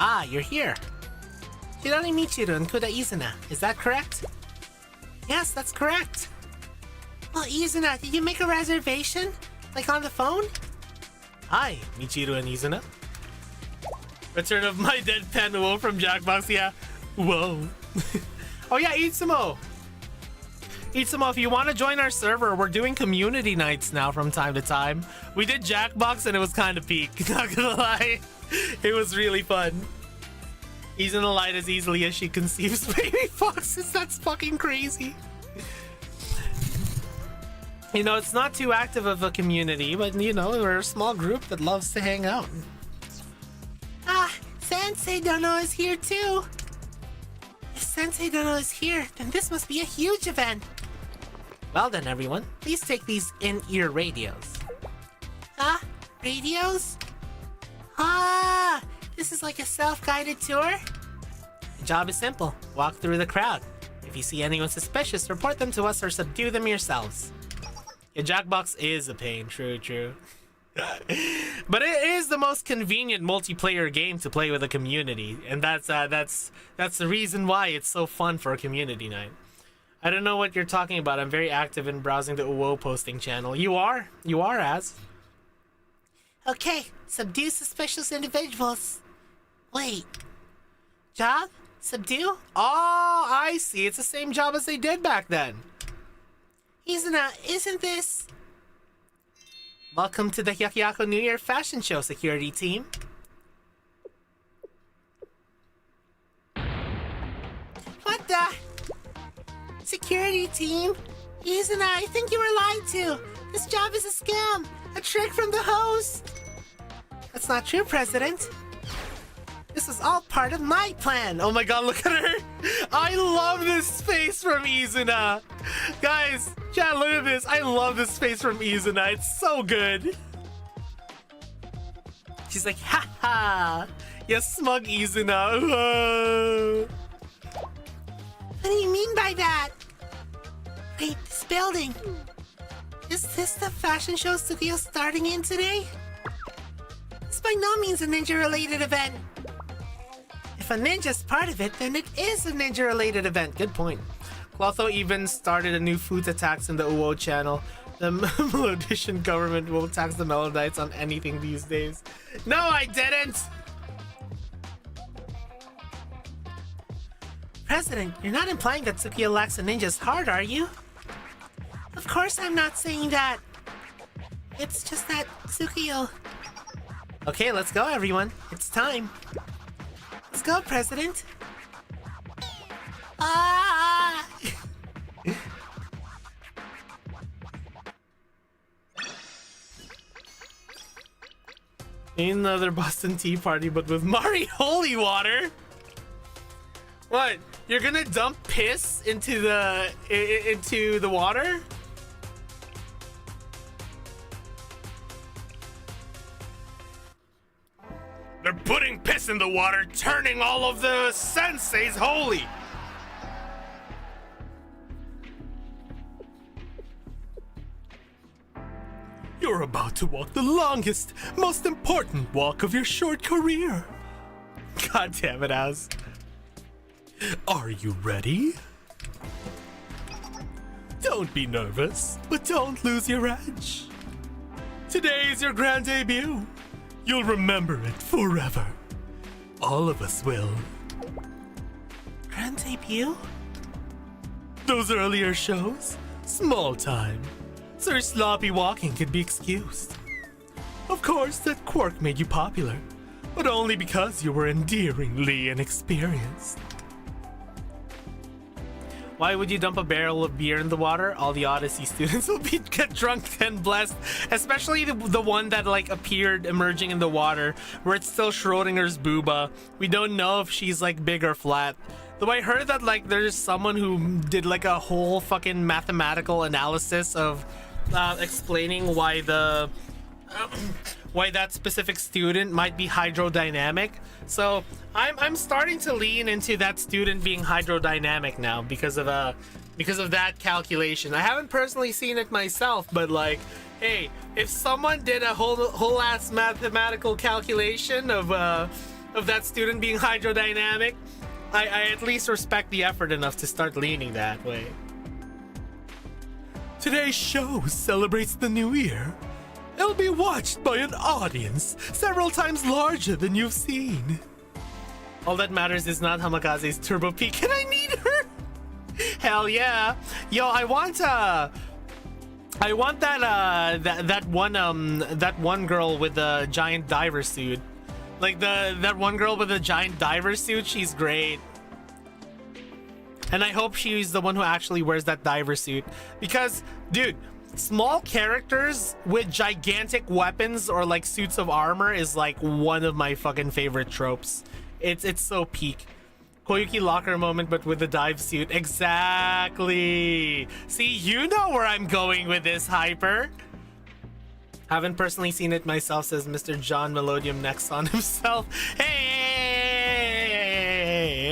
Ah, you're here. Shirori Michiru and Kuda Izuna, is that correct? Yes, that's correct. Well, Izuna, did you make a reservation? Like on the phone? Hi, Michiru and Izuna. Return of my deadpan Uo from Jackbox, yeah. Whoa. Oh yeah, Itsumo. Itsumo, if you want to join our server, we're doing community nights now from time to time. We did Jackbox and it was kind of peak, not gonna lie. It was really fun. He's in the light as easily as she conceives baby foxes. That's fucking crazy. You know, it's not too active of a community, but you know, we're a small group that loves to hang out. Ah, Sensei Dono is here too. If Sensei Dono is here, then this must be a huge event. Well then, everyone, please take these in-ear radios. Huh? Radios? Ah, this is like a self-guided tour? The job is simple. Walk through the crowd. If you see anyone suspicious, report them to us or subdue them yourselves. Yeah, Jackbox is a pain, true. But it is the most convenient multiplayer game to play with a community, and that's the reason why it's so fun for a community night. I don't know what you're talking about. I'm very active in browsing the Uwo posting channel. You are, Az. Okay, subdue suspicious individuals. Wait. Job? Subdue? Oh, I see. It's the same job as they did back then. Isn't this... Welcome to the Hyakuyaku New Year Fashion Show, security team. What the? Security team? I think you were lied to. This job is a scam. A trick from the host. That's not true, President. This was all part of my plan. Oh my god, look at her. I love this face from Izuna. Guys, chat, look at this. I love this face from Izuna. It's so good. She's like, ha ha. You smug Izuna. What do you mean by that? Wait, this building. Is this the fashion show Tsukio's starting in today? It's by no means a ninja-related event. If a ninja's part of it, then it is a ninja-related event. Good point. Clotho even started a new food tax in the Uo channel. The Melodician government will tax the Melodites on anything these days. No, I didn't! President, you're not implying that Tsukio lacks a ninja's heart, are you? Of course I'm not saying that. It's just that Tsukio... Okay, let's go, everyone. It's time. Let's go, President. Ah! Another Boston Tea Party, but with Mari Holy Water? What? You're gonna dump piss into the water? They're putting piss in the water, turning all of the senseis holy. You're about to walk the longest, most important walk of your short career. God damn it, Az. Are you ready? Don't be nervous, but don't lose your edge. Today is your grand debut. You'll remember it forever. All of us will. Grand debut? Those earlier shows? Small time. So your sloppy walking could be excused. Of course, that quirk made you popular, but only because you were endearingly inexperienced. Why would you dump a barrel of beer in the water? All the Odyssey students will get drunk and blessed, especially the one that like appeared emerging in the water, where it's still Schrodinger's booba. We don't know if she's like big or flat. Though I heard that like there's someone who did like a whole fucking mathematical analysis of explaining why why that specific student might be hydrodynamic. So I'm starting to lean into that student being hydrodynamic now because of that calculation. I haven't personally seen it myself, but like, hey, if someone did a whole ass mathematical calculation of that student being hydrodynamic, I at least respect the effort enough to start leaning that way. Today's show celebrates the new year. It'll be watched by an audience several times larger than you've seen. All that matters is not Hamakaze's turbo peak, and I need her. Hell yeah. Yo, I want that one girl with the giant diver suit. Like that one girl with the giant diver suit, she's great. And I hope she's the one who actually wears that diver suit. Because, dude, small characters with gigantic weapons or like suits of armor is like one of my fucking favorite tropes. It's so peak. Koyuki locker moment, but with the dive suit. Exactly. See, you know where I'm going with this, Hyper. Haven't personally seen it myself, says Mr. John Melodium Nexon himself. Hey,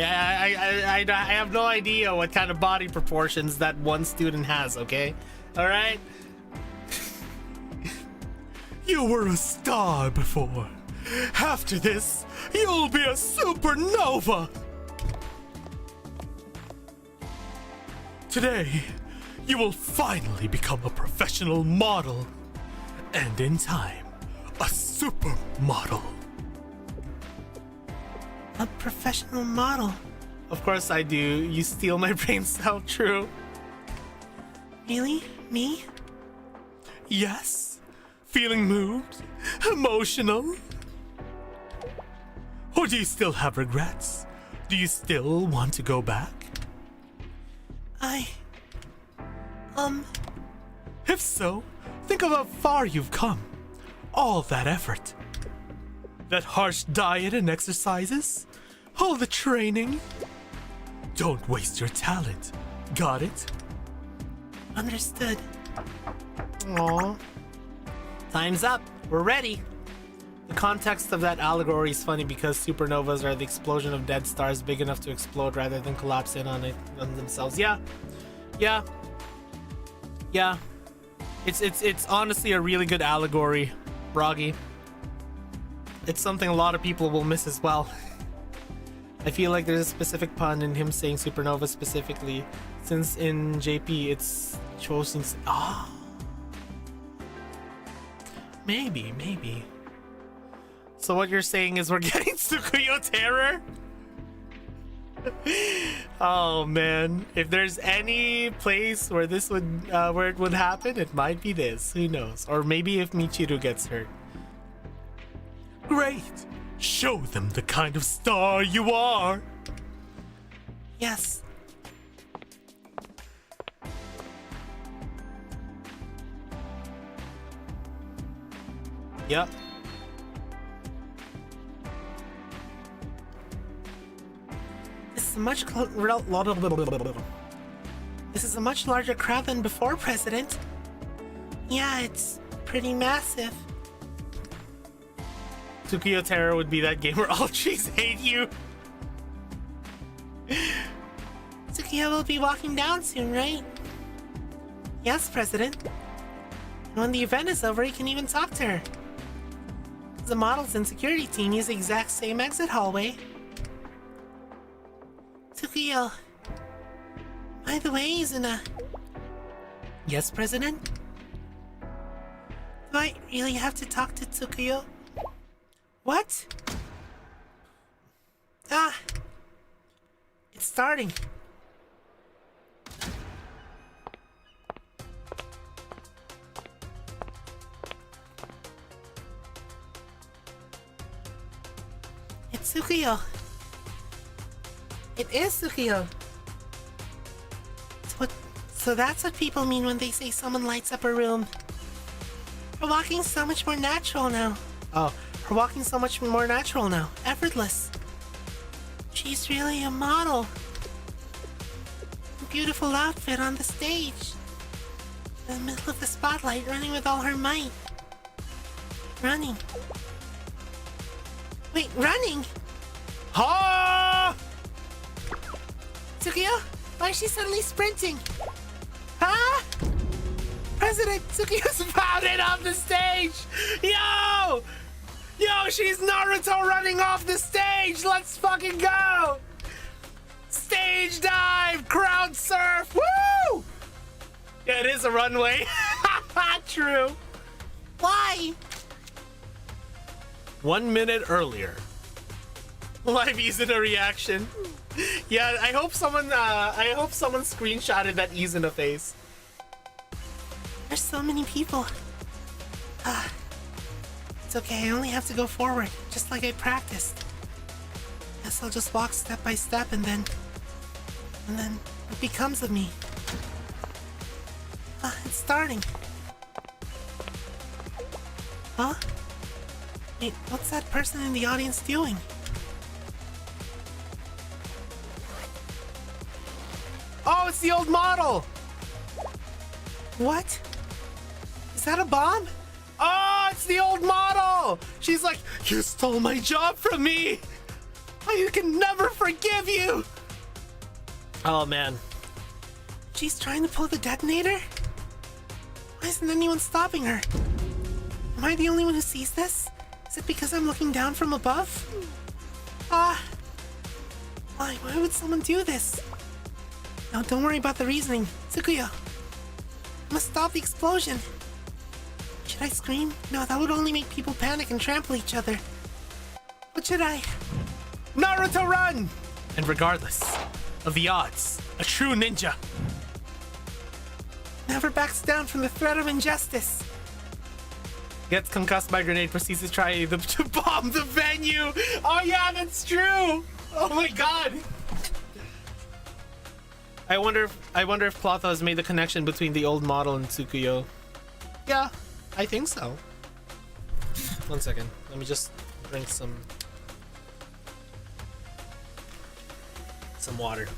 I have no idea what kind of body proportions that one student has, okay? All right? You were a star before. After this, you'll be a supernova. Today, you will finally become a professional model. And in time, a supermodel. A professional model? Of course I do. You steal my brain cell, true. Really? Me? Yes. Feeling moved? Emotional? Or do you still have regrets? Do you still want to go back? If so, think of how far you've come. All that effort. That harsh diet and exercises. All the training. Don't waste your talent. Got it? Understood. Aww. Time's up. We're ready. The context of that allegory is funny because supernovas are the explosion of dead stars big enough to explode rather than collapse in on themselves. Yeah. It's honestly a really good allegory, Broggy. It's something a lot of people will miss as well. I feel like there's a specific pun in him saying supernova specifically, since in JP it's chosen. Maybe. So what you're saying is we're getting Tsukuyo Terror? Oh man, if there's any place where this would where it would happen, it might be this. Who knows? Or maybe if Michiru gets hurt. Great. Show them the kind of star you are. Yes. Yep. This is a much larger crowd than before, President. Yeah, it's pretty massive. Tsukuyo Terror would be that game where all trees hate you. Tsukuyo will be walking down soon, right? Yes, President. And when the event is over, you can even talk to her. The models and security team use the exact same exit hallway. Tsukuyo. By the way, Izuna. Yes, President? Do I really have to talk to Tsukuyo? What? It's starting. It's Tsukuyo. It is Tsukuyo. So that's what people mean when they say someone lights up a room. Her walking's so much more natural now. Oh, Her walking's so much more natural now. Effortless. She's really a model. Beautiful outfit on the stage. In the middle of the spotlight, running with all her might. Running. Wait, running? ha! Tsukuyo? Why is she suddenly sprinting? Huh? President, Tsukuyo's Spouted off the stage! Yo! Yo, she's Naruto running off the stage! Let's fucking go! Stage dive! Crowd surf! Woo! Yeah, it is a runway. True. Why? 1 minute earlier. Live Izuna reaction. Yeah, I hope someone screenshotted that Izuna face. There's so many people. It's okay, I only have to go forward, just like I practiced. Guess I'll just walk step by step and then what becomes of me? It's starting. Huh? Wait, what's that person in the audience doing? Oh, it's the old model! What? Is that a bomb? Oh, it's the old model! She's like, you stole my job from me! I can never forgive you! Oh, man. She's trying to pull the detonator? Why isn't anyone stopping her? Am I the only one who sees this? Is it because I'm looking down from above? Why would someone do this? No, don't worry about the reasoning. Tsukuyo, I must stop the explosion. Should I scream? No, that would only make people panic and trample each other. What should I? Naruto, run! And regardless of the odds, a true ninja Never backs down from the threat of injustice. gets concussed by grenade, proceeds to try to bomb the venue. Oh yeah, that's true. Oh my god. I wonder if Plotha has made the connection between the old model and Tsukuyo. Yeah, I think so. 1 second. Let me just drink some water.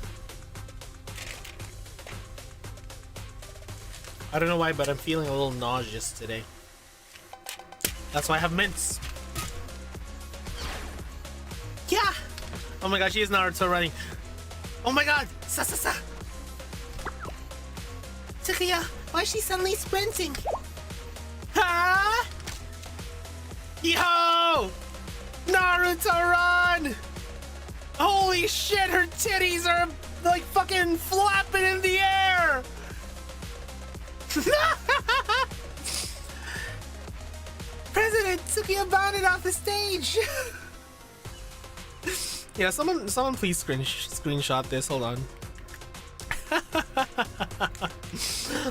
I don't know why, but I'm feeling a little nauseous today. That's why I have mints. Yeah! Oh my god, she is Naruto running. Oh my god! Sa. Tsukuyo, why is she suddenly sprinting? Huh? Yo! Naruto run! Holy shit, her titties are like fucking flapping in the air! President, Tsukuyo bounded off the stage! Yeah, someone please screenshot this. Hold on.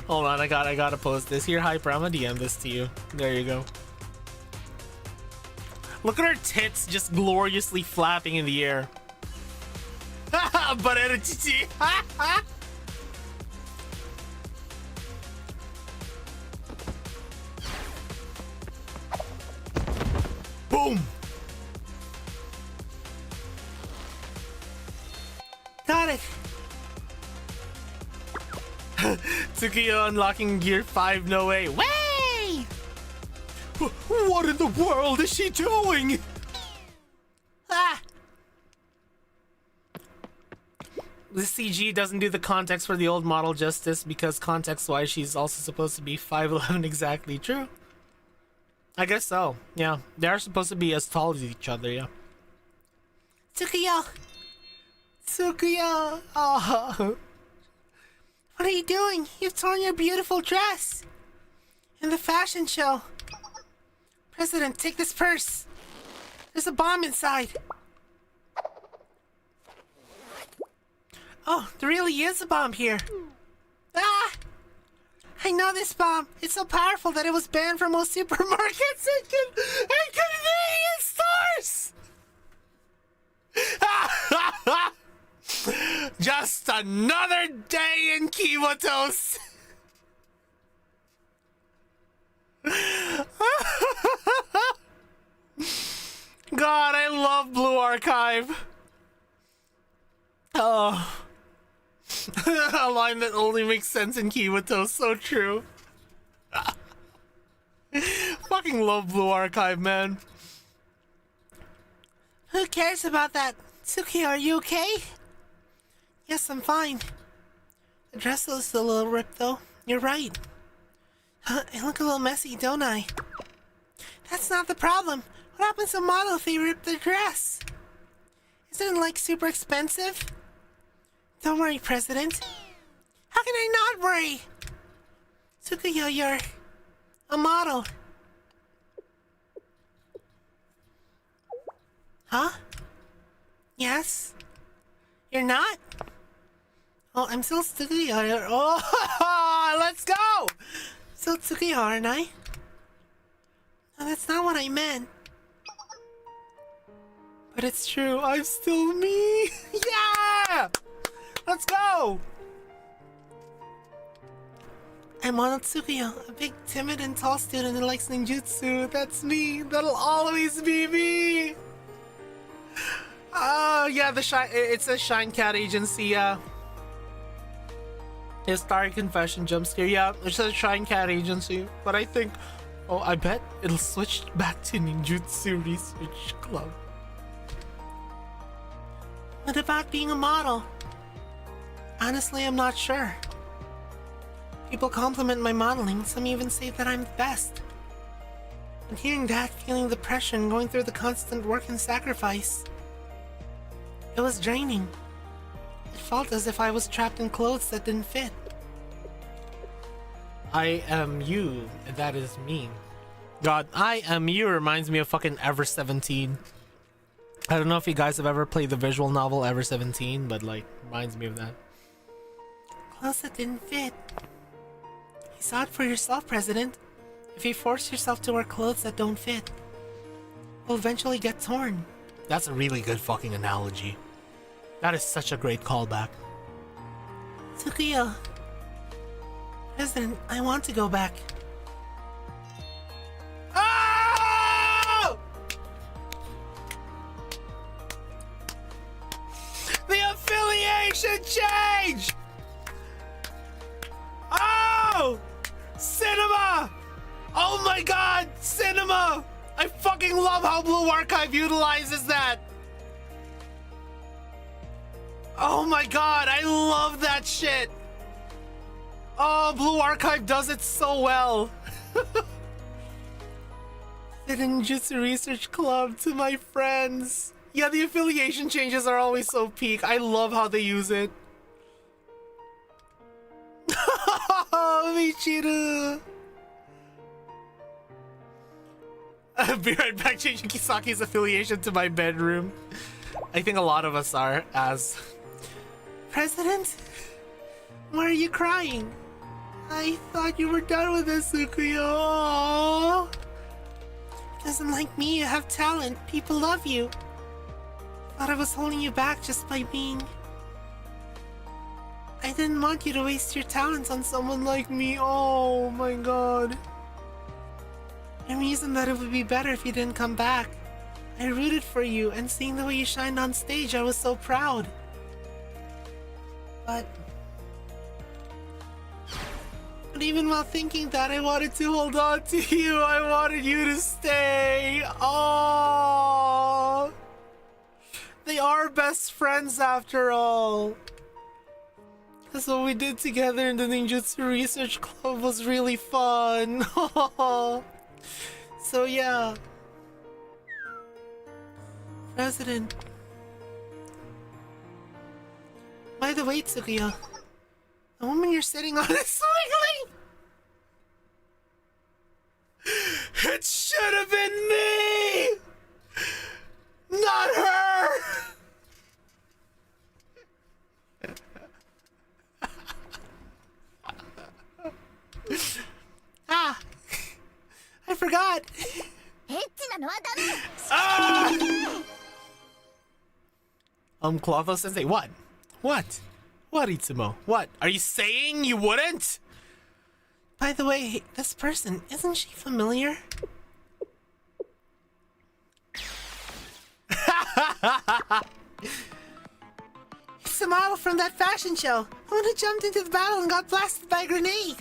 Hold on, I gotta post this. Here, Hyper, I'm gonna DM this to you. There you go. Look at her tits just gloriously flapping in the air. But boom! Got it! Tsukuyo unlocking gear 5, no way. Way! What in the world is she doing? Ah! The CG doesn't do the context for the old model justice because context-wise she's also supposed to be 5'11", exactly. True. I guess so. Yeah, they are supposed to be as tall as each other, yeah. Tsukuyo! Tsukuyo! Oh. What are you doing? You've torn your beautiful dress! In the fashion show. President, take this purse. There's a bomb inside. Oh, there really is a bomb here. Ah! I know this bomb. It's so powerful that it was banned from most supermarkets and convenience stores! Just another day in Kiwatos. God, I love Blue Archive. Oh. A line that only makes sense in Kiwato, so true. Fucking love Blue Archive, man. Who cares about that? Tsukuyo, are you okay? Yes, I'm fine. The dress looks a little ripped, though. You're right. I look a little messy, don't I? That's not the problem. What happens to a model if they rip their dress? Isn't it, like, super expensive? Don't worry, President. How can I not worry? Tsukuyo, you're a model. Huh? Yes? You're not? Oh, I'm still Tsukuyo. Oh, let's go! Still Tsukuyo, aren't I? No, that's not what I meant. But it's true, I'm still me. Yeah! Let's go! I'm Mono Tsukuyo, a big, timid, and tall student who likes ninjutsu. That's me. That'll always be me. Oh, yeah, it's a Shine Cat agency, yeah. Historic confession jump scare, yeah, it's a Shine Cat agency. But I think, oh, I bet it'll switch back to Ninjutsu Research Club. What about being a model? Honestly, I'm not sure. People compliment my modeling, some even say that I'm the best. And hearing that, feeling the pressure and going through the constant work and sacrifice, it was draining. It felt as if I was trapped in clothes that didn't fit. I am you, and that is me. God, I am you reminds me of fucking Ever 17. I don't know if you guys have ever played the visual novel Ever 17, but like reminds me of that. Clothes that didn't fit. You saw it for yourself, President. If you force yourself to wear clothes that don't fit, will eventually get torn. That's a really good fucking analogy. That is such a great callback. Tsukuyo. President, I want to go back. Oh! The affiliation change! Oh! Cinema! Oh my god! Cinema! I fucking love how Blue Archive utilizes that! Oh my god, I love that shit! Oh, Blue Archive does it so well! The Ninjutsu Research Club to my friends! Yeah, the affiliation changes are always so peak. I love how they use it. Michiru! I'll be right back changing Kisaki's affiliation to my bedroom. I think a lot of us are, as... President? Why are you crying? I thought you were done with this, Tsukuyo. Doesn't like me, you have talent. People love you. Thought I was holding you back just by being... I didn't want you to waste your talents on someone like me. Oh my god. I reasoned that it would be better if you didn't come back. I rooted for you, and seeing the way you shined on stage, I was so proud. But even while thinking that, I wanted to hold on to you. I wanted you to stay. Oh, they are best friends after all. That's what we did together in the Ninjutsu Research Club was really fun. So yeah. President. By the way, Tsukuyo, the woman you're sitting on is swiggling! It should have been me! Not her! Ah! I forgot! Ah! Clotho Sensei, what? What? What, Itsumo? What? Are you saying you wouldn't? By the way, this person, isn't she familiar? It's the model from that fashion show. The one who jumped into the battle and got blasted by a grenade.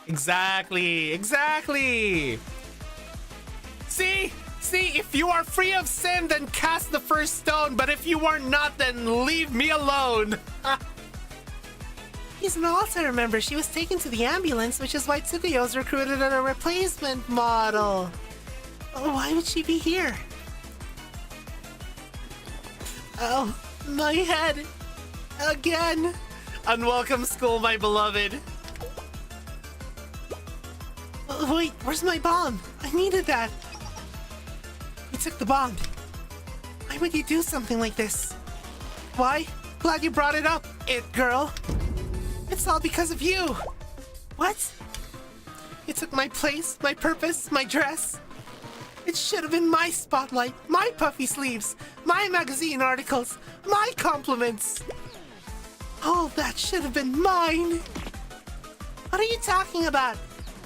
Exactly, exactly. See, if you are free of sin, then cast the first stone. But if you are not, then leave me alone. He's an Altair member. She was taken to the ambulance, which is why Tsukuyo's recruited a replacement model. Oh, why would she be here? Oh, my head. Again. Unwelcome school, my beloved. Wait, where's my bomb? I needed that. You took the bomb. Why would you do something like this? Why? Glad you brought it up, it girl. It's all because of you. What? You took my place, my purpose, my dress. It should have been my spotlight, my puffy sleeves, my magazine articles, my compliments. All that should have been mine. What are you talking about?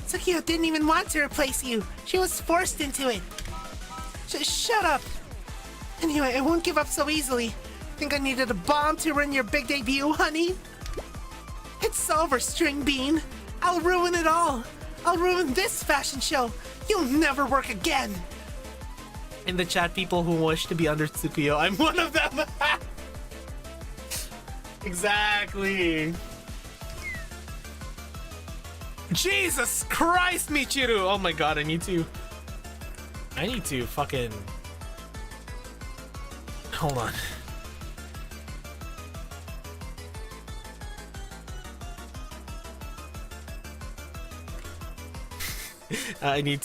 Tsukuyo didn't even want to replace you. She was forced into it. Just shut up. Anyway, I won't give up so easily. Think I needed a bomb to ruin your big debut, honey? It's over, String Bean. I'll ruin it all. I'll ruin this fashion show. You'll never work again. In the chat, people who wish to be under Tsukuyo, I'm one of them. Exactly. Jesus Christ, Michiru! Oh my god, I need to fucking... Hold on. I need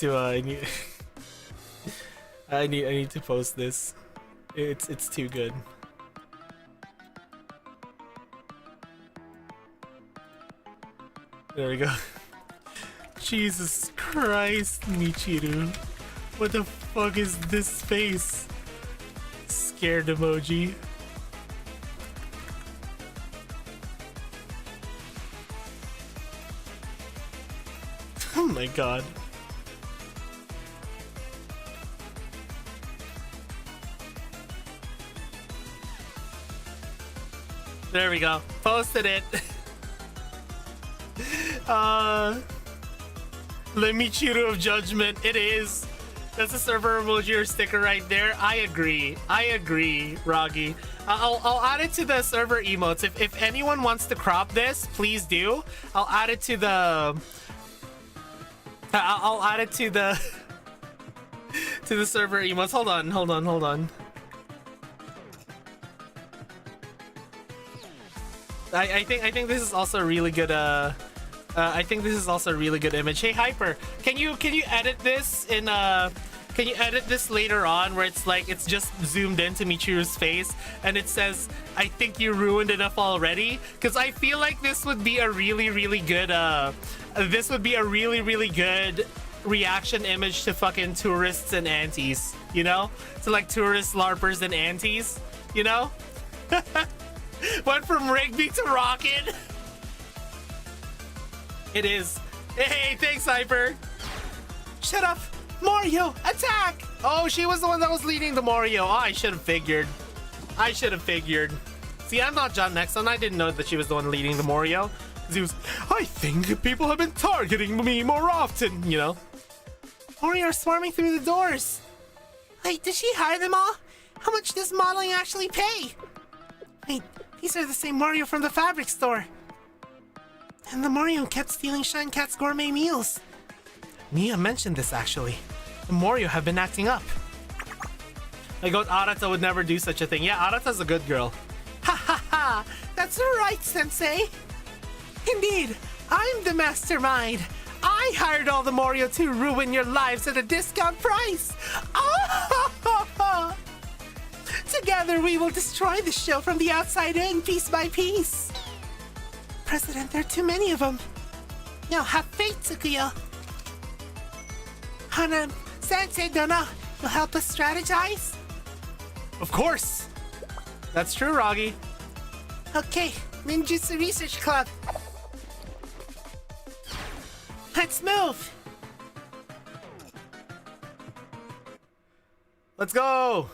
I need to post this. It's too good. There we go. Jesus Christ, Michiru. What the fuck is this face? Scared emoji. Oh my god. There we go. Posted it. The Michiru of Judgment. It is. That's a server emoji or sticker right there. I agree. I agree, Roggy. I'll add it to the server emotes. If anyone wants to crop this, please do. I'll add it to the... I'll add it to the... to the server emotes. Hold on. I think this is also a really good I think this is also a really good image. Hey Hyper, can you edit this in can you edit this later on where it's like it's just zoomed into Michiru's face and it says I think you ruined enough already? Because I feel like this would be a really good reaction image to fucking tourists and aunties, you know? To like tourists, larpers, and aunties, you know? Went from Rigby to Rocket. It is. Hey, thanks, Hyper. Shut up. Mario, attack. Oh, she was the one that was leading the Mario. Oh, I should have figured. See, I'm not John Nexon. I didn't know that she was the one leading the Mario. He was, I think people have been targeting me more often, you know? Mario are swarming through the doors. Wait, did she hire them all? How much does modeling actually pay? Wait, these are the same Mario from the fabric store. And the Mario kept stealing Shine Cat's gourmet meals. Mia mentioned this actually. The Mario have been acting up. I go, Arata would never do such a thing. Yeah, Arata's a good girl. Ha ha ha! That's right, Sensei! Indeed, I'm the mastermind. I hired all the Mario to ruin your lives at a discount price. Oh! Together we will destroy the show from the outside in, piece by piece. President, there are too many of them. Now have faith, Tsukuyo. Hana, Sensei Dona, you'll help us strategize? Of course. That's true, Roggy. Okay, Ninjutsu Research Club. Let's move. Let's go.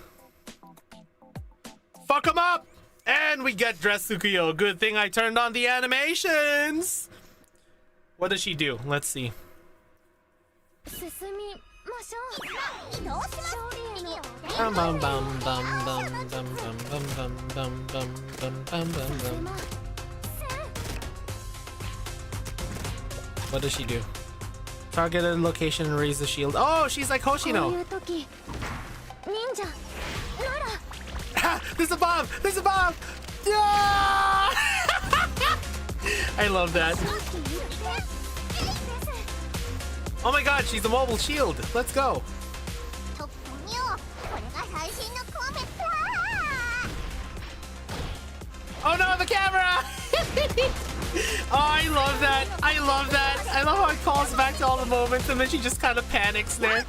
Fuck him up. And we get dressed Tsukuyo. Good thing I turned on the animations. What does she do? Let's see. Bum, bum, bum, bum, bum, bum, bum, bum, bum, bum, bum, bum, bum. What does she do? Target a location and raise the shield. Oh, she's like Hoshino. There's a bomb! There's a bomb! Ah! I love that. Oh my god, she's a mobile shield. Let's go. Oh no, the camera! Oh, I love that. I love that. I love how it calls back to all the moments and then she just kind of panics there.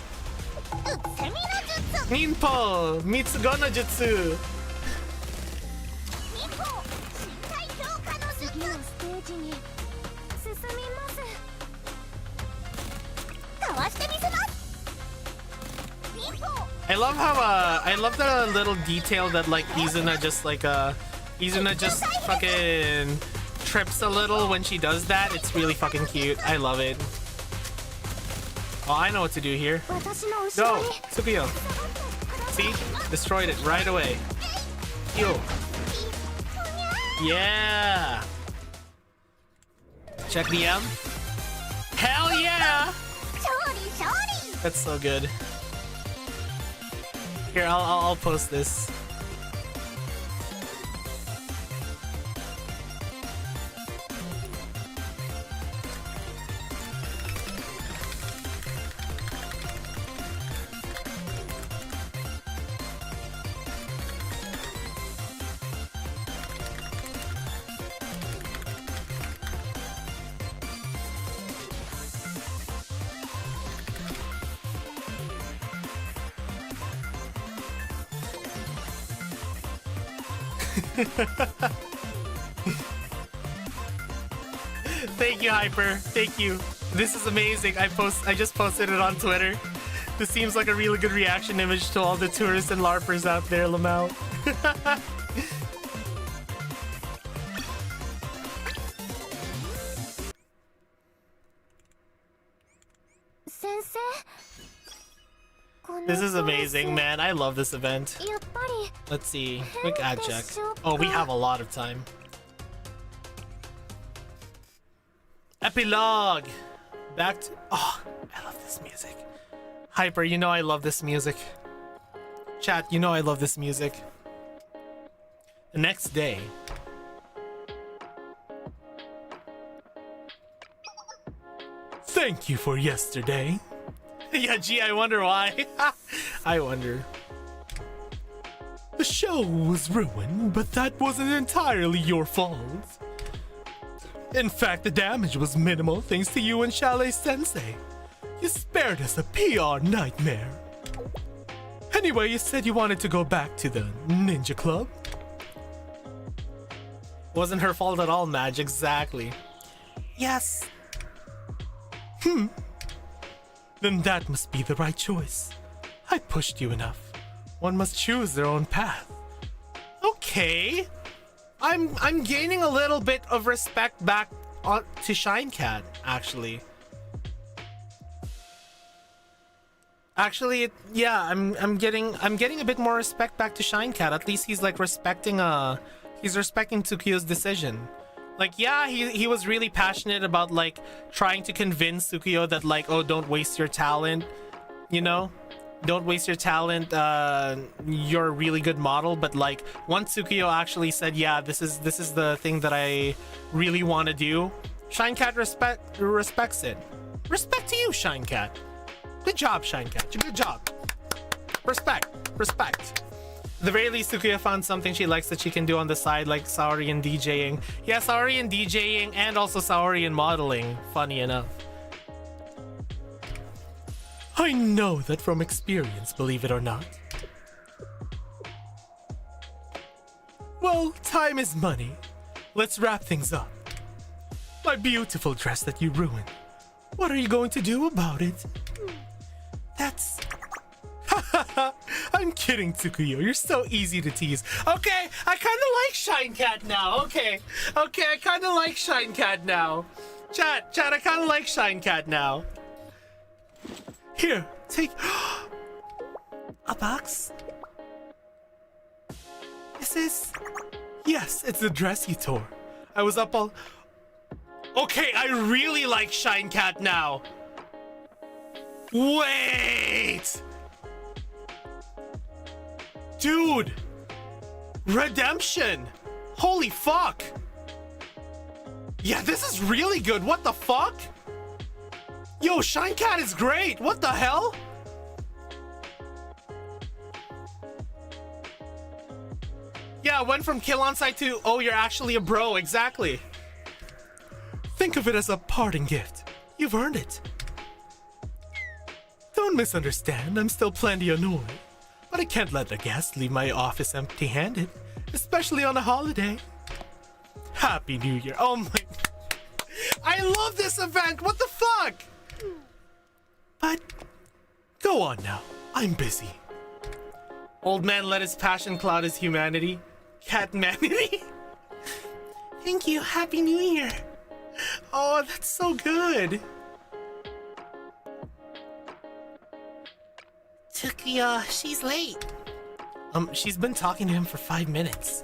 Ninpo! Mitsugo no Jutsu! I love how I love the little detail that like Izuna just like Izuna just fucking trips a little when she does that. It's really fucking cute. I love it. Oh, I know what to do here. Go, Tsukuyo. See? Destroyed it right away. Heal. Yeah. Check the M. Hell yeah! That's so good. Here, I'll post this. Thank you, Hyper. Thank you. This is amazing. I just posted it on Twitter. This seems like a really good reaction image to all the tourists and LARPers out there, Lamau. This is amazing, man. I love this event. Let's see. Quick ad check. Oh, we have a lot of time. Epilogue. Back to... Oh, I love this music. Hyper, you know I love this music. Chat, you know I love this music. The next day. Thank you for yesterday. Yeah, gee, I wonder why. I wonder. The show was ruined, but that wasn't entirely your fault. In fact, the damage was minimal thanks to you and Chalet Sensei. You spared us a PR nightmare. Anyway, you said you wanted to go back to the ninja club. Wasn't her fault at all, Madge, exactly. Yes. Then that must be the right choice. I pushed you enough. One must choose their own path. Okay. I'm gaining a little bit of respect back to Shinecat, actually. Actually, yeah, I'm getting a bit more respect back to Shinecat. At least he's like respecting Tsukiyo's decision. Like, yeah, he was really passionate about like trying to convince Tsukiyo that like, oh, don't waste your talent, you know? Don't waste your talent. You're a really good model, but like once Tsukiyo actually said, yeah, this is the thing that I really want to do, Shinecat respects it. Respect to you, Shinecat. Good job, Shinecat. Good job. Respect. At the very least, Tsukiyo found something she likes that she can do on the side, like Saorian DJing. Yeah, Saorian DJing and also Saorian modeling, funny enough. I know that from experience, believe it or not. Well, time is money. Let's wrap things up. My beautiful dress that you ruined. What are you going to do about it? That's... I'm kidding, Tsukuyo. You're so easy to tease. Okay, I kind of like Shinecat now. Okay, I kind of like Shinecat now. Chat, I kind of like Shinecat now. Here, take... a box? This is... Yes, it's the dress you tore. I was up all... Okay, I really like Shinecat now. Wait! Dude! Redemption! Holy fuck! Yeah, this is really good. What the fuck? Yo, Shinecat is great. What the hell? Yeah, I went from kill on site to, oh, you're actually a bro. Exactly. Think of it as a parting gift. You've earned it. Don't misunderstand. I'm still plenty annoyed. But I can't let a guest leave my office empty-handed, especially on a holiday. Happy New Year. Oh my... I love this event. What the fuck? But go on now. I'm busy. Old man let his passion cloud his humanity. Catmanity. Thank you. Happy New Year. Oh, that's so good. Tsukiyo, she's late. She's been talking to him for 5 minutes.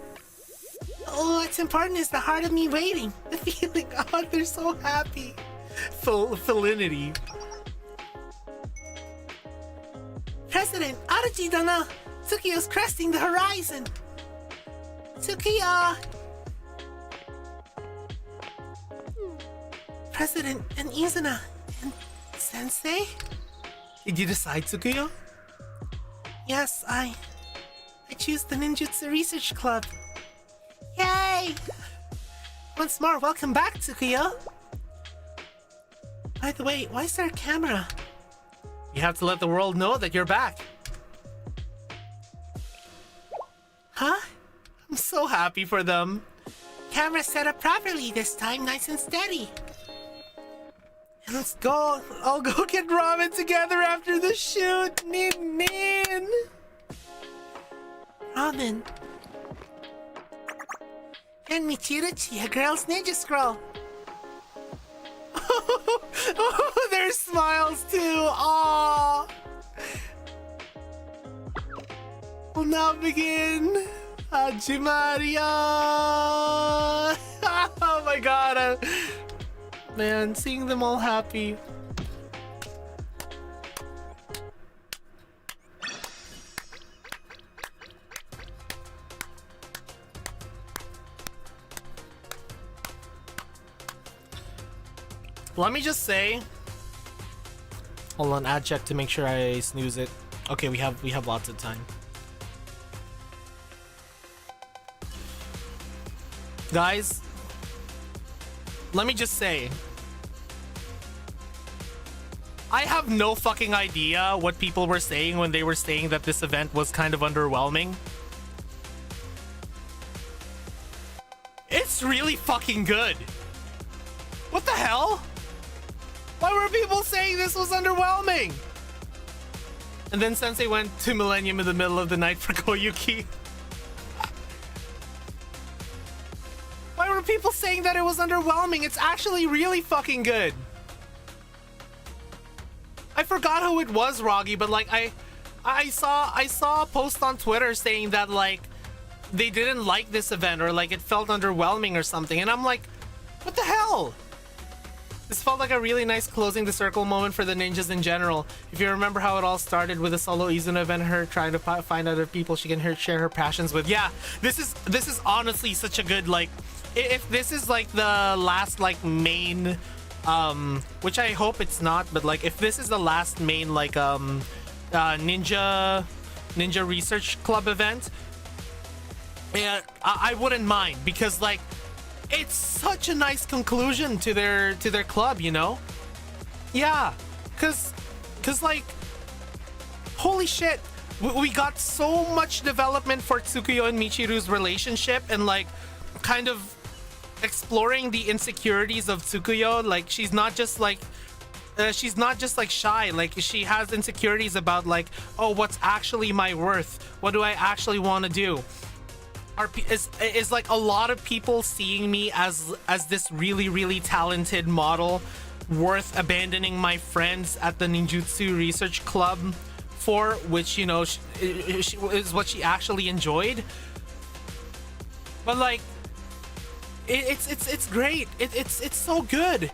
Oh, what's important is the heart of me waiting. The feeling, oh, they're so happy. Felinity. President, Aruji dono. Tsukiyo's cresting the horizon. Tsukiyo. President and Izuna and Sensei? Did you decide, Tsukiyo? Yes, I choose the Ninjutsu Research Club. Yay! Once more, welcome back, Tsukiyo. By the way, why is there a camera? You have to let the world know that you're back. Huh? so happy for them. Camera set up properly this time, nice and steady. And let's go. I'll go get ramen together after the shoot. Nin. Ramen. And Michiruchi, a girl's ninja scroll. Oh, there's smiles too. Aww. Will now begin. Hajimaria. Oh my god. Man, seeing them all happy. Let me just say, hold on, ad check to make sure I snooze it. Okay, we have lots of time. Guys, let me just say, I have no fucking idea what people were saying when they were saying that this event was kind of underwhelming. It's really fucking good. What the hell? Why were people saying this was underwhelming? And then Sensei went to Millennium in the middle of the night for Koyuki. Why were people saying that it was underwhelming? It's actually really fucking good. I forgot who it was, Roggy, but like I saw a post on Twitter saying that like they didn't like this event or like it felt underwhelming or something, and I'm like, what the hell? This felt like a really nice closing the circle moment for the ninjas in general. If you remember how it all started with a solo Izuna event, her trying to find other people she can share her passions with. Yeah, this is honestly such a good, like, if this is like the last like main, which I hope it's not, but like if this is the last main like ninja research club event, yeah, I wouldn't mind, because like it's such a nice conclusion to their club, you know? Yeah, cause like, holy shit, we got so much development for Tsukuyo and Michiru's relationship, and like kind of exploring the insecurities of Tsukuyo. Like she's not just like shy, like she has insecurities about like, oh, what's actually my worth? What do I actually want to do? Is like a lot of people seeing me as this really talented model worth abandoning my friends at the ninjutsu research club for, which, you know, is what she actually enjoyed. But like it's great. It's so good.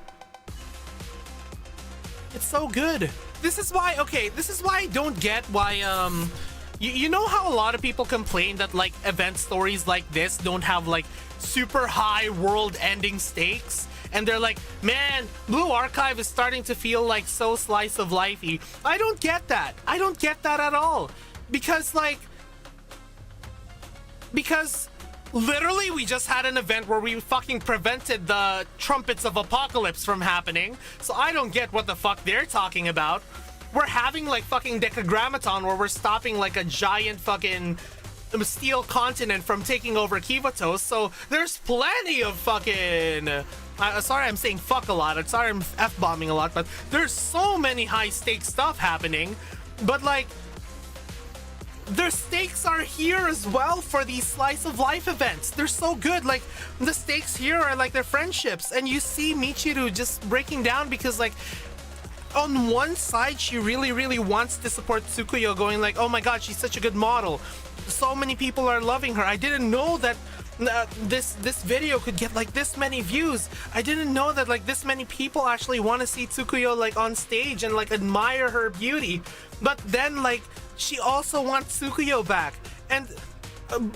It's so good. This is why I don't get why you know how a lot of people complain that like event stories like this don't have like super high world ending stakes, and they're like, man, Blue Archive is starting to feel like so slice of lifey. I don't get that. I don't get that at all, because literally we just had an event where we fucking prevented the trumpets of apocalypse from happening, so I don't get what the fuck they're talking about. We're having like fucking Decagrammaton where we're stopping like a giant fucking steel continent from taking over Kivatos, so there's plenty of fucking sorry I'm saying fuck a lot, I'm sorry I'm F-bombing a lot, but there's so many high stakes stuff happening. But like, their stakes are here as well for these slice of life events. They're so good. Like the stakes here are like their friendships, and you see Michiru just breaking down because like on one side she really wants to support Tsukuyo, going like, oh my god, she's such a good model, so many people are loving her. I didn't know that this video could get like this many views. I didn't know that like this many people actually want to see Tsukuyo like on stage and like admire her beauty. But then like she also wants Tsukuyo back, and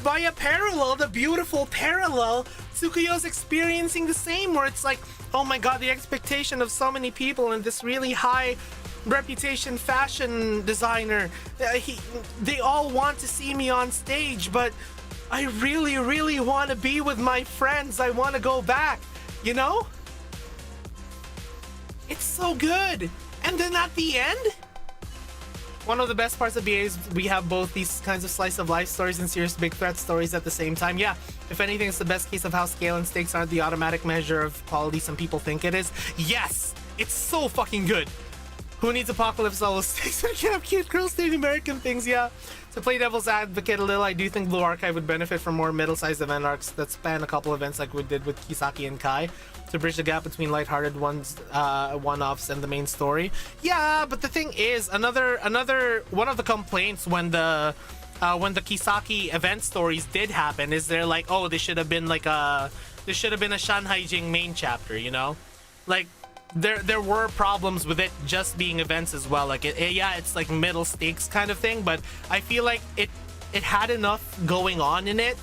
by a parallel, the beautiful parallel, Tsukuyo's experiencing the same, where it's like, oh my god, the expectation of so many people and this really high reputation fashion designer, they all want to see me on stage, but I really want to be with my friends. I want to go back, you know? It's so good. And then at the end, One of the best parts of BA is we have both these kinds of slice of life stories and serious big threat stories at the same time. Yeah, if anything, it's the best case of how scale and stakes aren't the automatic measure of quality some people think it is. Yes, it's so fucking good. Who needs apocalypse level stakes when you can have cute girls doing American things? Yeah. To play devil's advocate a little, I do think Blue Archive would benefit from more middle-sized event arcs that span a couple events like we did with Kisaki and Kai to bridge the gap between lighthearted ones, one-offs and the main story. Yeah, but the thing is, another one of the complaints when the Kisaki event stories did happen is they're like, oh, this should have been a Shanghai Jing main chapter, you know, like. There were problems with it just being events as well. Like yeah, it's like middle stakes kind of thing, but I feel like it had enough going on in it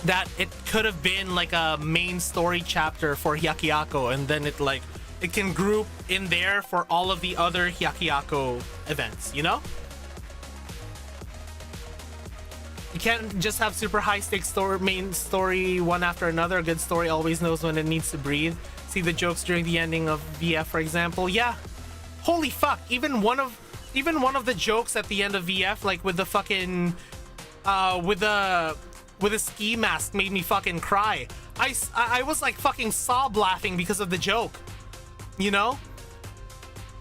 that it could have been like a main story chapter for Hyakyako, and then it can group in there for all of the other Hyakyako events, you know? You can't just have super high stakes main story one after another. A good story always knows when it needs to breathe. See the jokes during the ending of VF, for example. Yeah, holy fuck, even one of the jokes at the end of VF, like with the fucking with a ski mask, made me fucking cry. I was like fucking sob laughing because of the joke, you know?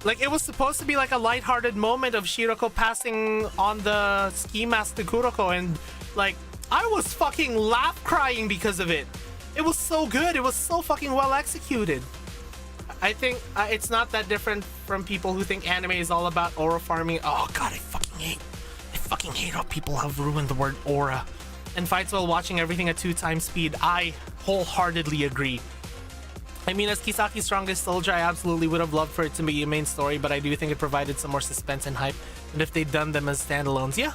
Like, it was supposed to be like a lighthearted moment of Shiroko passing on the ski mask to Kuroko, and like I was fucking laugh crying because of it. It was so good. It was so fucking well executed. I think it's not that different from people who think anime is all about aura farming. Oh god, I fucking hate how people have ruined the word aura. And fights while watching everything at 2x speed. I wholeheartedly agree. I mean, as Kisaki's strongest soldier, I absolutely would have loved for it to be a main story, but I do think it provided some more suspense and hype. And if they'd done them as standalones, yeah.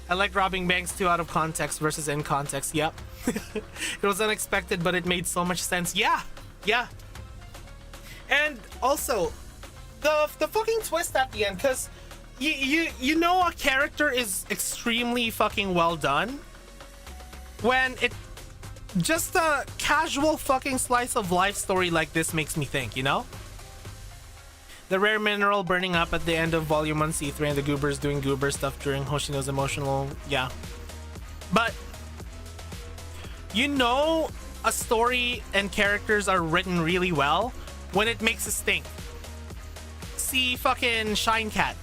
I like robbing banks too out of context versus in context. Yep. It was unexpected, but it made so much sense. Yeah. And also, the fucking twist at the end, because you know a character is extremely fucking well done when it just a casual fucking slice of life story like this makes me think, you know? The rare mineral burning up at the end of Volume 1 C3 and the goobers doing goober stuff during Hoshino's emotional... Yeah. But... you know a story and characters are written really well when it makes us think. See fucking Shine Cat.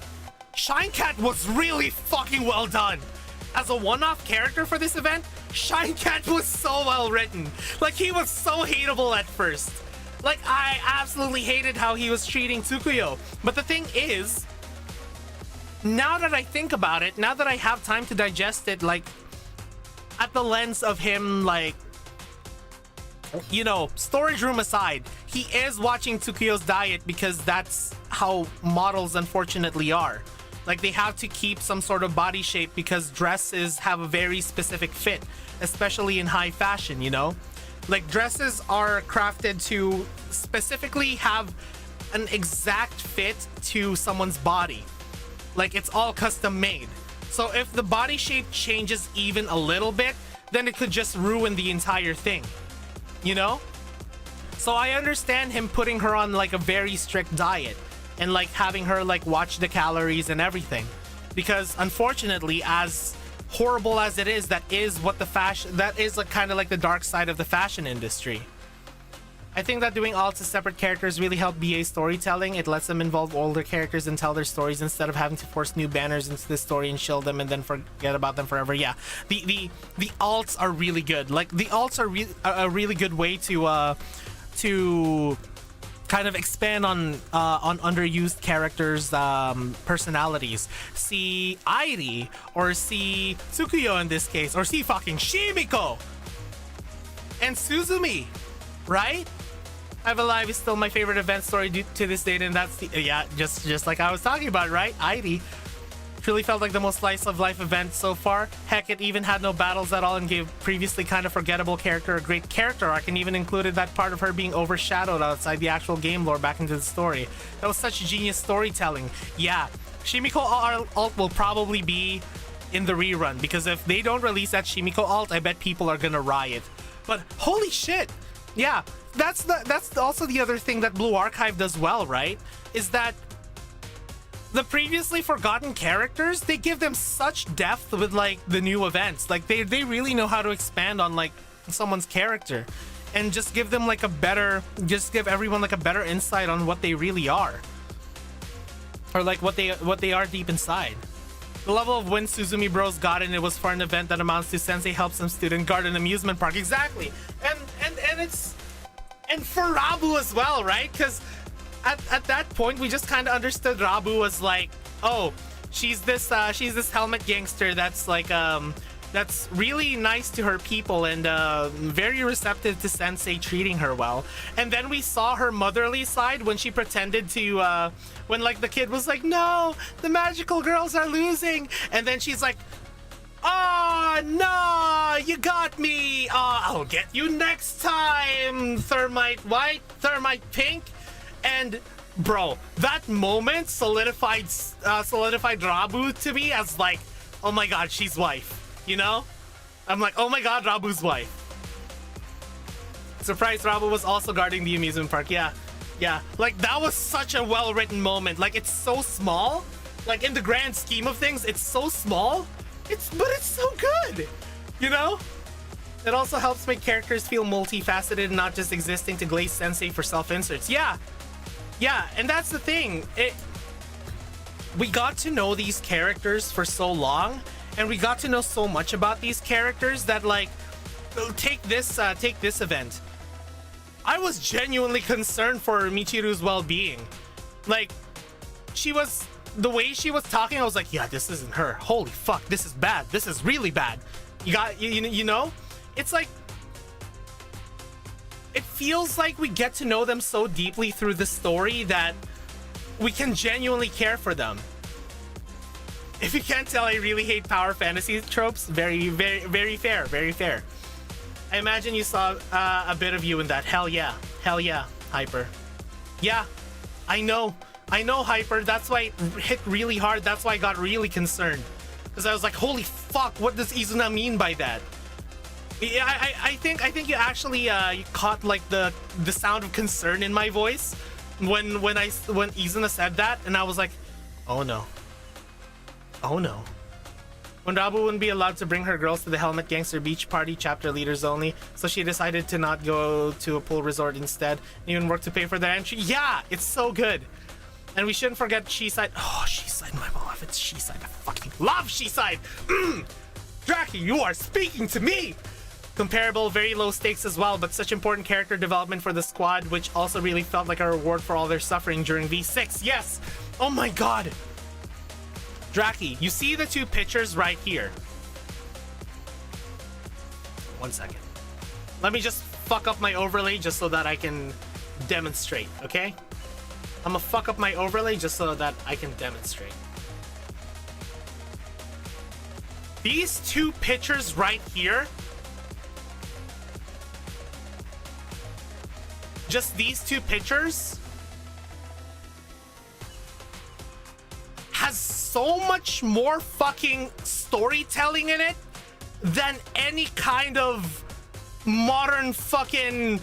Shine Cat was really fucking well done. As a one-off character for this event, Shine Cat was so well written. Like, he was so hateable at first. Like, I absolutely hated how he was treating Tsukuyo. But the thing is, now that I think about it, now that I have time to digest it, like, at the lens of him, like, you know, storage room aside, he is watching Tsukuyo's diet because that's how models unfortunately are. Like, they have to keep some sort of body shape because dresses have a very specific fit, especially in high fashion, you know? Like, dresses are crafted to specifically have an exact fit to someone's body. Like, it's all custom made. So if the body shape changes even a little bit, then it could just ruin the entire thing, you know? So I understand him putting her on like a very strict diet and like having her like watch the calories and everything, because unfortunately, as horrible as it is, that is what the fashion, that is like kind of like the dark side of the fashion industry. I think that doing alts as separate characters really helped BA storytelling. It lets them involve older characters and tell their stories instead of having to force new banners into the story and shield them and then forget about them forever. Yeah, the alts are really good. Like, the alts are a really good way to kind of expand on underused characters' personalities. See Airi, or see Tsukuyo in this case, or see fucking Shimiko and Suzumi, right? I've Alive is still my favorite event story to this date, and that's just like I was talking about, right? Airi truly felt like the most slice of life event so far. Heck, it even had no battles at all and gave previously kind of forgettable character a great character arc, and even included that part of her being overshadowed outside the actual game lore back into the story. That was such genius storytelling. Yeah, Shimiko alt will probably be in the rerun, because if they don't release that Shimiko alt, I bet people are gonna riot. But holy shit, yeah, that's also the other thing that Blue Archive does well, right? Is that the previously forgotten characters, they give them such depth with like the new events. Like they really know how to expand on like someone's character and just give them like just give everyone like a better insight on what they really are, or like what they are deep inside. The level of when Suzumi Bros got in, it was for an event that amounts to Sensei helps some student guard an amusement park. Exactly. And it's, and for Rabu as well, right? Because at that point we just kind of understood Rabu as like, oh, she's this helmet gangster that's like that's really nice to her people and very receptive to Sensei treating her well. And then we saw her motherly side when she pretended to when like the kid was like, no, the magical girls are losing, and then she's like, oh no, you got me, I'll get you next time, thermite white, thermite pink. And bro, that moment solidified Rabu to me as like, oh my god, she's wife, you know? I'm like, oh my god, Rabu's wife. Surprised Rabu was also guarding the amusement park. Yeah, like that was such a well-written moment. Like it's so small, like in the grand scheme of things, it's so small, but it's so good, you know? It also helps make characters feel multifaceted and not just existing to glaze Sensei for self-inserts. Yeah, and that's the thing. We got to know these characters for so long, and we got to know so much about these characters that like, take this event. I was genuinely concerned for Michiru's well-being. Like, the way she was talking, I was like, yeah, this isn't her. Holy fuck, this is bad. This is really bad. You know? It's like, it feels like we get to know them so deeply through the story that we can genuinely care for them. If you can't tell, I really hate power fantasy tropes. Very, very, very fair. Very fair. I imagine you saw a bit of you in that. Hell yeah, Hyper. Yeah, I know, Hyper. That's why it hit really hard. That's why I got really concerned, because I was like, holy fuck, what does Izuna mean by that? Yeah, I think you actually you caught like the sound of concern in my voice when Izuna said that, and I was like, oh no. When Rabu wouldn't be allowed to bring her girls to the Helmet Gangster Beach Party, chapter leaders only, so she decided to not go to a pool resort instead, and even work to pay for their entry. Yeah, it's so good. And we shouldn't forget Sheside. Oh, Sheside, my beloved Sheside. I fucking love Sheside. Draki, you are speaking to me. Comparable, very low stakes as well, but such important character development for the squad, which also really felt like a reward for all their suffering during V6. Yes. Oh my god. Draki, you see the two pictures right here. 1 second. Let me just fuck up my overlay just so that I can demonstrate, okay? I'm gonna fuck up my overlay just so that I can demonstrate. These two pictures right here, just these two pictures, has so much more fucking storytelling in it than any kind of modern fucking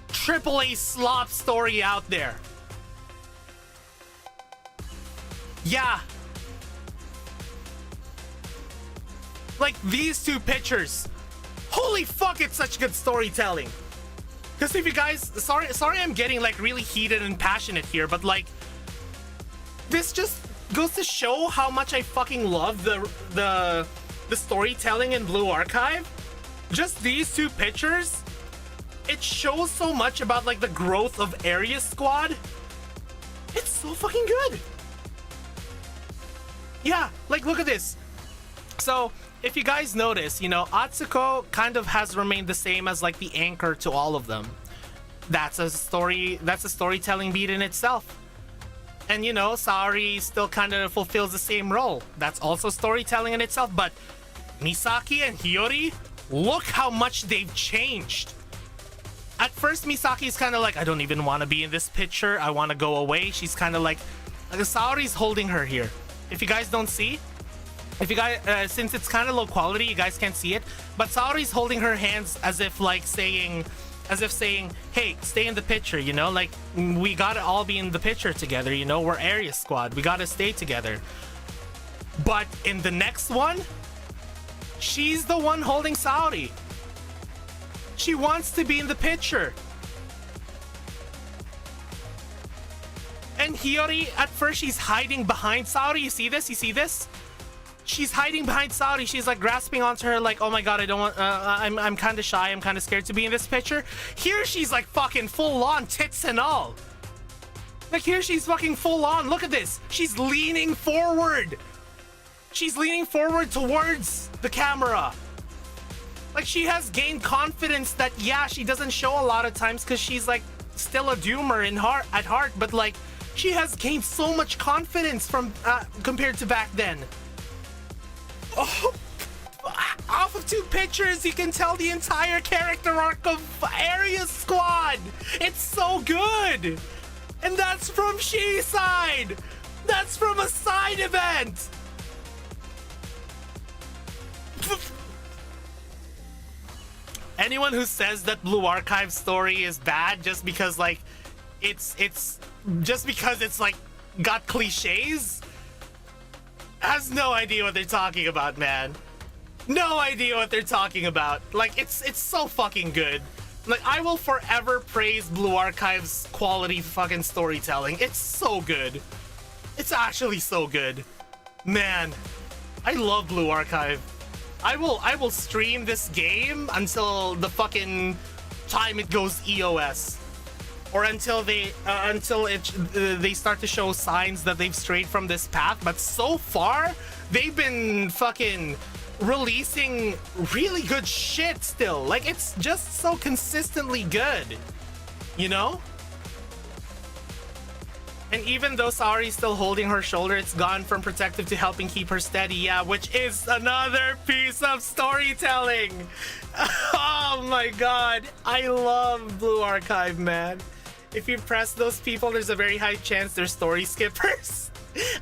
AAA slop story out there. Yeah. Like these two pictures. Holy fuck, it's such good storytelling. Because if you guys, sorry I'm getting like really heated and passionate here, but like, this just goes to show how much I fucking love the storytelling in Blue Archive. Just these two pictures, it shows so much about like the growth of Area Squad. It's so fucking good. Yeah, like look at this. So if you guys notice, you know, Atsuko kind of has remained the same as like the anchor to all of them. That's a storytelling beat in itself. And you know, Saori still kind of fulfills the same role. That's also storytelling in itself. But Misaki and Hiyori, look how much they've changed. At first, Misaki is kind of like, I don't even want to be in this picture. I want to go away. She's kind of like Saori's holding her here. If you guys don't see, if you guys, since it's kind of low quality, you guys can't see it. But Saori's holding her hands as if like saying, as if saying, hey, stay in the picture, you know, like we gotta all be in the picture together, you know, we're area squad, we gotta stay together. But in the next one, she's the one holding Saori. She wants to be in the picture. And Hiyori, at first, she's hiding behind Saori. You see this? You see this? She's hiding behind Saori. She's like grasping onto her like, oh my god, I don't want, I'm kind of shy. I'm kind of scared to be in this picture. Here she's like fucking full on tits and all. Like here she's fucking full on. Look at this. She's leaning forward. She's leaning forward towards the camera. Like she has gained confidence that, yeah, she doesn't show a lot of times because she's like still a doomer at heart, but like she has gained so much confidence from compared to back then. Oh, off of 2 pictures, you can tell the entire character arc of Area Squad. It's so good. And that's from She's side. That's from a side event. Anyone who says that Blue Archive's story is bad just because like it's just because it's like got cliches has no idea what they're talking about, man. No idea what they're talking about. Like it's so fucking good. Like I will forever praise Blue Archive's quality fucking storytelling. It's so good. It's actually so good. Man, I love Blue Archive. I will stream this game until the fucking time it goes EOS, or until they start to show signs that they've strayed from this path. But so far, they've been fucking releasing really good shit still. Like it's just so consistently good, you know? And even though Saori's still holding her shoulder, it's gone from protective to helping keep her steady. Yeah, which is another piece of storytelling. Oh my god. I love Blue Archive, man. If you press those people, there's a very high chance they're story skippers.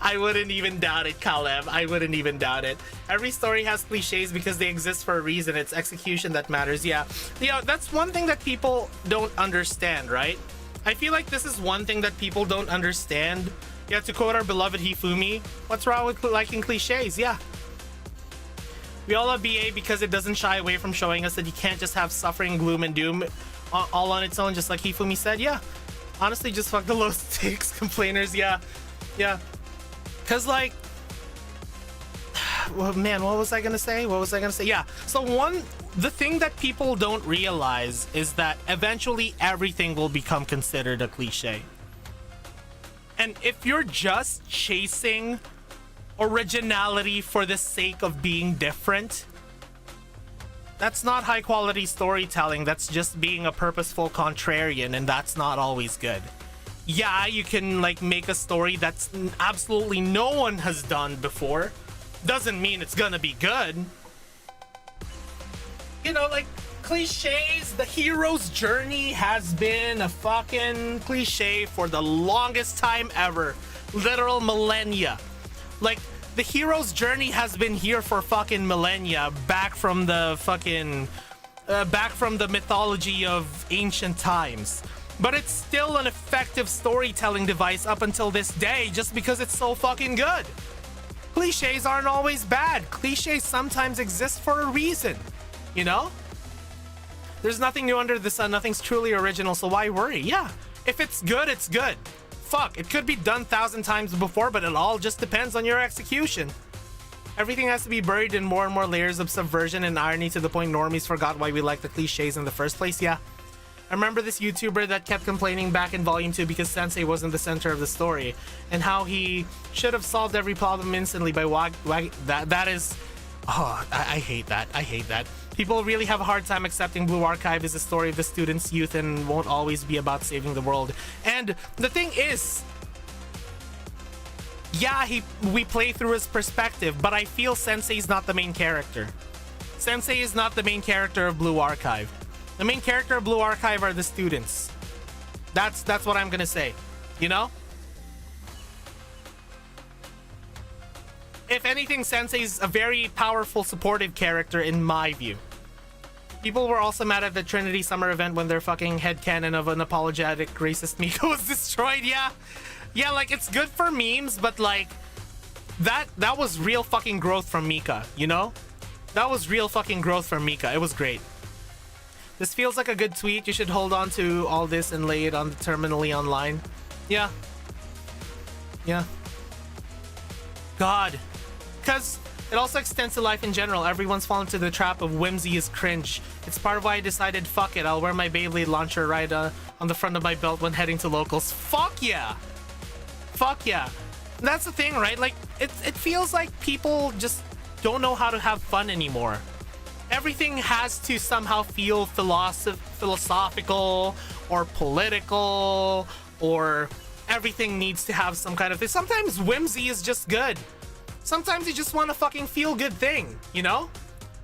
I wouldn't even doubt it, Caleb. I wouldn't even doubt it. Every story has cliches because they exist for a reason. It's execution that matters. Yeah, that's one thing that people don't understand, right? I feel like this is one thing that people don't understand. Yeah, to quote our beloved Hifumi, what's wrong with liking cliches? Yeah. We all love BA because it doesn't shy away from showing us that you can't just have suffering, gloom, and doom all on its own, just like Hifumi said. Yeah. Honestly, just fuck the low stakes complainers. Yeah. Yeah. Because, like, well, man, what was I gonna say? Yeah. So the thing that people don't realize is that eventually everything will become considered a cliche. And if you're just chasing originality for the sake of being different, that's not high quality storytelling. That's just being a purposeful contrarian, and that's not always good. Yeah, you can like make a story that's absolutely no one has done before. Doesn't mean it's gonna be good. You know, like cliches, the hero's journey has been a fucking cliche for the longest time ever. Literal millennia. Like the hero's journey has been here for fucking millennia, back from the fucking back from the mythology of ancient times. But it's still an effective storytelling device up until this day just because it's so fucking good. Cliches aren't always bad. Cliches sometimes exist for a reason, you know? There's nothing new under the sun. Nothing's truly original, so why worry? Yeah, if it's good, it's good. Fuck, it could be done 1,000 times before, but it all just depends on your execution. Everything has to be buried in more and more layers of subversion and irony to the point normies forgot why we like the cliches in the first place. Yeah. I remember this YouTuber that kept complaining back in Volume 2 because Sensei wasn't the center of the story, and how he should have solved every problem instantly by that is... Oh, I hate that. I hate that. People really have a hard time accepting Blue Archive is a story of the student's youth and won't always be about saving the world. And the thing is, yeah, we play through his perspective, but I feel Sensei's not the main character. Sensei is not the main character of Blue Archive. The main character of Blue Archive are the students. That's what I'm gonna say, you know? If anything, Sensei's a very powerful supportive character in my view. People were also mad at the Trinity Summer event when their fucking headcanon of an apologetic racist Miko was destroyed. Yeah. Yeah, like, it's good for memes, but, like, that was real fucking growth from Mika, you know? That was real fucking growth from Mika. It was great. This feels like a good tweet. You should hold on to all this and lay it on the terminally online. Yeah. Yeah. God. Because it also extends to life in general. Everyone's fallen to the trap of whimsy is cringe. It's part of why I decided, fuck it, I'll wear my Beyblade launcher right on the front of my belt when heading to locals. Fuck yeah! Fuck yeah. That's the thing, right? Like, it feels like people just don't know how to have fun anymore. Everything has to somehow feel philosophical or political, or everything needs to have some kind of thing. Sometimes whimsy is just good. Sometimes you just want a fucking feel-good thing, you know?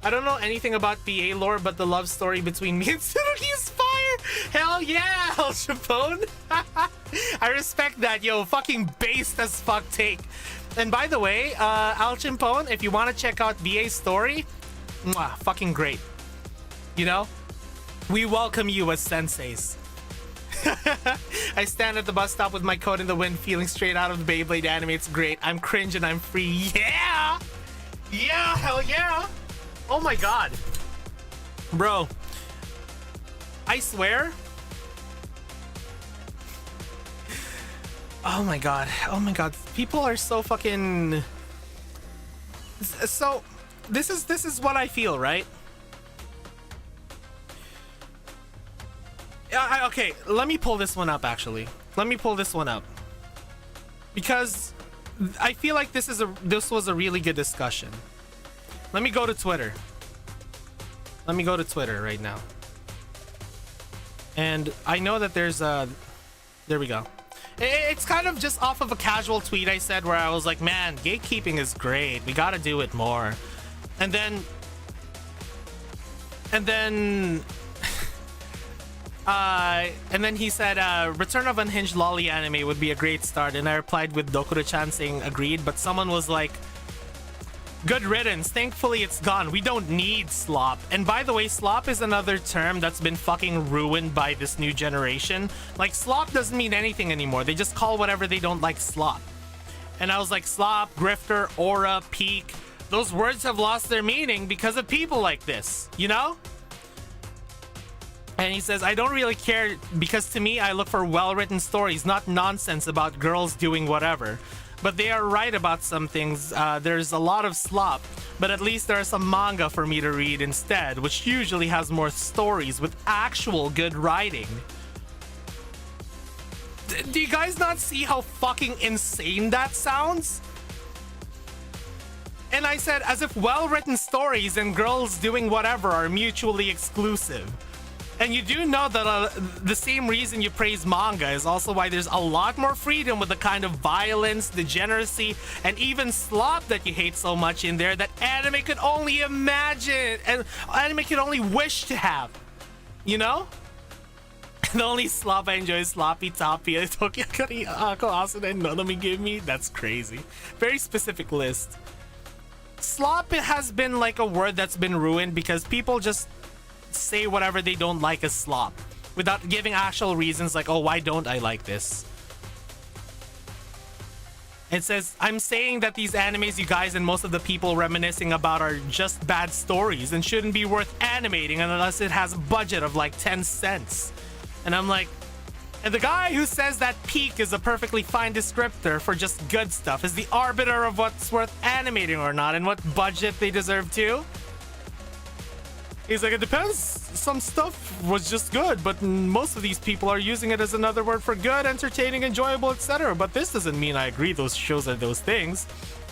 I don't know anything about BA lore, but the love story between me and Tsurugi is fire! Hell yeah, El Chapone! I respect that, yo. Fucking based as fuck take. And by the way, Al Chimpone, if you want to check out BA's story, mwah, fucking great. You know? We welcome you as senseis. I stand at the bus stop with my coat in the wind, feeling straight out of the Beyblade anime. It's great. I'm cringe and I'm free. Yeah! Yeah, hell yeah! Oh my god. Bro. I swear. Oh my god. Oh my god. People are so fucking... So, this is what I feel, right? Okay, let me pull this one up, actually. Let me pull this one up. Because I feel like this was a really good discussion. Let me go to Twitter. Let me go to Twitter right now. And I know that there's a... There we go. It's kind of just off of a casual tweet I said where I was like, man, gatekeeping is great. We gotta do it more. And then he said, Return of Unhinged Lolly anime would be a great start. And I replied with Dokuro-chan saying agreed, but someone was like, good riddance. Thankfully, it's gone. We don't need slop. And by the way, slop is another term that's been fucking ruined by this new generation. Like, slop doesn't mean anything anymore. They just call whatever they don't like slop. And I was like, slop, grifter, aura, peak. Those words have lost their meaning because of people like this, you know? And he says, I don't really care because to me, I look for well-written stories, not nonsense about girls doing whatever. But they are right about some things. There's a lot of slop, but at least there are some manga for me to read instead, which usually has more stories with actual good writing. Do you guys not see how fucking insane that sounds? And I said, as if well-written stories and girls doing whatever are mutually exclusive. And you do know that the same reason you praise manga is also why there's a lot more freedom with the kind of violence, degeneracy, and even slop that you hate so much in there that anime could only imagine and anime could only wish to have. You know? The only slop I enjoy is Sloppy Toppy. Tokyo-kari Ako Asuna and Nonomi give me. That's crazy. Very specific list. Slop has been like a word that's been ruined because people just say whatever they don't like as slop without giving actual reasons like, oh, why don't I like this? It says, I'm saying that these animes you guys and most of the people reminiscing about are just bad stories and shouldn't be worth animating unless it has a budget of like 10 cents. And I'm like, and the guy who says that peak is a perfectly fine descriptor for just good stuff is the arbiter of what's worth animating or not and what budget they deserve too. He's like, it depends. Some stuff was just good, but most of these people are using it as another word for good, entertaining, enjoyable, etc. But this doesn't mean I agree those shows are those things.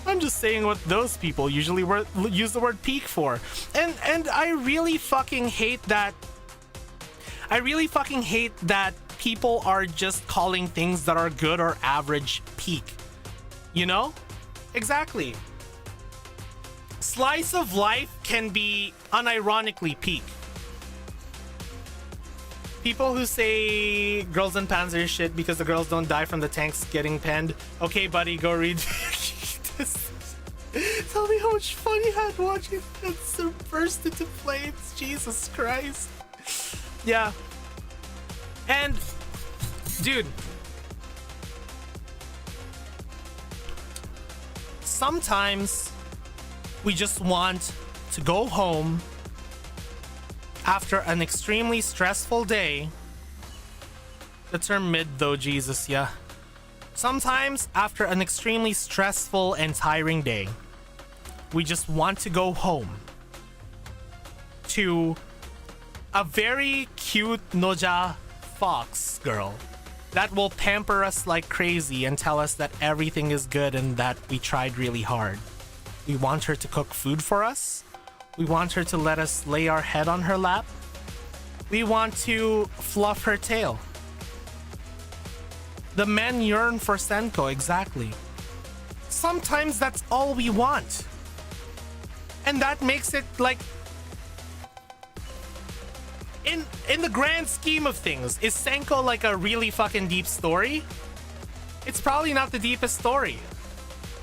I'm just saying what those people usually use the word peak for. And I really fucking hate that. I really fucking hate that people are just calling things that are good or average peak. You know? Exactly. Slice of life can be unironically peak. People who say girls and pants are shit because the girls don't die from the tanks getting penned. Okay, buddy, go read. tell me how much fun you had watching that burst into flames. Jesus Christ. Yeah. And, dude, sometimes we just want to go home after an extremely stressful day. The term mid though, Jesus, yeah. Sometimes after an extremely stressful and tiring day, we just want to go home to a very cute Noja fox girl that will pamper us like crazy and tell us that everything is good and that we tried really hard. We want her to cook food for us. We want her to let us lay our head on her lap. We want to fluff her tail. The men yearn for Senko, exactly. Sometimes that's all we want. And that makes it like... In the grand scheme of things, is Senko like a really fucking deep story? It's probably not the deepest story.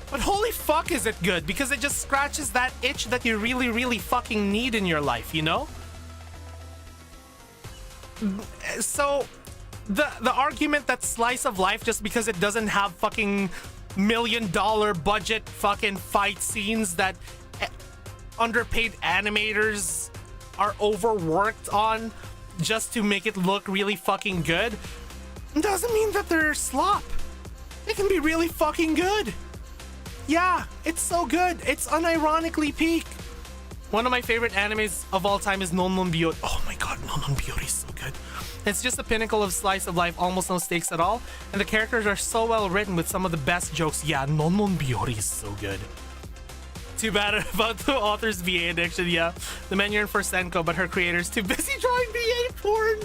But holy fuck is it good, because it just scratches that itch that you really, really fucking need in your life, you know? So... The argument that slice of life, just because it doesn't have fucking $1 million budget fucking fight scenes that underpaid animators are overworked on just to make it look really fucking good, doesn't mean that they're slop. It can be really fucking good. Yeah, it's so good. It's unironically peak. One of my favorite animes of all time is Non Non Biyori. Oh my god, Non Non Biyori is so good. It's just a pinnacle of slice of life, almost no stakes at all, and the characters are so well written with some of the best jokes. Yeah, Non Non Biyori is so good. Too bad about the author's VA addiction. Yeah, the men yearn for Senko, but her creator's too busy drawing VA porn.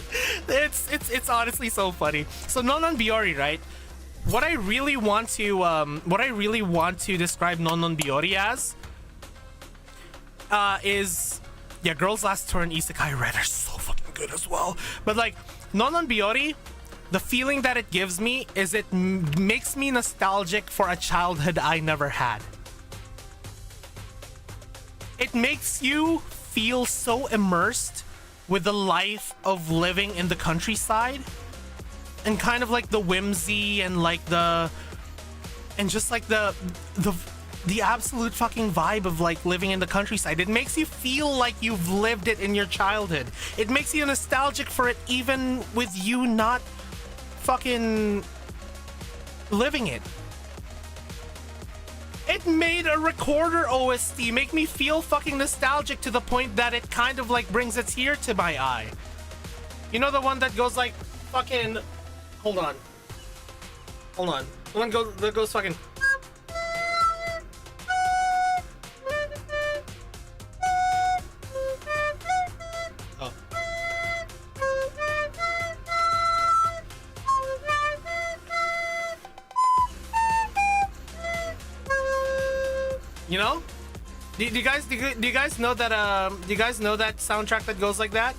It's honestly so funny. So Non Non Biyori, right? What I really want to describe Non Non Biyori as is, yeah, Girls Last Tour and Isekai Red are so fucking good as well. But like Non Non Biyori, the feeling that it gives me is it makes me nostalgic for a childhood I never had. It makes you feel so immersed with the life of living in the countryside and kind of like the whimsy and like the absolute fucking vibe of like living in the countryside. It makes you feel like you've lived it in your childhood. It makes you nostalgic for it even with you not fucking living it. It made a recorder OST make me feel fucking nostalgic to the point that it kind of like brings a tear to my eye. You know, the one that goes like fucking... Hold on. The one that goes fucking... Oh. You know? Do you guys know that do you guys know that soundtrack that goes like that?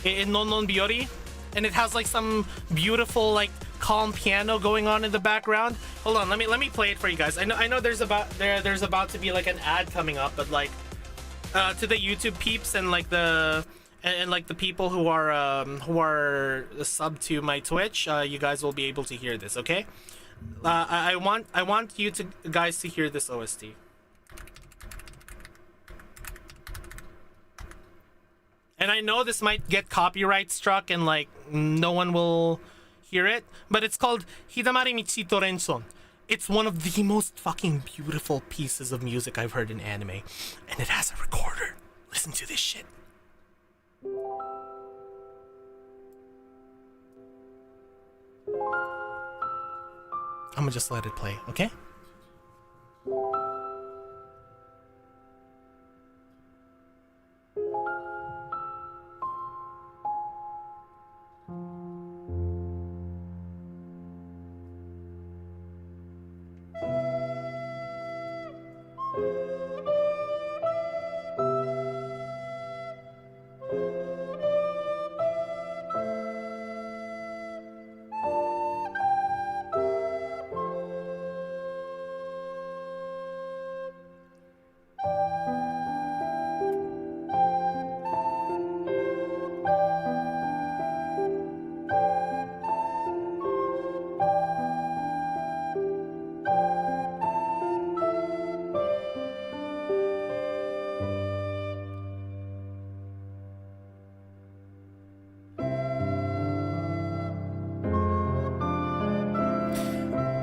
In Non Non Biyori? And it has like some beautiful like calm piano going on in the background. Hold on, let me play it for you guys. I know there's about to be like an ad coming up, but like to the YouTube peeps and like the people who are sub to my Twitch, you guys will be able to hear this, okay? I want you guys to hear this OST. And I know this might get copyright struck and like no one will hear it, but it's called Hidamari Michito Renson. It's one of the most fucking beautiful pieces of music I've heard in anime, and it has a recorder. Listen to this shit. I'm gonna just let it play, okay?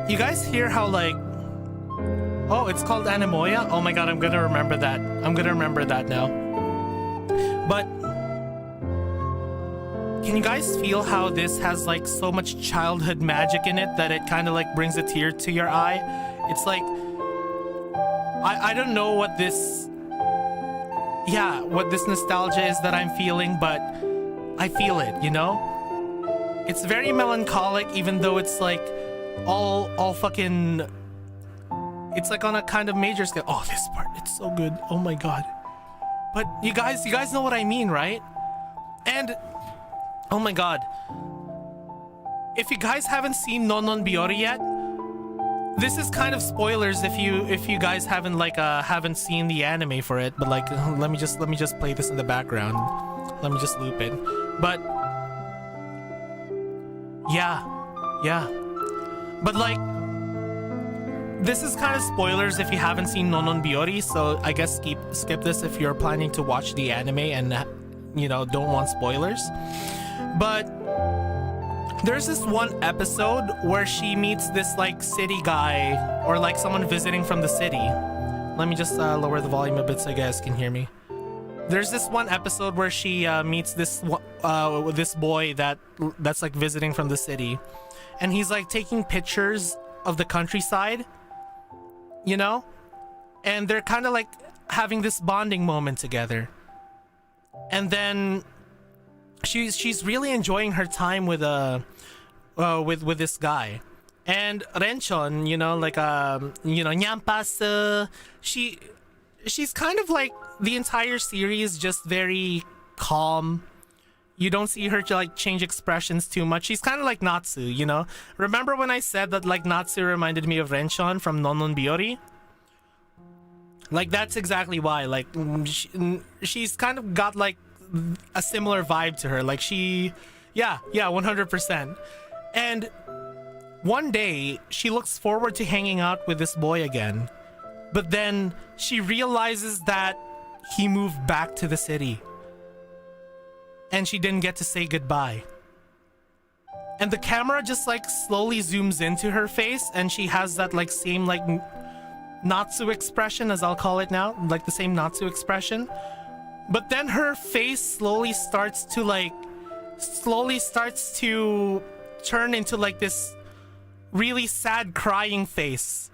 You guys hear how like, oh, it's called Anemoya? Oh my god, I'm gonna remember that. I'm gonna remember that now. But can you guys feel how this has like so much childhood magic in it that it kind of like brings a tear to your eye? It's like, I don't know what this, yeah, what this nostalgia is that I'm feeling, but I feel it, you know? It's very melancholic, even though it's like all fucking, it's like on a kind of major scale. Oh, this part, it's so good. Oh my god. But you guys know what I mean, right? And oh my god, if you guys haven't seen Nonon Biori yet, this is kind of spoilers if you guys haven't like haven't seen the anime for it. But like, let me just play this in the background. Let me just loop it. But yeah. But like, this is kind of spoilers if you haven't seen Nonon Biori, so I guess skip this if you're planning to watch the anime and, you know, don't want spoilers. But there's this one episode where she meets this like city guy, or like someone visiting from the city. Let me just lower the volume a bit so you guys can hear me. There's this one episode where she meets this boy that's like visiting from the city, and he's like taking pictures of the countryside, you know, and they're kind of like having this bonding moment together. And then she's really enjoying her time with this guy. And Renchon, you know, like you know, Nyampas, she's kind of like the entire series just very calm. You don't see her to like change expressions too much. She's kind of like Natsu, you know? Remember when I said that like Natsu reminded me of Renchon from Nonon Biori? Like that's exactly why. Like she's kind of got like a similar vibe to her. Like yeah, 100%. And one day she looks forward to hanging out with this boy again, but then she realizes that he moved back to the city and she didn't get to say goodbye. And the camera just like slowly zooms into her face, and she has that like same like Natsu expression, as I'll call it now, like the same Natsu expression. But then her face slowly starts to turn into like this really sad crying face.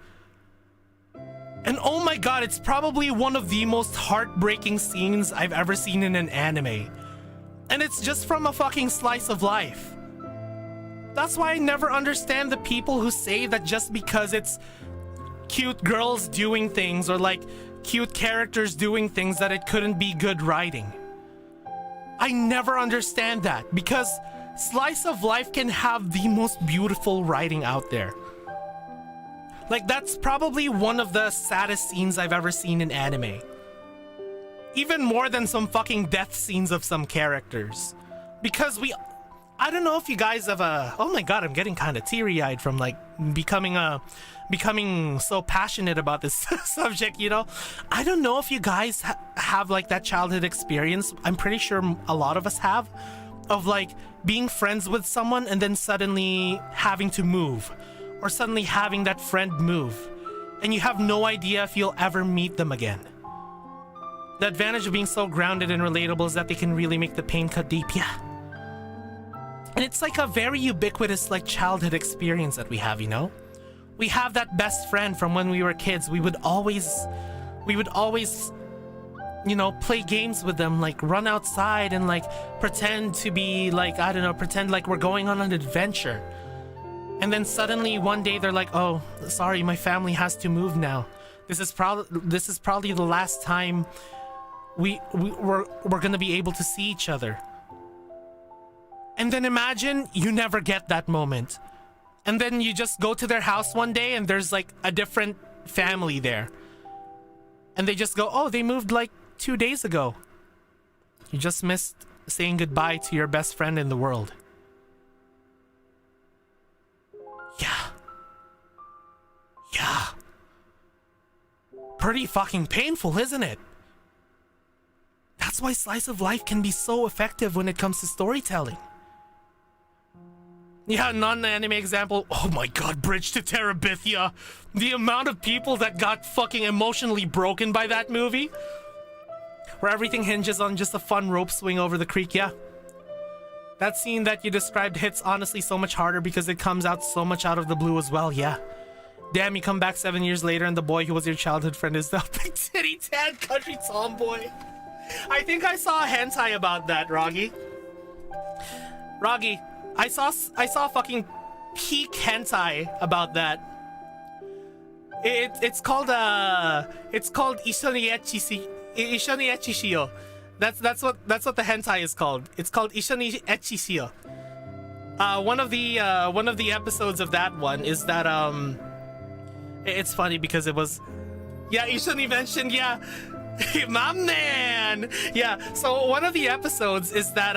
And oh my god, it's probably one of the most heartbreaking scenes I've ever seen in an anime. And it's just from a fucking slice of life. That's why I never understand the people who say that just because it's cute girls doing things or like cute characters doing things that it couldn't be good writing. I never understand that, because slice of life can have the most beautiful writing out there. Like that's probably one of the saddest scenes I've ever seen in anime. Even more than some fucking death scenes of some characters. Because I don't know if you guys have oh my god, I'm getting kind of teary-eyed from like becoming so passionate about this subject, you know? I don't know if you guys have like that childhood experience. I'm pretty sure a lot of us have, of like being friends with someone and then suddenly having to move, or suddenly having that friend move, and you have no idea if you'll ever meet them again. The advantage of being so grounded and relatable is that they can really make the pain cut deep, yeah. And it's like a very ubiquitous like childhood experience that we have, you know? We have that best friend from when we were kids. We would always, you know, play games with them, like run outside and like pretend to be like, I don't know, pretend like we're going on an adventure. And then suddenly one day they're like, oh, sorry, my family has to move now. This is probably the last time we're gonna be able to see each other. And then imagine you never get that moment. And then you just go to their house one day and there's like a different family there. And they just go, oh, they moved like 2 days ago. You just missed saying goodbye to your best friend in the world. Yeah. Pretty fucking painful, isn't it? That's why slice of life can be so effective when it comes to storytelling. Yeah, non-anime example. Oh my god, Bridge to Terabithia. The amount of people that got fucking emotionally broken by that movie. Where everything hinges on just a fun rope swing over the creek, yeah. That scene that you described hits honestly so much harder because it comes out so much out of the blue as well, yeah. Damn, you come back 7 years later and the boy who was your childhood friend is now big titty tan country tomboy. I think I saw a hentai about that, Roggy. Roggy, I saw fucking peak hentai about that. It's called Ishoni Echishiyo. That's what the hentai is called. It's called Ishoni Echishiyo. One of the episodes of that one is that it's funny because it was, yeah, Ishoni mentioned, yeah. My man, yeah. So one of the episodes is that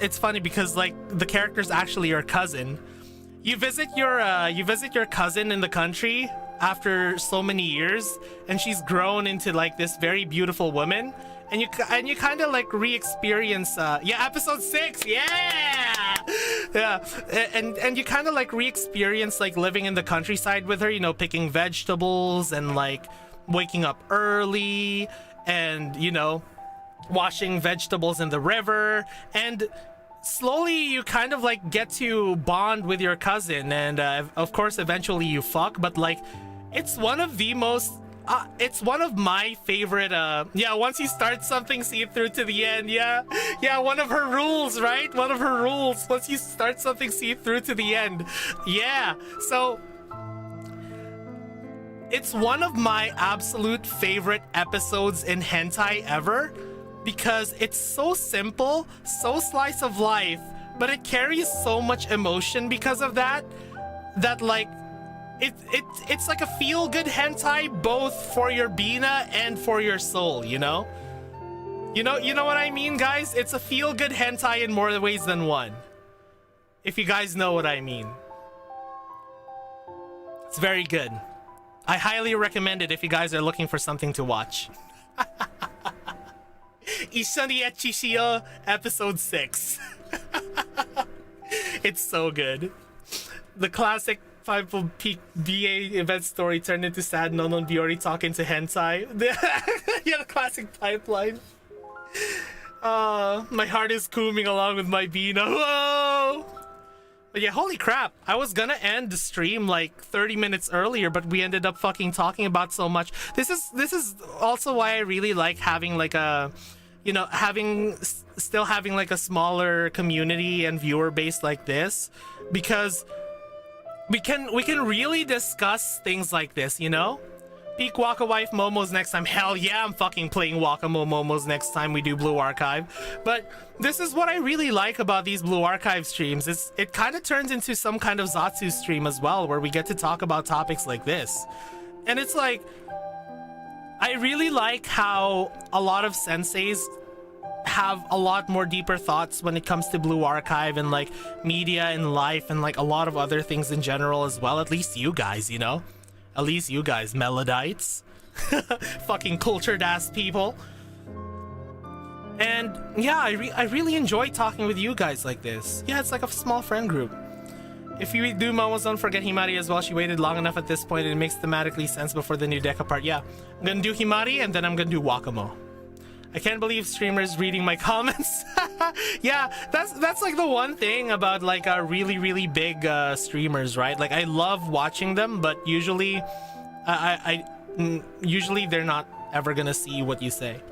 it's funny because like the character's actually your cousin. You visit your cousin in the country after so many years, and she's grown into like this very beautiful woman, and you kind of like re-experience. Yeah, episode 6. Yeah, yeah, and you kind of like re-experience like living in the countryside with her. You know, picking vegetables and like waking up early and, you know, washing vegetables in the river, and slowly you kind of like get to bond with your cousin, and of course eventually you fuck, but like it's one of the most it's one of my favorite yeah, once you start something, see it through to the end. Yeah, one of her rules, right? One of her rules, once you start something, see it through to the end. Yeah, so it's one of my absolute favorite episodes in hentai ever because it's so simple, so slice of life, but it carries so much emotion because of that like it's like a feel-good hentai both for your Bina and for your soul, you know? You know what I mean, guys? It's a feel-good hentai in more ways than one. If you guys know what I mean. It's very good. I highly recommend it if you guys are looking for something to watch. Ishoni Echishiyo, episode 6. It's so good. The classic 5 peak BA event story turned into sad Nonon Biori talking to hentai. Yeah, the classic pipeline. My heart is cooming along with my Bina. Whoa! But yeah, holy crap. I was gonna end the stream like 30 minutes earlier, but we ended up fucking talking about so much. This is also why I really like having like a, you know, still having like a smaller community and viewer base like this, because we can really discuss things like this, you know? Peak Waka Wife Momos next time. Hell yeah, I'm fucking playing Wakamo Momos next time we do Blue Archive. But this is what I really like about these Blue Archive streams. It kind of turns into some kind of Zatsu stream as well, where we get to talk about topics like this. And it's like, I really like how a lot of senseis have a lot more deeper thoughts when it comes to Blue Archive and like media and life and like a lot of other things in general as well. At least you guys, you know? At least you guys, Melodites. Fucking cultured ass people. And yeah, I really enjoy talking with you guys like this. Yeah, it's like a small friend group. If you do Momos, don't forget Himari as well. She waited long enough at this point and it makes thematically sense before the new Deca part. Yeah, I'm gonna do Himari and then I'm gonna do Wakamo. I can't believe streamers reading my comments. Yeah, that's like the one thing about like really big streamers, right? Like I love watching them, but usually usually they're not ever gonna see what you say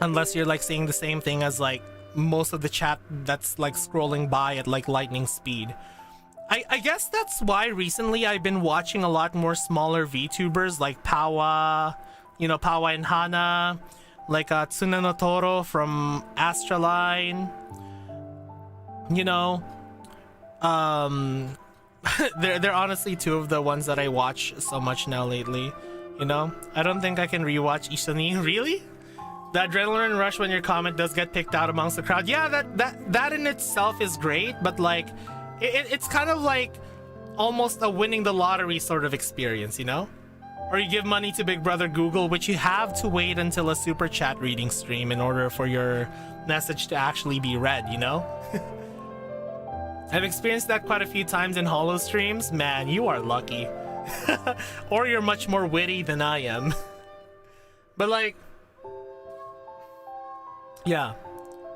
unless you're like saying the same thing as like most of the chat that's like scrolling by at like lightning speed. I guess that's why recently I've been watching a lot more smaller VTubers like Pawa, you know, Pawa and Hana, like Tsuna no Toro from Astraline, you know. They're honestly two of the ones that I watch so much now lately, you know. I don't think I can rewatch Ishani. Really? The adrenaline rush when your comment does get picked out amongst the crowd. Yeah, that in itself is great, but like it's kind of like almost a winning the lottery sort of experience, you know? Or you give money to Big Brother Google, which you have to wait until a super chat reading stream in order for your message to actually be read, you know? I've experienced that quite a few times in holo streams. Man, you are lucky. Or you're much more witty than I am. But like, yeah,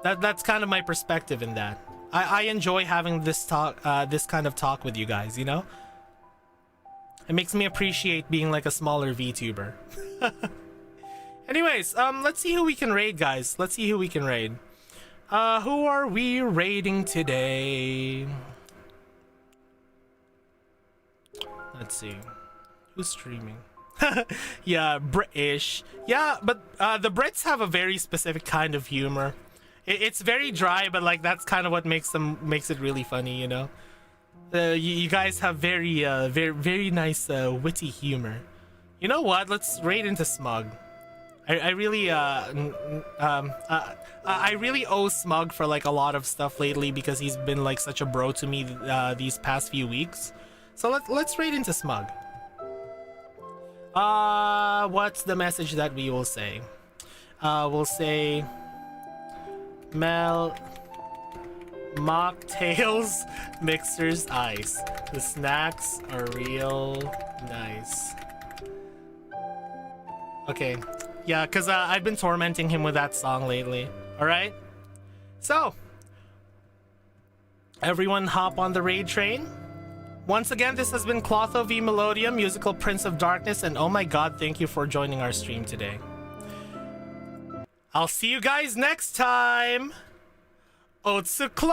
that's kind of my perspective in that. I enjoy having this talk, this kind of talk with you guys, you know? It makes me appreciate being like a smaller VTuber. Anyways, let's see who we can raid, guys. Let's see who we can raid. Who are we raiding today? Let's see. Who's streaming? Yeah, British. Yeah, but the Brits have a very specific kind of humor. It's very dry, but like that's kind of what makes it really funny, you know. You guys have very nice witty humor. You know what? Let's raid into Smug. I really owe Smug for like a lot of stuff lately because he's been like such a bro to me these past few weeks. So let's raid into Smug. What's the message that we will say? We'll say mocktails, mixers, ice. The snacks are real nice. Okay. Yeah, because I've been tormenting him with that song lately. Alright? So, everyone hop on the raid train. Once again, this has been Clotho v Melodium, musical Prince of Darkness, and oh my god, thank you for joining our stream today. I'll see you guys next time! Otsuklo!